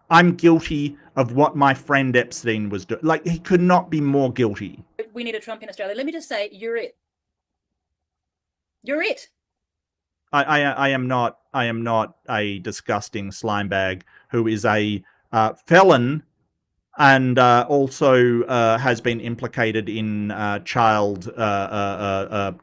I'm guilty of what my friend Epstein was doing. Like, he could not be more guilty. We need a Trump in Australia. Let me just say, you're it. You're it. I am not a disgusting slime bag who is a felon and also has been implicated in child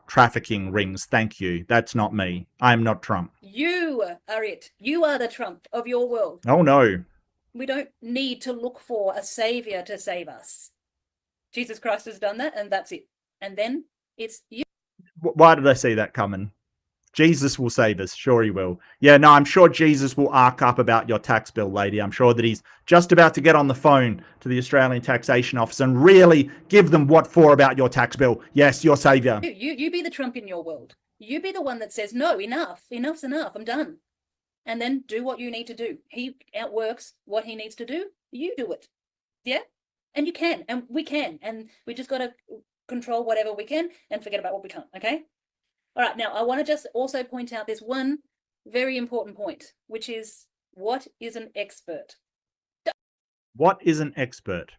trafficking rings. Thank you. That's not me. I am not Trump. You are it. You are the Trump of your world. Oh, no. We don't need to look for a savior to save us. Jesus Christ has done that, and that's it. And then it's you. Why did I see that coming? Jesus will save us. Sure he will. Yeah, no, I'm sure Jesus will arc up about your tax bill, lady. I'm sure that he's just about to get on the phone to the Australian Taxation Office and really give them what for about your tax bill. Yes, your savior. You be the Trump in your world. You be the one that says, no, enough. Enough's enough. I'm done. And then do what you need to do. He outworks what he needs to do. You do it. Yeah? And you can. And we can. And we just got to control whatever we can and forget about what we can't. Okay? All right. Now, I want to just also point out this one very important point, which is, what is an expert? What is an expert?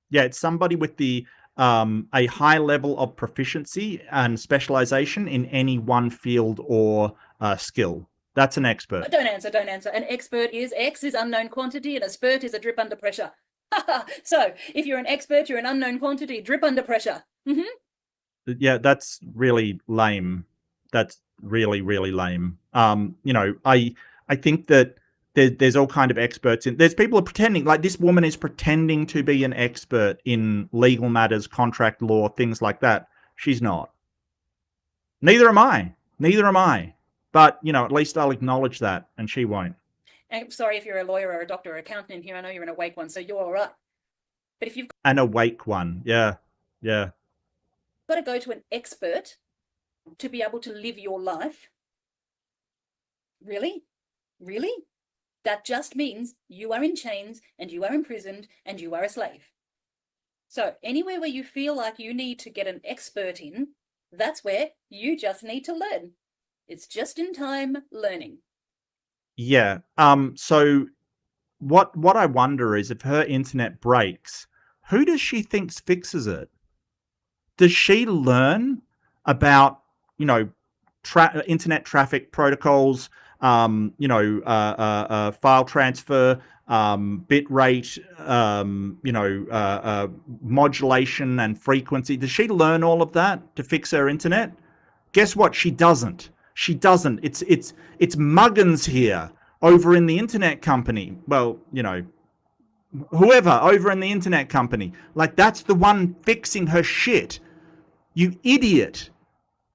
Yeah, it's somebody with the a high level of proficiency and specialization in any one field or skill. That's an expert. Don't answer. An expert is X is unknown quantity and a spurt is a drip under pressure. So if you're an expert, you're an unknown quantity, drip under pressure. Mm-hmm. Yeah, that's really lame. That's really, really lame. I think that there's all kind of experts in. There's people are pretending, like this woman is pretending to be an expert in legal matters, contract law, things like that. She's not. Neither am I. But, at least I'll acknowledge that, and she won't. I'm sorry if you're a lawyer or a doctor or accountant in here. I know you're an awake one, so you're all right. But if you've an awake one, yeah. got to go to an expert to be able to live your life, really? That just means you are in chains and you are imprisoned and you are a slave. So anywhere where you feel like you need to get an expert in, that's where you just need to learn. It's just in time learning. Yeah. So what I wonder is if her internet breaks, who does she think fixes it? Does she learn about, internet traffic protocols, file transfer, bit rate, modulation and frequency? Does she learn all of that to fix her internet? Guess what? She doesn't. It's Muggins here over in the internet company. Well, whoever over in the internet company. Like, that's the one fixing her shit. You idiot.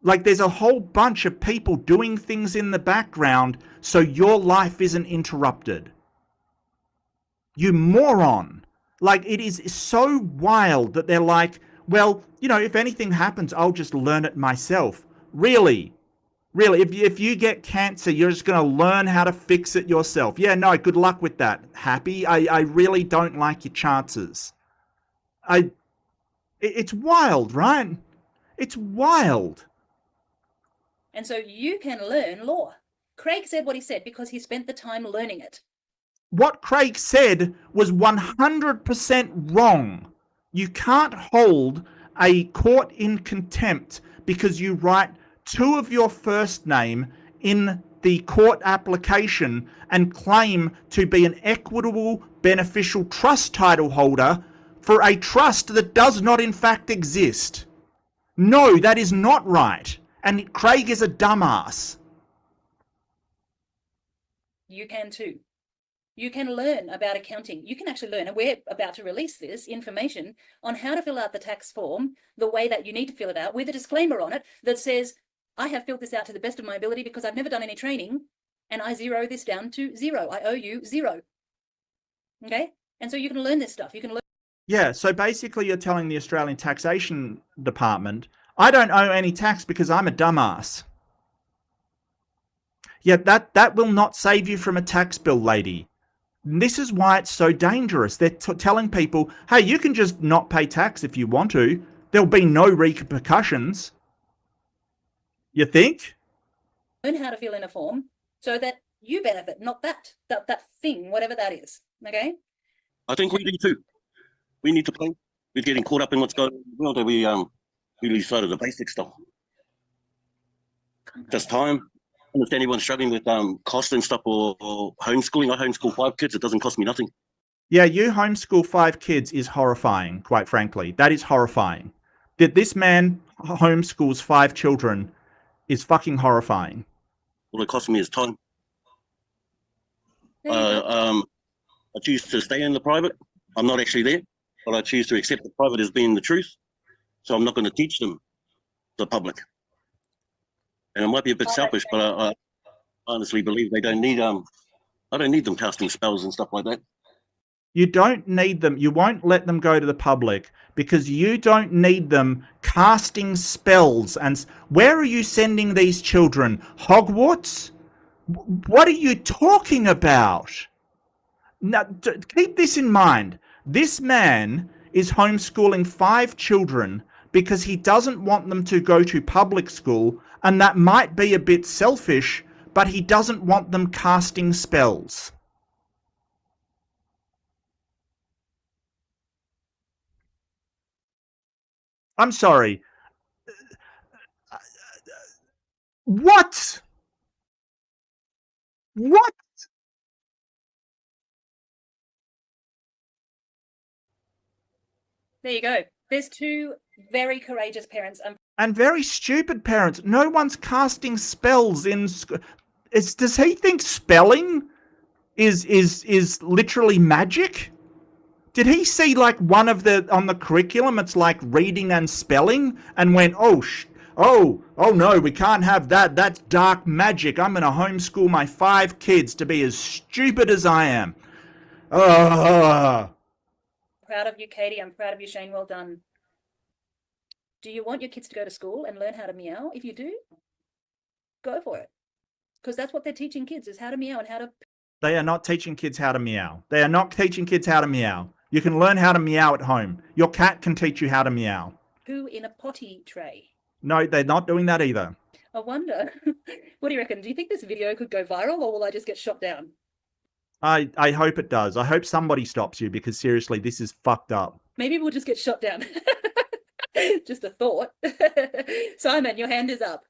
Like, there's a whole bunch of people doing things in the background so your life isn't interrupted. You moron. Like, it is so wild that they're like, well, if anything happens, I'll just learn it myself. Really, if you get cancer, you're just going to learn how to fix it yourself. Yeah, no, good luck with that. Happy? I really don't like your chances. It's wild, right? It's wild. And so you can learn law. Craig said what he said because he spent the time learning it. What Craig said was 100% wrong. You can't hold a court in contempt because you write 2 of your first name in the court application and claim to be an equitable beneficial trust title holder for a trust that does not in fact exist. No, that is not right. And Craig is a dumbass. You can too. You can learn about accounting. You can actually learn, and we're about to release this information on how to fill out the tax form the way that you need to fill it out, with a disclaimer on it that says, I have filled this out to the best of my ability because I've never done any training, and I zero this down to 0. I owe you 0. Okay? And so you can learn this stuff. You can learn. Yeah, so basically you're telling the Australian Taxation Department, I don't owe any tax because I'm a dumbass. Yeah, that will not save you from a tax bill, lady. This is why it's so dangerous. They're telling people, hey, you can just not pay tax if you want to. There'll be no repercussions. You think? Learn how to fill in a form so that you benefit, not that thing, whatever that is. Okay? I think we do too. We need to play. We're getting caught up in what's going on in the world, and we lose sight of the basic stuff. Just time. I understand anyone struggling with cost and stuff or homeschooling. I homeschool 5 kids. It doesn't cost me nothing. Yeah, you homeschool 5 kids is horrifying, quite frankly. That is horrifying. That this man homeschools 5 children is fucking horrifying. All it costs me is time. I choose to stay in the private. I'm not actually there, but I choose to accept the private as being the truth. So I'm not going to teach them the public. And it might be a bit selfish, but I honestly believe they don't need I don't need them casting spells and stuff like that. You don't need them. You won't let them go to the public because you don't need them casting spells. And where are you sending these children? Hogwarts? What are you talking about? Now, keep this in mind. This man is homeschooling 5 children because he doesn't want them to go to public school, and that might be a bit selfish, but he doesn't want them casting spells. I'm sorry. What? What? There you go. There's 2 very courageous parents. And very stupid parents. No one's casting spells in school. Does he think spelling is literally magic? Did he see like one of on the curriculum, it's like reading and spelling, and went, oh no, we can't have that. That's dark magic. I'm going to homeschool my 5 kids to be as stupid as I am. Proud of you, Katie. I'm proud of you, Shane. Well done. Do you want your kids to go to school and learn how to meow? If you do, go for it. Because that's what they're teaching kids, is how to meow and how to... They are not teaching kids how to meow. They are not teaching kids how to meow. You can learn how to meow at home. Your cat can teach you how to meow. Poo in a potty tray. No, they're not doing that either. I wonder. What do you reckon? Do you think this video could go viral, or will I just get shot down? I hope it does. I hope somebody stops you, because seriously, this is fucked up. Maybe we'll just get shot down. Just a thought. Simon, your hand is up.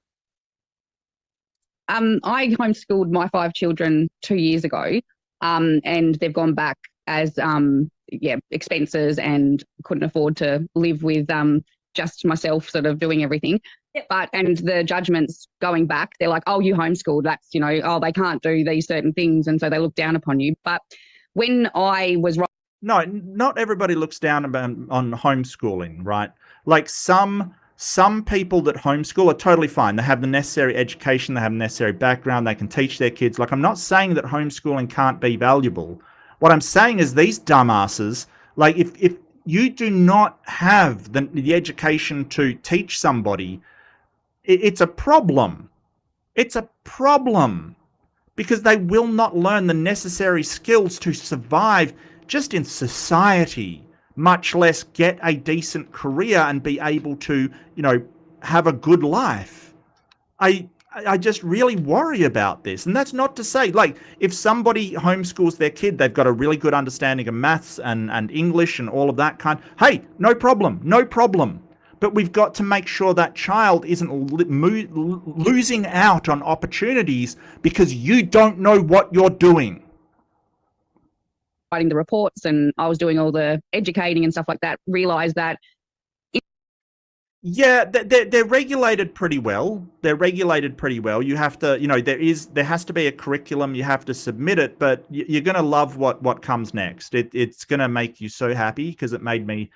I homeschooled my 5 children 2 years ago, and they've gone back as expenses, and couldn't afford to live with just myself sort of doing everything. Yep. And the judgments going back, they're like, oh, you homeschooled, that's, they can't do these certain things, and so they look down upon you. But when I was... No, not everybody looks down on homeschooling, right? Like some people that homeschool are totally fine. They have the necessary education, they have the necessary background, they can teach their kids. Like, I'm not saying that homeschooling can't be valuable. What I'm saying is these dumbasses, like, if you do not have the education to teach somebody, it's a problem. It's a problem, because they will not learn the necessary skills to survive just in society. much less get a decent career and be able to, have a good life. I just really worry about this. And that's not to say, like, if somebody homeschools their kid, they've got a really good understanding of maths and English and all of that kind. Hey, no problem, no problem. But we've got to make sure that child isn't losing out on opportunities because you don't know what you're doing. Writing the reports, and I was doing all the educating and stuff like that, realised that. Yeah, they're regulated pretty well. They're regulated pretty well. You have to, there has to be a curriculum. You have to submit it, but you're going to love what comes next. It's going to make you so happy, because it made me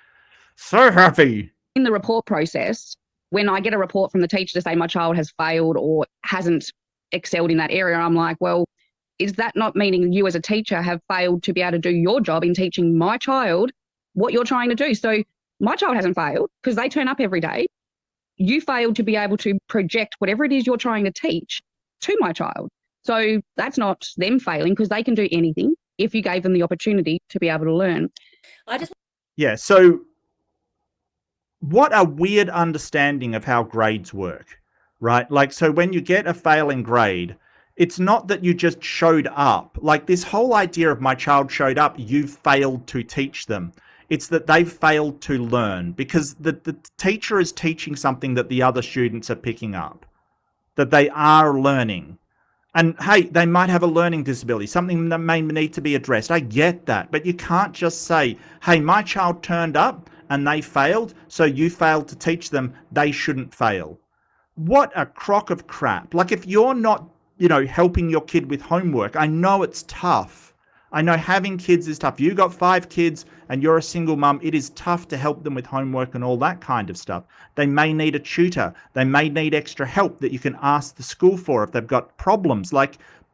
so happy. In the report process, when I get a report from the teacher to say my child has failed or hasn't excelled in that area, I'm like, well, is that not meaning you as a teacher have failed to be able to do your job in teaching my child what you're trying to do? So my child hasn't failed because they turn up every day. You failed to be able to project whatever it is you're trying to teach to my child. So that's not them failing, because they can do anything if you gave them the opportunity to be able to learn. Yeah, so what a weird understanding of how grades work, right? Like, so when you get a failing grade, it's not that you just showed up. Like, this whole idea of my child showed up, you failed to teach them. It's that they've failed to learn, because the teacher is teaching something that the other students are picking up, that they are learning. And hey, they might have a learning disability, something that may need to be addressed. I get that. But you can't just say, hey, my child turned up and they failed, so you failed to teach them, they shouldn't fail. What a crock of crap. Like, if you're not, helping your kid with homework, I know it's tough. I know having kids is tough. You got 5 kids and you're a single mum, it is tough to help them with homework and all that kind of stuff. They may need a tutor. They may need extra help that you can ask the school for if they've got problems.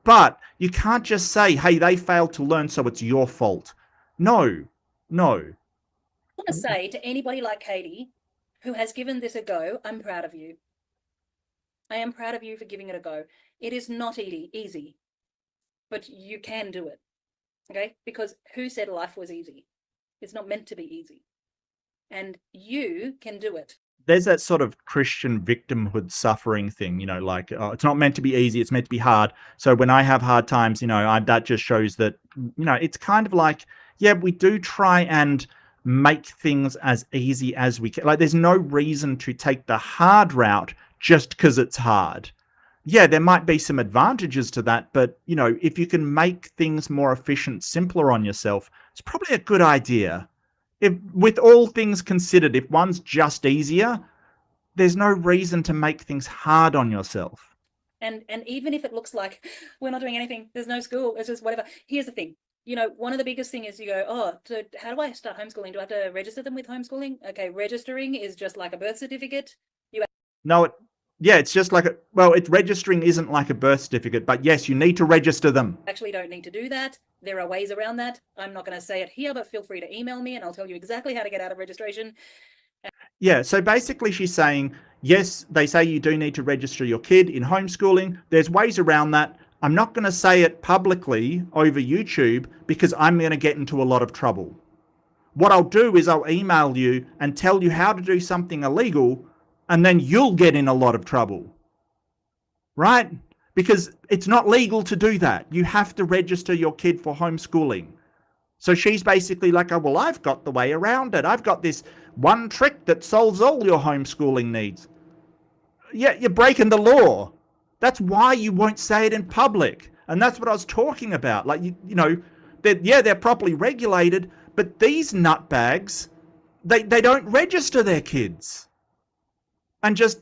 But you can't just say, hey, they failed to learn, so it's your fault. No. I want to say to anybody like Katie who has given this a go, I'm proud of you. I am proud of you for giving it a go. It is not easy, but you can do it. Okay? Because who said life was easy? It's not meant to be easy. And you can do it. There's that sort of Christian victimhood suffering thing, it's not meant to be easy, it's meant to be hard. So when I have hard times, that just shows that, it's kind of like, yeah, we do try and make things as easy as we can. Like, there's no reason to take the hard route just because it's hard. Yeah, there might be some advantages to that, but, if you can make things more efficient, simpler on yourself, it's probably a good idea. If, with all things considered, if one's just easier, there's no reason to make things hard on yourself. And even if it looks like we're not doing anything, there's no school, it's just whatever. Here's the thing. One of the biggest thing is you go, oh, so how do I start homeschooling? Do I have to register them with homeschooling? Okay, registering is just like a birth certificate. It's just like registering isn't like a birth certificate, but yes, you need to register them. Actually don't need to do that. There are ways around that. I'm not going to say it here, but feel free to email me and I'll tell you exactly how to get out of registration. Yeah, so basically she's saying, yes, they say you do need to register your kid in homeschooling. There's ways around that. I'm not going to say it publicly over YouTube because I'm going to get into a lot of trouble. What I'll do is I'll email you and tell you how to do something illegal, and then you'll get in a lot of trouble. Right? Because it's not legal to do that. You have to register your kid for homeschooling. So she's basically like, oh, well, I've got the way around it. I've got this one trick that solves all your homeschooling needs. Yeah, you're breaking the law. That's why you won't say it in public. And that's what I was talking about. Like, they're properly regulated, but these nutbags, they don't register their kids. And just,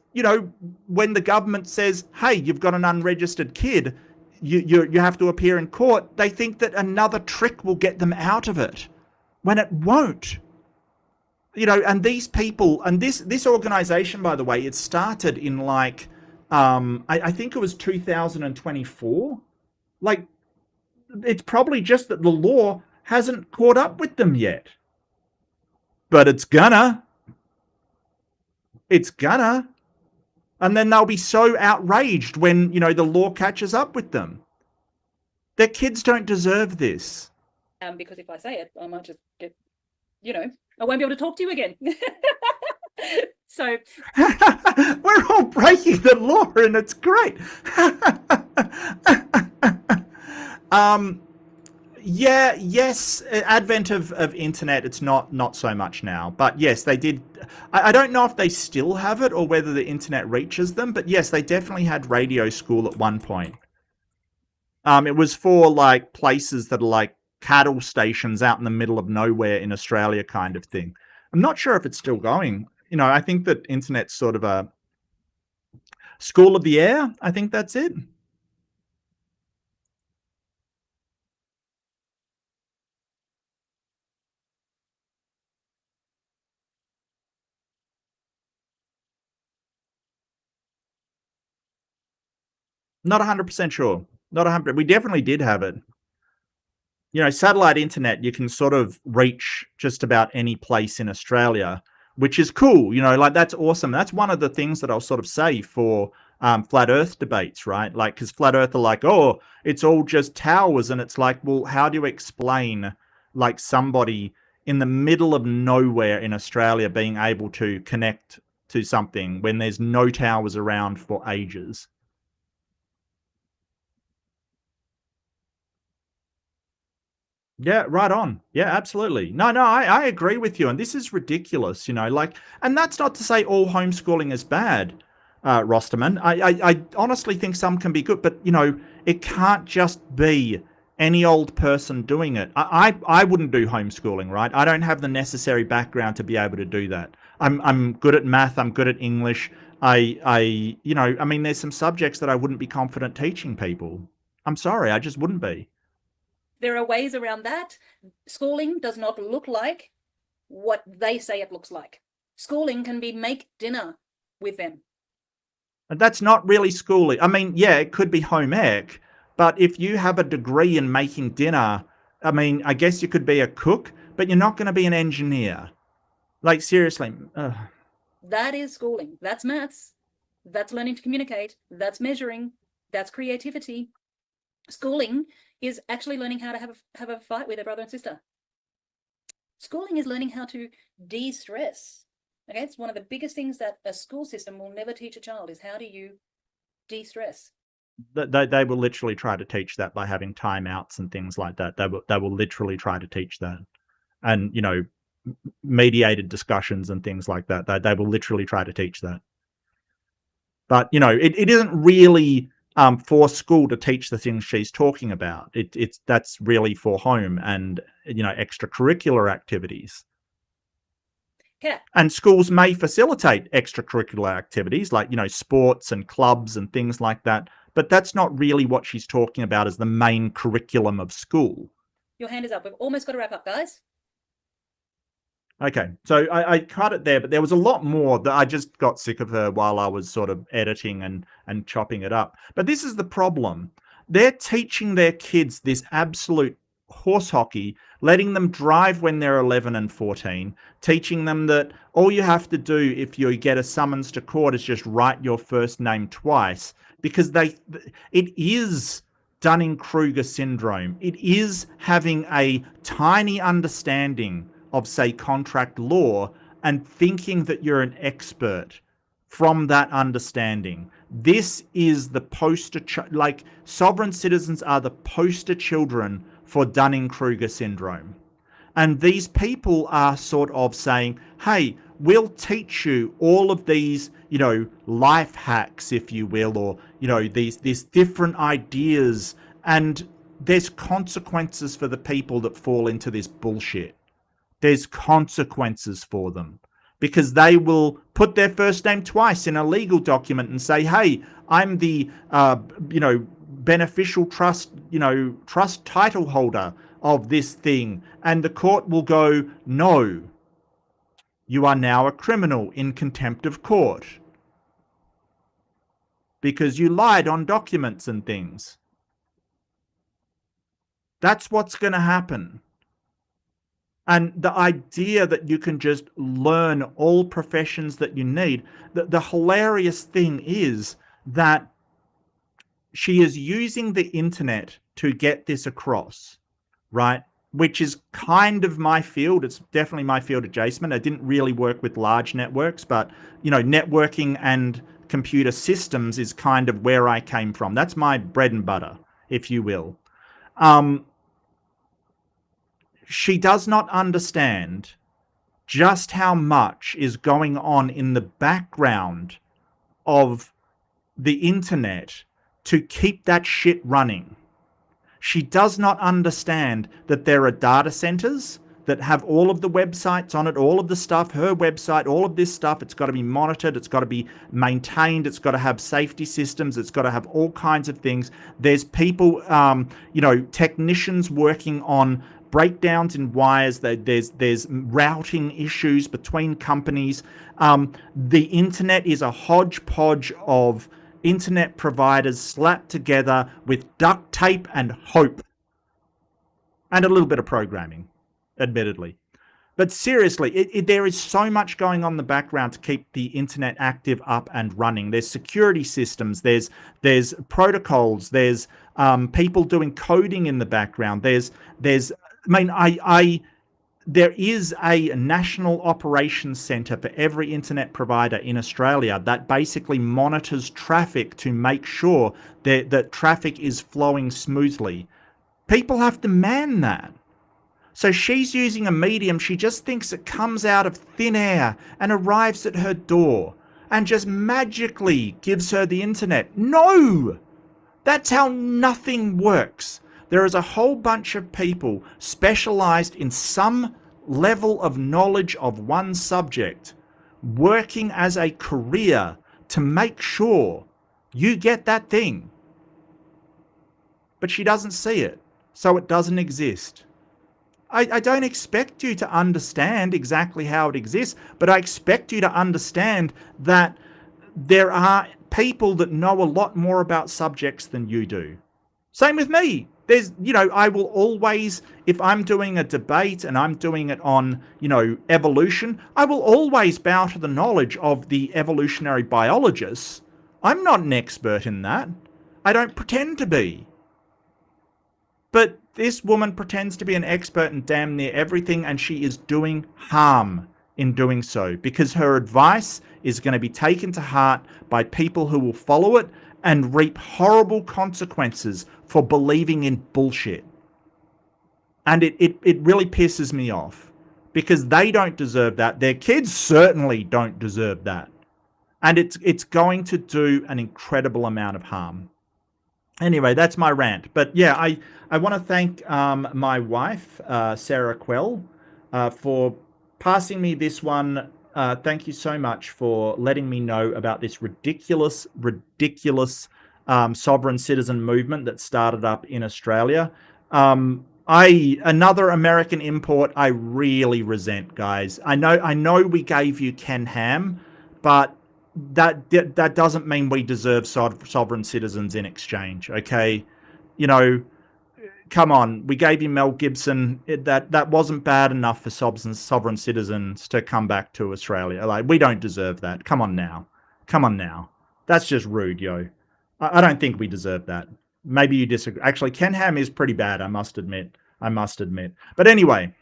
when the government says, hey, you've got an unregistered kid, you have to appear in court, they think that another trick will get them out of it, when it won't. And these people, and this organization, by the way, it started in I think it was 2024. Like, it's probably just that the law hasn't caught up with them yet. But it's gonna. It's gonna. And then they'll be so outraged when, the law catches up with them. Their kids don't deserve this. Because if I say it, I might just get, I won't be able to talk to you again. So we're all breaking the law, and it's great. Yeah, yes, advent of internet, it's not so much now. But yes, they did. I don't know if they still have it or whether the internet reaches them, but yes, they definitely had radio school at one point. It was for like places that are like cattle stations out in the middle of nowhere in Australia kind of thing. I'm not sure if it's still going. You know, I think that internet's sort of a school of the air. I think that's it. Not 100% sure. Not 100. We definitely did have it. You know, satellite internet, you can sort of reach just about any place in Australia, which is cool. You know, like that's awesome. That's one of the things that I'll sort of say for flat Earth debates, right? Like, because flat Earth are like, oh, it's all just towers, and it's like, well, how do you explain like somebody in the middle of nowhere in Australia being able to connect to something when there's no towers around for ages? Yeah, right on. Yeah, absolutely. No, I agree with you. And this is ridiculous, you know, like, and that's not to say all homeschooling is bad, Rosterman. I honestly think some can be good, but, you know, it can't just be any old person doing it. I wouldn't do homeschooling, right? I don't have the necessary background to be able to do that. I'm good at math. I'm good at English. You know, I mean, there's some subjects that I wouldn't be confident teaching people. I'm sorry, I just wouldn't be. there are ways around that. Schooling does not look like what they say it looks like. Schooling can be make dinner with them. And that's not really schooling. I mean, yeah, it could be home ec, but if you have a degree in making dinner, I mean, I guess you could be a cook, but you're not going to be an engineer. Like, seriously. That is schooling. That's maths. That's learning to communicate. That's measuring. That's creativity. Schooling is actually learning how to have a fight with a brother and sister. Schooling is learning how to de-stress. Okay, it's one of the biggest things that a school system will never teach a child is how do you de-stress. They will literally try to teach that by having timeouts and things like that. They will literally try to teach that, and you know, mediated discussions and things like that. They will literally try to teach that. But you know, it isn't really for school to teach the things she's talking about. That's really for home and you know, extracurricular activities. Yeah. And schools may facilitate extracurricular activities like, you know, sports and clubs and things like that. But that's not really what she's talking about as the main curriculum of school. Your hand is up. We've almost got to wrap up, guys. Okay, so I cut it there, but there was a lot more that I just got sick of her while I was sort of editing and chopping it up. But this is the problem. They're teaching their kids this absolute horse hockey, letting them drive when they're 11 and 14, teaching them that all you have to do if you get a summons to court is just write your first name twice, because it is Dunning-Kruger syndrome. It is having a tiny understanding of, say, contract law and thinking that you're an expert from that understanding. This is the poster, like sovereign citizens are the poster children for Dunning-Kruger syndrome. And these people are sort of saying, hey, we'll teach you all of these, you know, life hacks, if you will, or, you know, these different ideas. And there's consequences for the people that fall into this bullshit. There's consequences for them because they will put their first name twice in a legal document and say, hey, I'm the, you know, beneficial trust, you know, trust title holder of this thing. And the court will go, no, you are now a criminal in contempt of court because you lied on documents and things. That's what's going to happen. And the idea that you can just learn all professions that you need, the hilarious thing is that she is using the internet to get this across, right? which is kind of my field. It's definitely my field adjacent. I didn't really work with large networks, but, you know, networking and computer systems is kind of where I came from. That's my bread and butter, if you will. She does not understand just how much is going on in the background of the internet to keep that shit running. She does not understand that there are data centers that have all of the websites on it, all of the stuff, her website, all of this stuff. It's got to be monitored. It's got to be maintained. It's got to have safety systems. It's got to have all kinds of things. There's people, you know, technicians working on breakdowns in wires. There's routing issues between companies. The internet is a hodgepodge of internet providers slapped together with duct tape and hope. And a little bit of programming, admittedly. But seriously, there is so much going on in the background to keep the internet active, up and running. There's security systems, there's protocols, there's people doing coding in the background. There is a national operations center for every internet provider in Australia that basically monitors traffic to make sure that traffic is flowing smoothly. People have to man that. So she's using a medium she just thinks it comes out of thin air and arrives at her door and just magically gives her the internet. No! That's how nothing works. There is a whole bunch of people specialized in some level of knowledge of one subject, working as a career to make sure you get that thing. But she doesn't see it, so it doesn't exist. I don't expect you to understand exactly how it exists, but I expect you to understand that there are people that know a lot more about subjects than you do. Same with me. There's, you know, I will always, if I'm doing a debate and I'm doing it on, you know, evolution, I will always bow to the knowledge of the evolutionary biologists. I'm not an expert in that. I don't pretend to be. But this woman pretends to be an expert in damn near everything, and she is doing harm in doing so, because her advice is going to be taken to heart by people who will follow it and reap horrible consequences for believing in bullshit. And it really pisses me off, because they don't deserve that. Their kids certainly don't deserve that. And it's going to do an incredible amount of harm. Anyway, that's my rant. But yeah, I want to thank my wife, Sarah Quell, for passing me this one. Thank you so much for letting me know about this ridiculous sovereign citizen movement that started up in Australia. Another American import I really resent, guys. I know we gave you Ken Ham, but that doesn't mean we deserve sovereign citizens in exchange, okay? You know, come on, we gave you Mel Gibson. That wasn't bad enough for sovereign citizens to come back to Australia. Like, we don't deserve that. Come on now. That's just rude, yo. I don't think we deserve that. Maybe you disagree. Actually, Ken Ham is pretty bad, I must admit. But anyway,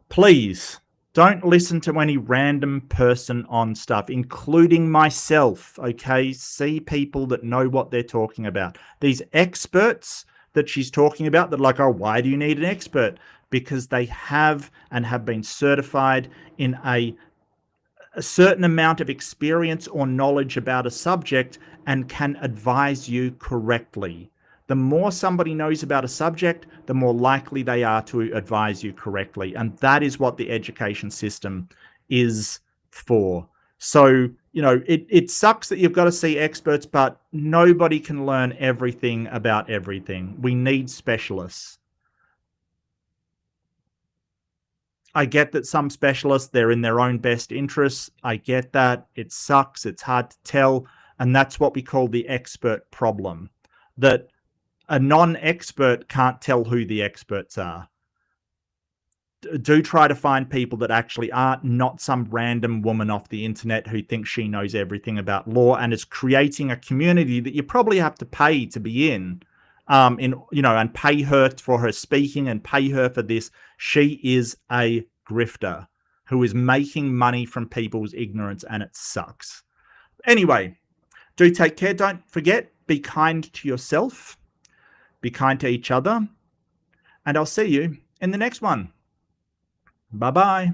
please don't listen to any random person on stuff, including myself, okay? See people that know what they're talking about. These experts that she's talking about, that like, oh, why do you need an expert? Because they have and have been certified in a certain amount of experience or knowledge about a subject and can advise you correctly. The more somebody knows about a subject, the more likely they are to advise you correctly. And that is what the education system is for. So, you know, it sucks that you've got to see experts, but nobody can learn everything about everything. We need specialists. I get that some specialists, they're in their own best interests. I get that. It sucks. It's hard to tell. And that's what we call the expert problem. That a non-expert can't tell who the experts are. Do try to find people that actually are not some random woman off the internet who thinks she knows everything about law and is creating a community that you probably have to pay to be in, and pay her for her speaking and pay her for this. She is a grifter who is making money from people's ignorance, and it sucks. Anyway, do take care. Don't forget, be kind to yourself, be kind to each other, and I'll see you in the next one. Bye-bye.